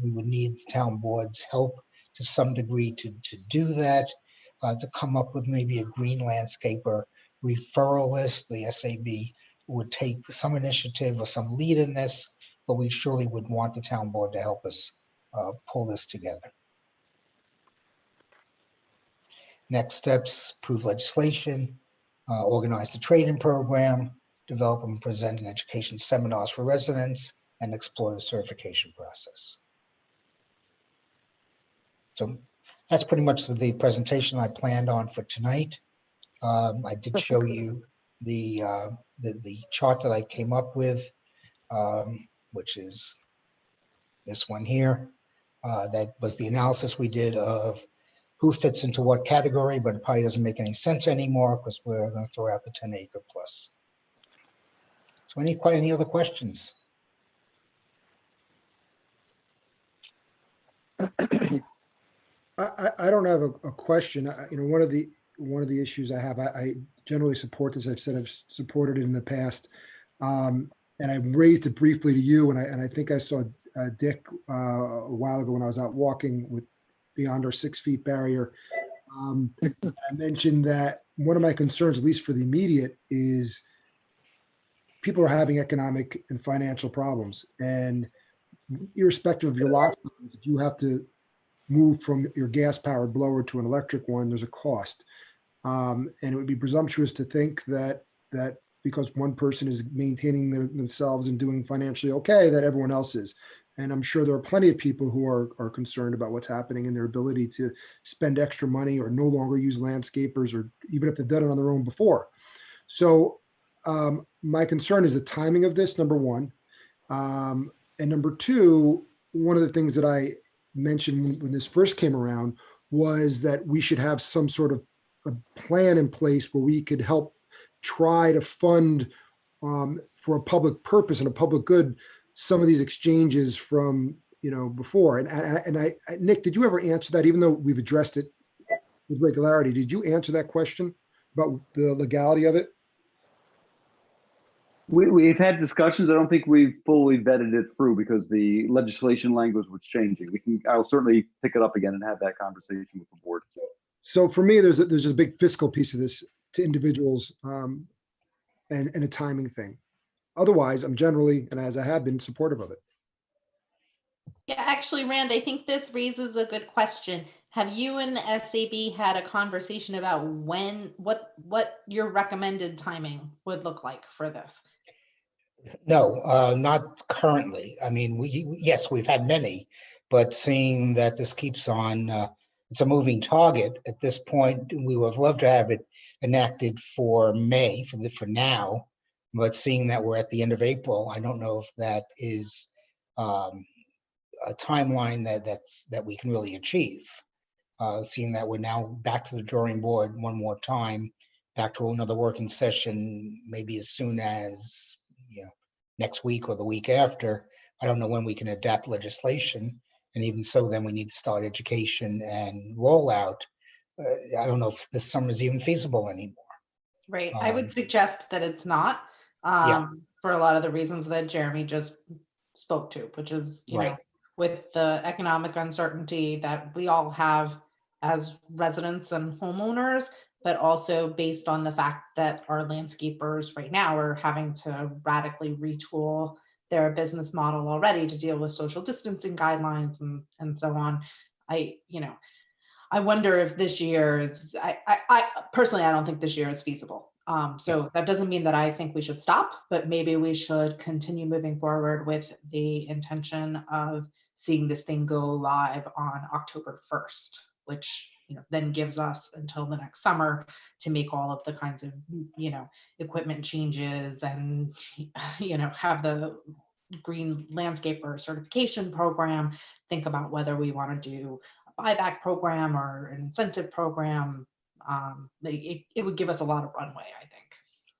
We would need the town board's help to some degree to do that, to come up with maybe a green landscaper referral list. The SAB would take some initiative or some lead in this, but we surely would want the town board to help us pull this together. Next steps: approve legislation, organize the trade-in program, develop and present an education seminars for residents, and explore the certification process. So that's pretty much the presentation I planned on for tonight. I did show you the chart that I came up with, which is this one here. That was the analysis we did of who fits into what category, but it probably doesn't make any sense anymore because we're going to throw out the 10-acre plus. So any other questions? I don't have a question. One of the issues I have, I generally support this. I've said I've supported it in the past, and I raised it briefly to you. And I think I saw Dick a while ago when I was out walking with beyond our 6 feet barrier. I mentioned that one of my concerns, at least for the immediate, is people are having economic and financial problems, and irrespective of your lot size, if you have to move from your gas powered blower to an electric one, there's a cost. And it would be presumptuous to think that because one person is maintaining themselves and doing financially okay, that everyone else is. And I'm sure there are plenty of people who are concerned about what's happening in their ability to spend extra money or no longer use landscapers, or even if they've done it on their own before. So my concern is the timing of this, number one. And number two, one of the things that I mentioned when this first came around was that we should have some sort of a plan in place where we could help try to fund for a public purpose and a public good some of these exchanges from before. And I Nick, did you ever answer that? Even though we've addressed it with regularity, did you answer that question about the legality of it? We've had discussions. I don't think we've fully vetted it through because the legislation language was changing. I'll certainly pick it up again and have that conversation with the board. So for me, there's a big fiscal piece of this to individuals and a timing thing. Otherwise, I'm generally, and as I have been, supportive of it. Yeah, actually, Rand, I think this raises a good question. Have you and the SAB had a conversation about what your recommended timing would look like for this? No, not currently. I mean, yes, we've had many, but seeing that this keeps on, it's a moving target at this point. We would have loved to have it enacted for May for now, but seeing that we're at the end of April, I don't know if that is a timeline that we can really achieve. Seeing that we're now back to the drawing board one more time, back to another working session, maybe as soon as next week or the week after. I don't know when we can adapt legislation, and even so, then we need to start education and rollout. I don't know if this summer is even feasible anymore. Right. I would suggest that it's not, for a lot of the reasons that Jeremy just spoke to, which is, Right. With the economic uncertainty that we all have as residents and homeowners, but also based on the fact that our landscapers right now are having to radically retool their business model already to deal with social distancing guidelines and so on. I wonder if this year is, I personally, I don't think this year is feasible. So that doesn't mean that I think we should stop, but maybe we should continue moving forward with the intention of seeing this thing go live on October 1st, which then gives us until the next summer to make all of the kinds of equipment changes and have the green landscaper certification program, think about whether we want to do a buyback program or an incentive program. It would give us a lot of runway, I think.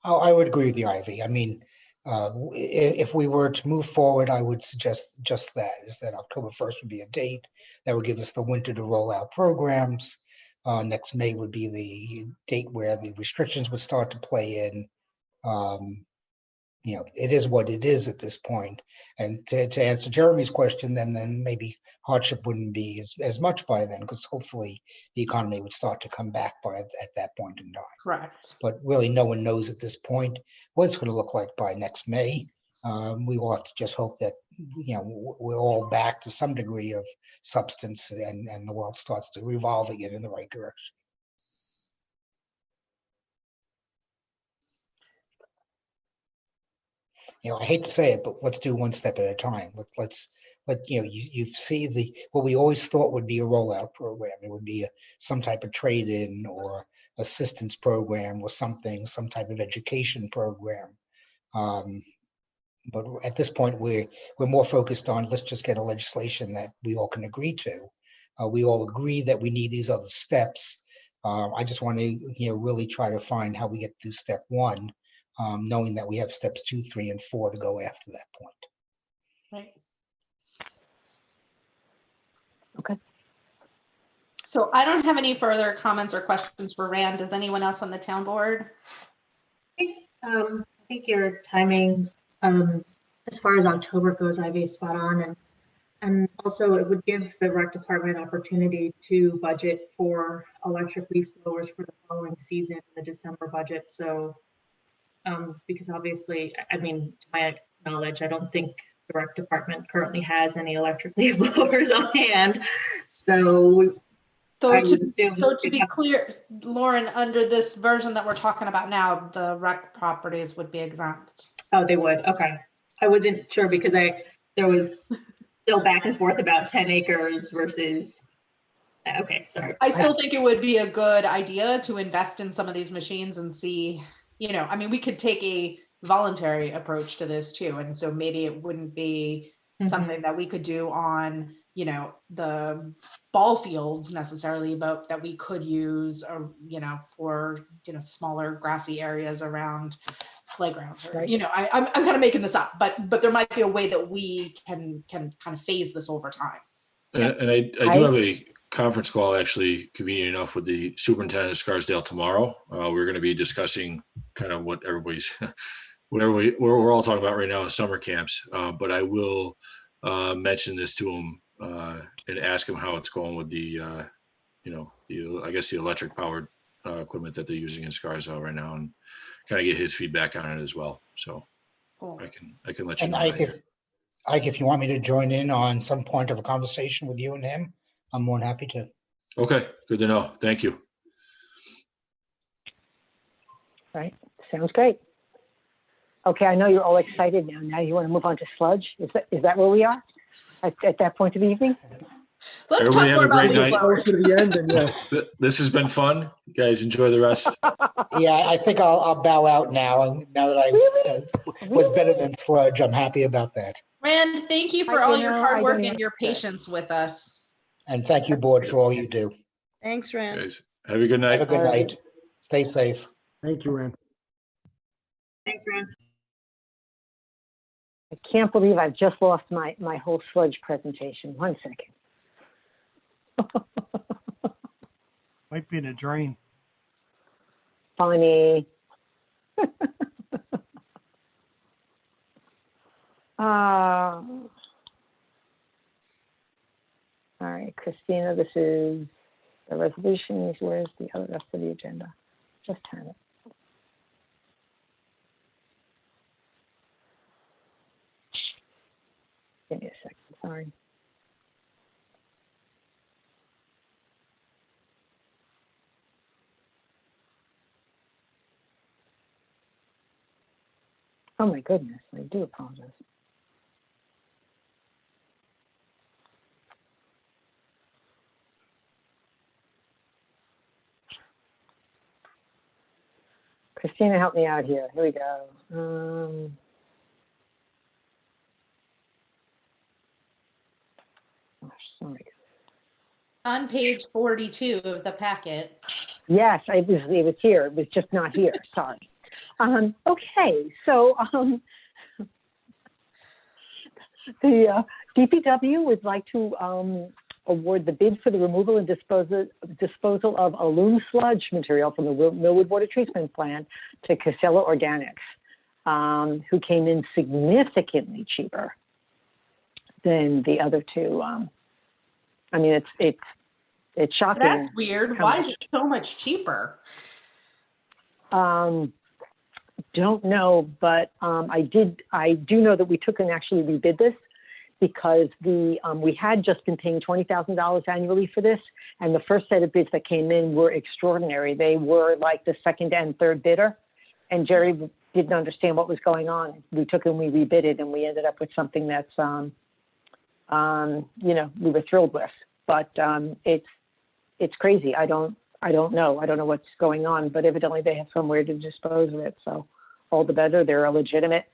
Oh, I would agree with you, Ivy. I mean, if we were to move forward, I would suggest just that, is that October 1st would be a date that would give us the winter to roll out programs. Next May would be the date where the restrictions would start to play in. It is what it is at this point. And to answer Jeremy's question, then maybe hardship wouldn't be as much by then, because hopefully the economy would start to come back at that point in time. Correct. But really, no one knows at this point what it's going to look like by next May. We will have to just hope that we're all back to some degree of substance, and the world starts to revolve again in the right direction. I hate to say it, but let's do one step at a time. You see what we always thought would be a rollout program. It would be some type of trade-in or assistance program or some type of education program. But at this point, we're more focused on, let's just get a legislation that we all can agree to. We all agree that we need these other steps. I just want to really try to find how we get through step one, knowing that we have steps 2, 3, and 4 to go after that point. Right. Okay. So I don't have any further comments or questions for Rand. Does anyone else on the town board? I think your timing, as far as October goes, Ivy, is spot on, and also it would give the rec department opportunity to budget for electric leaf blowers for the following season, the December budget. So, because obviously, I mean, to my knowledge, I don't think the rec department currently has any electric leaf blowers on hand. So I would assume So to it'd be have- clear, Lauren, under this version that we're talking about now, the rec properties would be exempt. Oh, they would. Okay. I wasn't sure because there was still back and forth about 10 acres versus. Okay, sorry. I still think it would be a good idea to invest in some of these machines and see, I mean, we could take a voluntary approach to this too. And so maybe it wouldn't be something that we could do on, the ball fields necessarily, but that we could use, for, smaller grassy areas around playgrounds. Or, Right. I'm kind of making this up, but there might be a way that we can kind of phase this over time. And I do have a conference call, actually, convenient enough, with the superintendent of Scarsdale tomorrow. We're going to be discussing kind of what everybody's, we're all talking about right now is summer camps. But I will mention this to him and ask him how it's going with the, I guess the electric powered equipment that they're using in Scarsdale right now, and kind of get his feedback on it as well. So cool. I can let you And know. Ike, if you want me to join in on some point of a conversation with you and him, I'm more than happy to. Okay, good to know. Thank you. Right, sounds great. Okay, I know you're all excited now. Now you want to move on to sludge? Is that where we are at that point of the evening? Let's Everybody talk have more a about great leaf night. blowers. Close to the end, and yes. This has been fun. You guys enjoy the rest. Yeah, I think I'll bow out now. And now that I was better than sludge, I'm happy about that. Rand, thank you for all your hard work and your patience with us. And thank you, board, for all you do. Thanks, Rand. Guys, have a good night. Have a good night. Stay safe. Thank you, Rand. Thanks, Rand. I can't believe I've just lost my whole sludge presentation. 1 second. Might be in a drain. Funny. All right, Christina, this is the resolution. Where's the other rest of the agenda? Just have it. Give me a second, sorry. Oh my goodness, I do apologize. Christina, help me out here. Here we go. Sorry. On page 42 of the packet. Yes, it was here. It was just not here. Sorry. Okay, so the DPW would like to award the bid for the removal and disposal of a loam sludge material from the Millwood Water Treatment Plant to Casella Organics, who came in significantly cheaper than the other two. I mean, it's shocking. That's weird. Why is it so much cheaper? Don't know, but I do know that we took and actually rebid this because we had just been paying $20,000 annually for this, and the first set of bids that came in were extraordinary. They were like the second and third bidder, and Jerry didn't understand what was going on. We took and we rebid it, and we ended up with something that's we were thrilled with. But it's crazy. I don't know. I don't know what's going on, but evidently they have somewhere to dispose of it. So all the better. They're a legitimate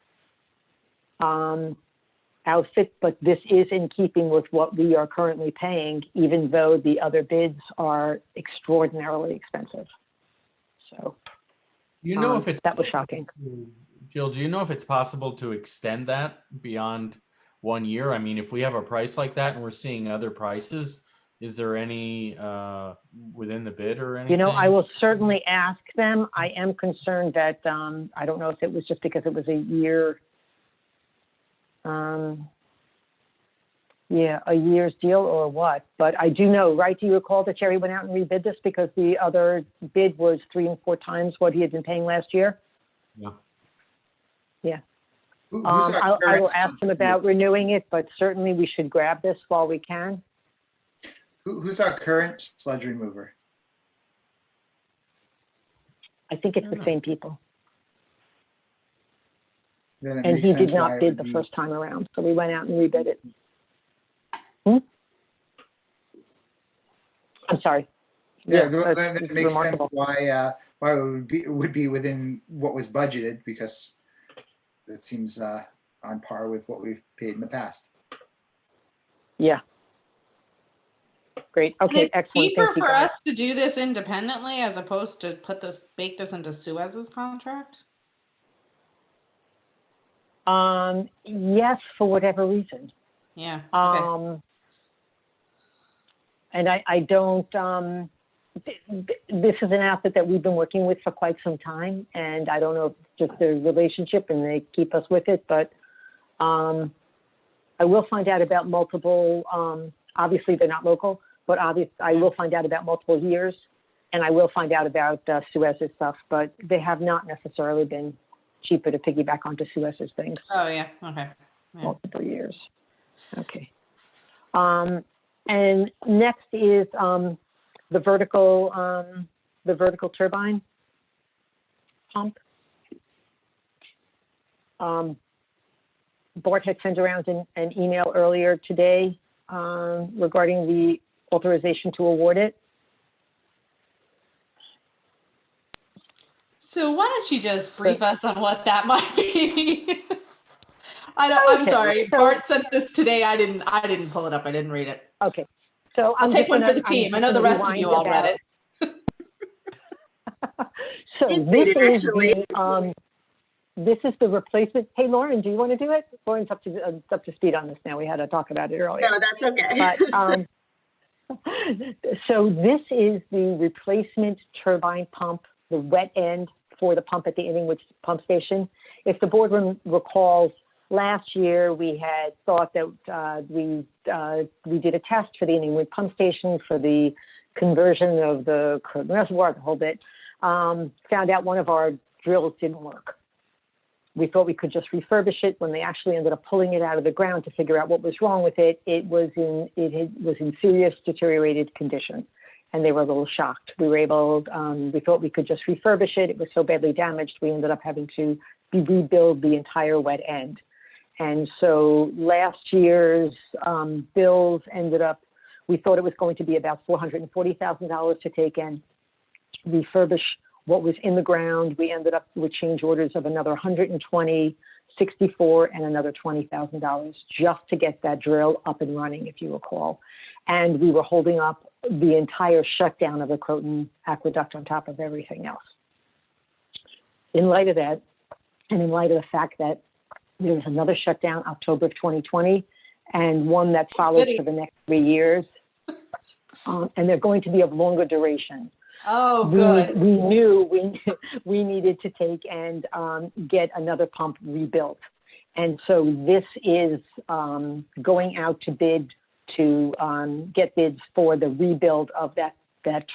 outfit, but this is in keeping with what we are currently paying, even though the other bids are extraordinarily expensive. So you know if it's that was shocking. Jill, do you know if it's possible to extend that beyond 1 year? I mean, if we have a price like that and we're seeing other prices, is there any within the bid or anything? You know, I will certainly ask them. I am concerned that I don't know if it was just because it was a year, a year's deal or what. But I do know, right? Do you recall that Jerry went out and rebid this because the other bid was 3 and 4 times what he had been paying last year? Yeah. Yeah. Who's our I will current ask them sludge about renewing it, but certainly we should grab this while we can. who's our current sludge remover? I think it's the same people. Then it And makes he sense did why not it bid would the be- first time around, so we went out and rebid it. I'm sorry. Yeah, that's then it makes remarkable. sense why it would be within what was budgeted, because it seems on par with what we've paid in the past. Yeah. Great. And Okay, it's excellent. cheaper Thank you, for guys. us to do this independently as opposed to bake this into Suez's contract. Yes, for whatever reason. Yeah. Okay. And I don't, this is an outfit that we've been working with for quite some time, and I don't know if it's just the relationship and they keep us with it, but I will find out about multiple, obviously they're not local, but I will find out about multiple years, and I will find out about Suez's stuff, but they have not necessarily been cheaper to piggyback onto Suez's things. Oh yeah. Okay. Yeah. Multiple years. Okay. And next is the vertical turbine pump. Bart had sent around an email earlier today regarding the authorization to award it. So why don't you just brief us on what that might be? I'm Okay, sorry. so- Bart sent this today. I didn't pull it up. I didn't read it. Okay. So I'll take one for the team. I know the rest of you all read it. So It this is actually. this is the replacement. Hey, Lauren, do you want to do it? Lauren's up to speed on this now. We had to talk about it earlier. No, that's okay. But so this is the replacement turbine pump, the wet end for the pump at the Inningwood pump station. If the board recalls, last year we had thought that we did a test for the Inningwood pump station for the conversion of the Croton reservoir, the whole bit. Found out one of our drills didn't work. We thought we could just refurbish it. When they actually ended up pulling it out of the ground to figure out what was wrong with it, it was in serious deteriorated condition, and they were a little shocked. We thought we could just refurbish it. It was so badly damaged, we ended up having to rebuild the entire wet end. And so last year's bills ended up, we thought it was going to be about $440,000 to take and refurbish what was in the ground. We ended up with change orders of another $120,000, $64,000, and another $20,000 just to get that drill up and running, if you recall. And we were holding up the entire shutdown of the Croton aqueduct on top of everything else. In light of that, and in light of the fact that there was another shutdown October of 2020, and one that followed for the next 3 years, and they're going to be of longer duration. Oh, good. We knew we needed to take and get another pump rebuilt. And so this is going out to bid to get bids for the rebuild of that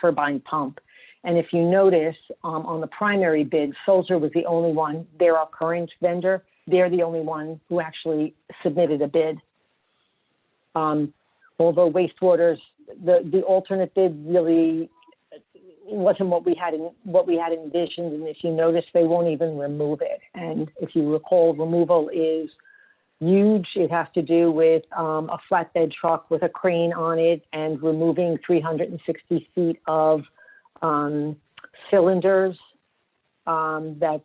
turbine pump. And if you notice on the primary bid, Sulzer was the only one. They're our current vendor. They're the only one who actually submitted a bid. Although Wastewater's, the alternate bid really wasn't what we had envisioned, and if you notice, they won't even remove it. And if you recall, removal is huge. It has to do with a flatbed truck with a crane on it and removing 360 feet of cylinders that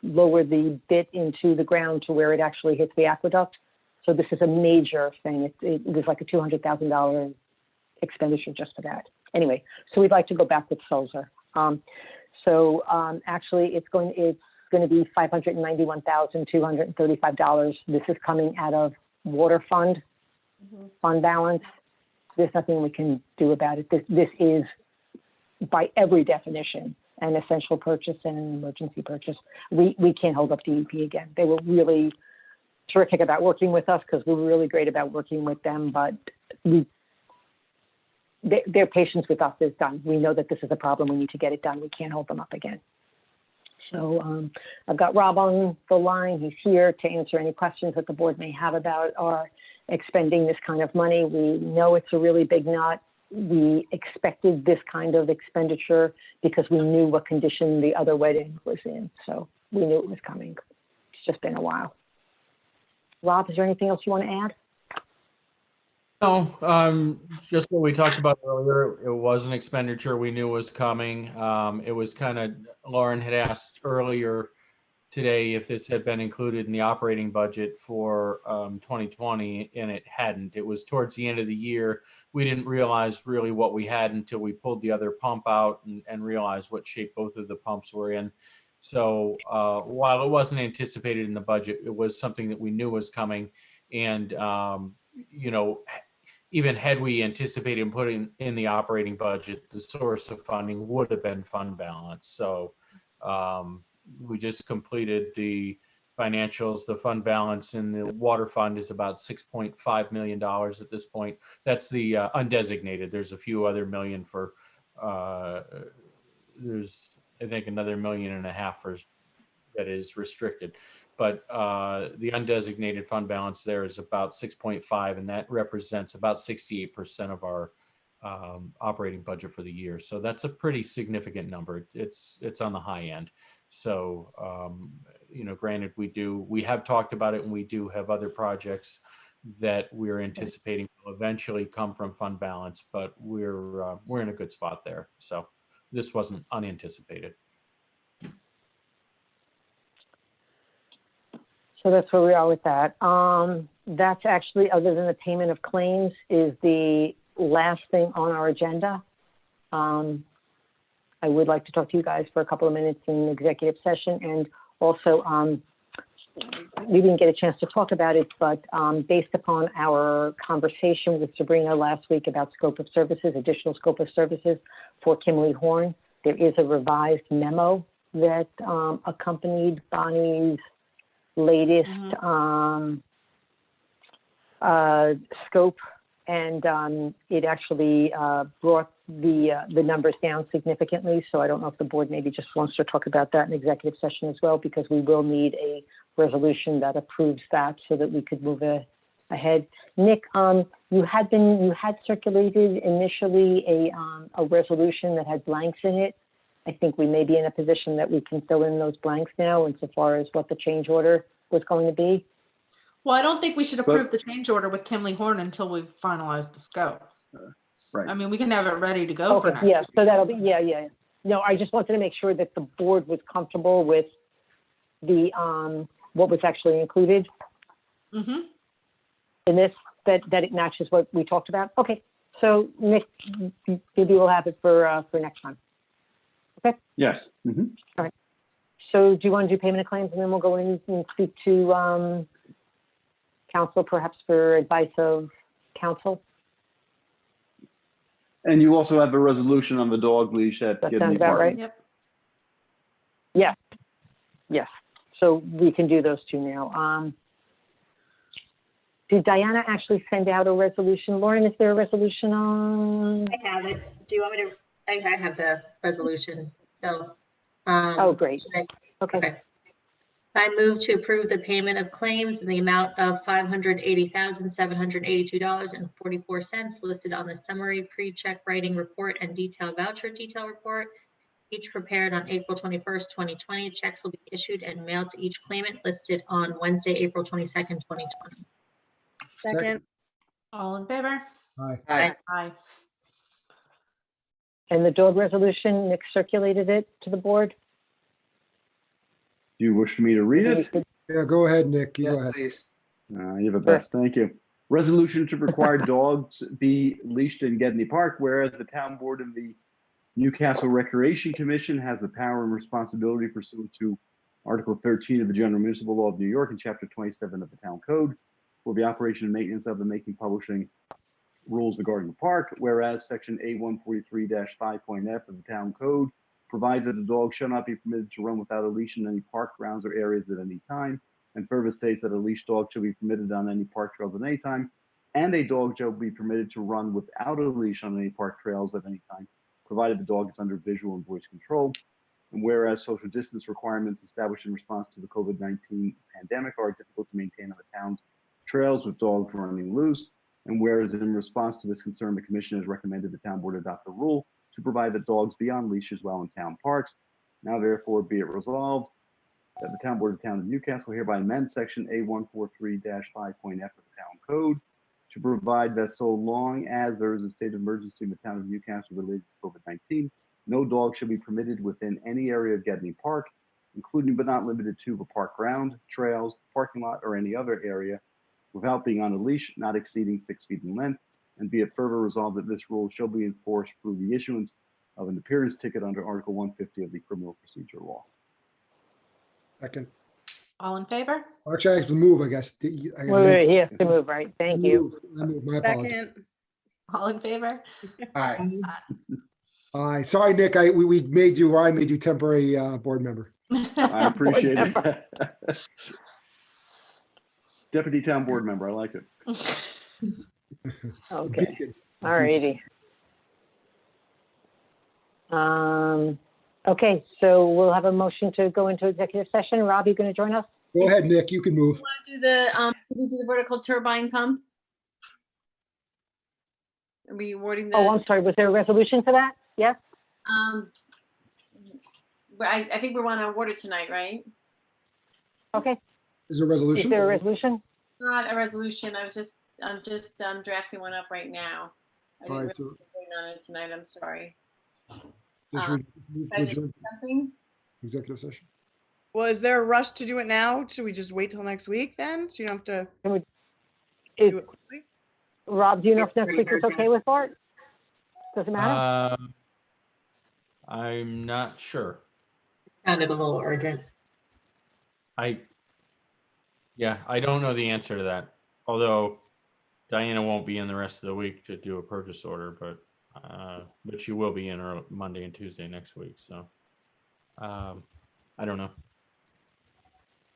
lower the bit into the ground to where it actually hits the aqueduct. So this is a major thing. It was like a $200,000 expenditure just for that. Anyway, so we'd like to go back with Sulzer. Actually, it's going to be $591,235. This is coming out of water fund balance. There's nothing we can do about it. This is, by every definition, an essential purchase and an emergency purchase. We can't hold up DEP again. They were really terrific about working with us because we were really great about working with them, but their patience with us is done. We know that this is a problem. We need to get it done. We can't hold them up again. So I've got Rob on the line. He's here to answer any questions that the board may have about our expending this kind of money. We know it's a really big nut. We expected this kind of expenditure because we knew what condition the other wedding was in. So we knew it was coming. It's just been a while. Rob, is there anything else you want to add? No, just what we talked about earlier. It was an expenditure we knew was coming. It was kind of, Lauren had asked earlier today if this had been included in the operating budget for 2020, and it hadn't. It was towards the end of the year. We didn't realize really what we had until we pulled the other pump out and realized what shape both of the pumps were in. So while it wasn't anticipated in the budget, it was something that we knew was coming. And, you know, even had we anticipated putting in the operating budget, the source of funding would have been fund balance. So we just completed the financials. The fund balance in the water fund is about $6.5 million at this point. That's the undesignated. There's a few other million for, there's, I think, another $1.5 million for that is restricted. But the undesignated fund balance there is about 6.5, and that represents about 68% of our operating budget for the year. So that's a pretty significant number. It's on the high end. So, you know, granted, we have talked about it, and we do have other projects that we're anticipating will eventually come from fund balance, but we're in a good spot there. So this wasn't unanticipated. So that's where we are with that. That's actually, other than the payment of claims, is the last thing on our agenda. I would like to talk to you guys for a couple of minutes in executive session. And also, we didn't get a chance to talk about it, but based upon our conversation with Sabrina last week about scope of services, additional scope of services for Kimley Horn, there is a revised memo that accompanied Bonnie's latest scope, and it actually brought the numbers down significantly. So I don't know if the board maybe just wants to talk about that in executive session as well, because we will need a resolution that approves that so that we could move ahead. Nick, you had circulated initially a resolution that had blanks in it. I think we may be in a position that we can fill in those blanks now insofar as what the change order was going to be. Well, I don't think we should approve the change order with Kimley Horn until we've finalized the scope. Right. I mean, we can have it ready to go for next Yeah, week. so that'll be, yeah. No, I just wanted to make sure that the board was comfortable with the, what was actually included in this, that it matches what we talked about. Okay, so Nick, maybe we'll have it for next time. Okay. Yes. All right. So do you want to do payment of claims, and then we'll go in and speak to council, perhaps for advice of council? And you also have a resolution on the dog leash at That Gibney sounds about Park. right. Yep. Yeah. Yes. So we can do those two now. Did Diana actually send out a resolution? Lauren, is there a resolution on? I have it. Do you want me to? I have the resolution. So. Oh, great. Okay. I move to approve the payment of claims in the amount of $580,782.44 listed on the summary pre-check writing report and detailed voucher detail report, each prepared on April 21st, 2020. Checks will be issued and mailed to each claimant listed on Wednesday, April 22nd, 2020. Second. All in favor? Aye. Aye. Aye. And the dog resolution, Nick circulated it to the board. Do you wish me to read it? Yeah, go ahead, Nick. You Yes, go ahead. please. You're the best. Thank you. Resolution to require dogs be leashed in Gedney Park, whereas the town board of the Newcastle Recreation Commission has the power and responsibility pursuant to Article 13 of the General Municipal Law of New York and Chapter 27 of the Town Code for the operation and maintenance of the making, publishing rules regarding the park, whereas Section A143-5.f of the Town Code provides that the dog shall not be permitted to run without a leash in any park grounds or areas at any time, and further states that a leashed dog shall be permitted on any park trails at any time, and a dog shall be permitted to run without a leash on any park trails at any time, provided the dog is under visual and voice control. And whereas social distance requirements established in response to the COVID-19 pandemic are difficult to maintain on the town's trails with dogs running loose. And whereas in response to this concern, the commission has recommended the town board adopt a rule to provide that dogs be on leashes while in town parks. Now therefore be it resolved that the town board of the town of Newcastle hereby amends section A143-5.f of the town code to provide that so long as there is a state of emergency in the town of Newcastle related to COVID-19, no dog shall be permitted within any area of Gedney Park, including but not limited to the park ground, trails, parking lot, or any other area, without being on a leash not exceeding 6 feet in length. And be it further resolved that this rule shall be enforced through the issuance of an appearance ticket under Article 150 of the Criminal Procedure Law. Second. All in favor? Actually, I have to move, I guess. I gotta Wait, move. he has to move, right? Thank you. I move. My apologies. Second. All in favor? Aye. Aye. Sorry, Nick. I made you temporary board member. I appreciate it. Deputy town board member, I like it. Okay, all righty. Okay, so we'll have a motion to go into executive session. Rob, you going to join us? Go ahead, Nick. You can move. Do the did we do the vertical turbine pump? Are we awarding the? Oh, I'm sorry. Was there a resolution for that? Yes. I think we want to award it tonight, right? Okay. Is there a resolution? Is there a resolution? Not a resolution. I'm just drafting one up right now. I didn't really think on it tonight. I'm sorry. Something? Executive session. Well, is there a rush to do it now? Should we just wait till next week then? So you don't have to do it quickly? Rob, do you know if next week is okay with Bart? Does it matter? I'm not sure. Sounded a little urgent. I don't know the answer to that. Although Diana won't be in the rest of the week to do a purchase order, but she will be in early Monday and Tuesday next week. So I don't know.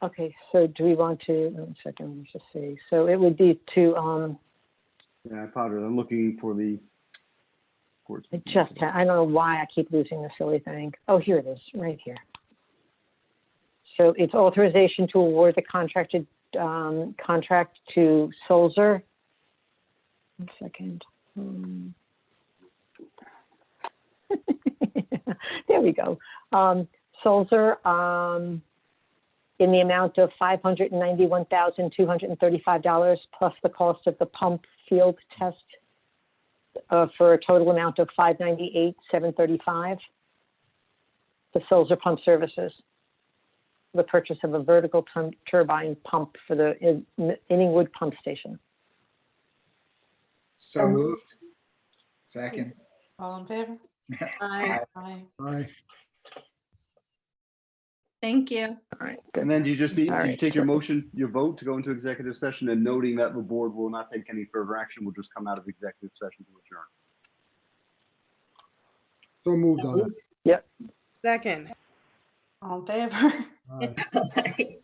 Okay, so do we want to, 1 second, let me just see. So it would be to, yeah, I apologize. I'm looking for the. I don't know why I keep losing the silly thing. Oh, here it is, right here. So it's authorization to award the contract to Sulzer. 1 second. There we go. Sulzer in the amount of $591,235 plus the cost of the pump field test for a total amount of $598,735. The Sulzer Pump Services. The purchase of a vertical turbine pump for the Inningwood Pump Station. So moved. Second. All in favor? Aye. Aye. Thank you. All right. And then do you just need, All do you right. take your motion, your vote to go into executive session, and noting that the board will not take any further action, will just come out of executive session to adjourn. So moved on it. Yep. Second. All in favor? Aye.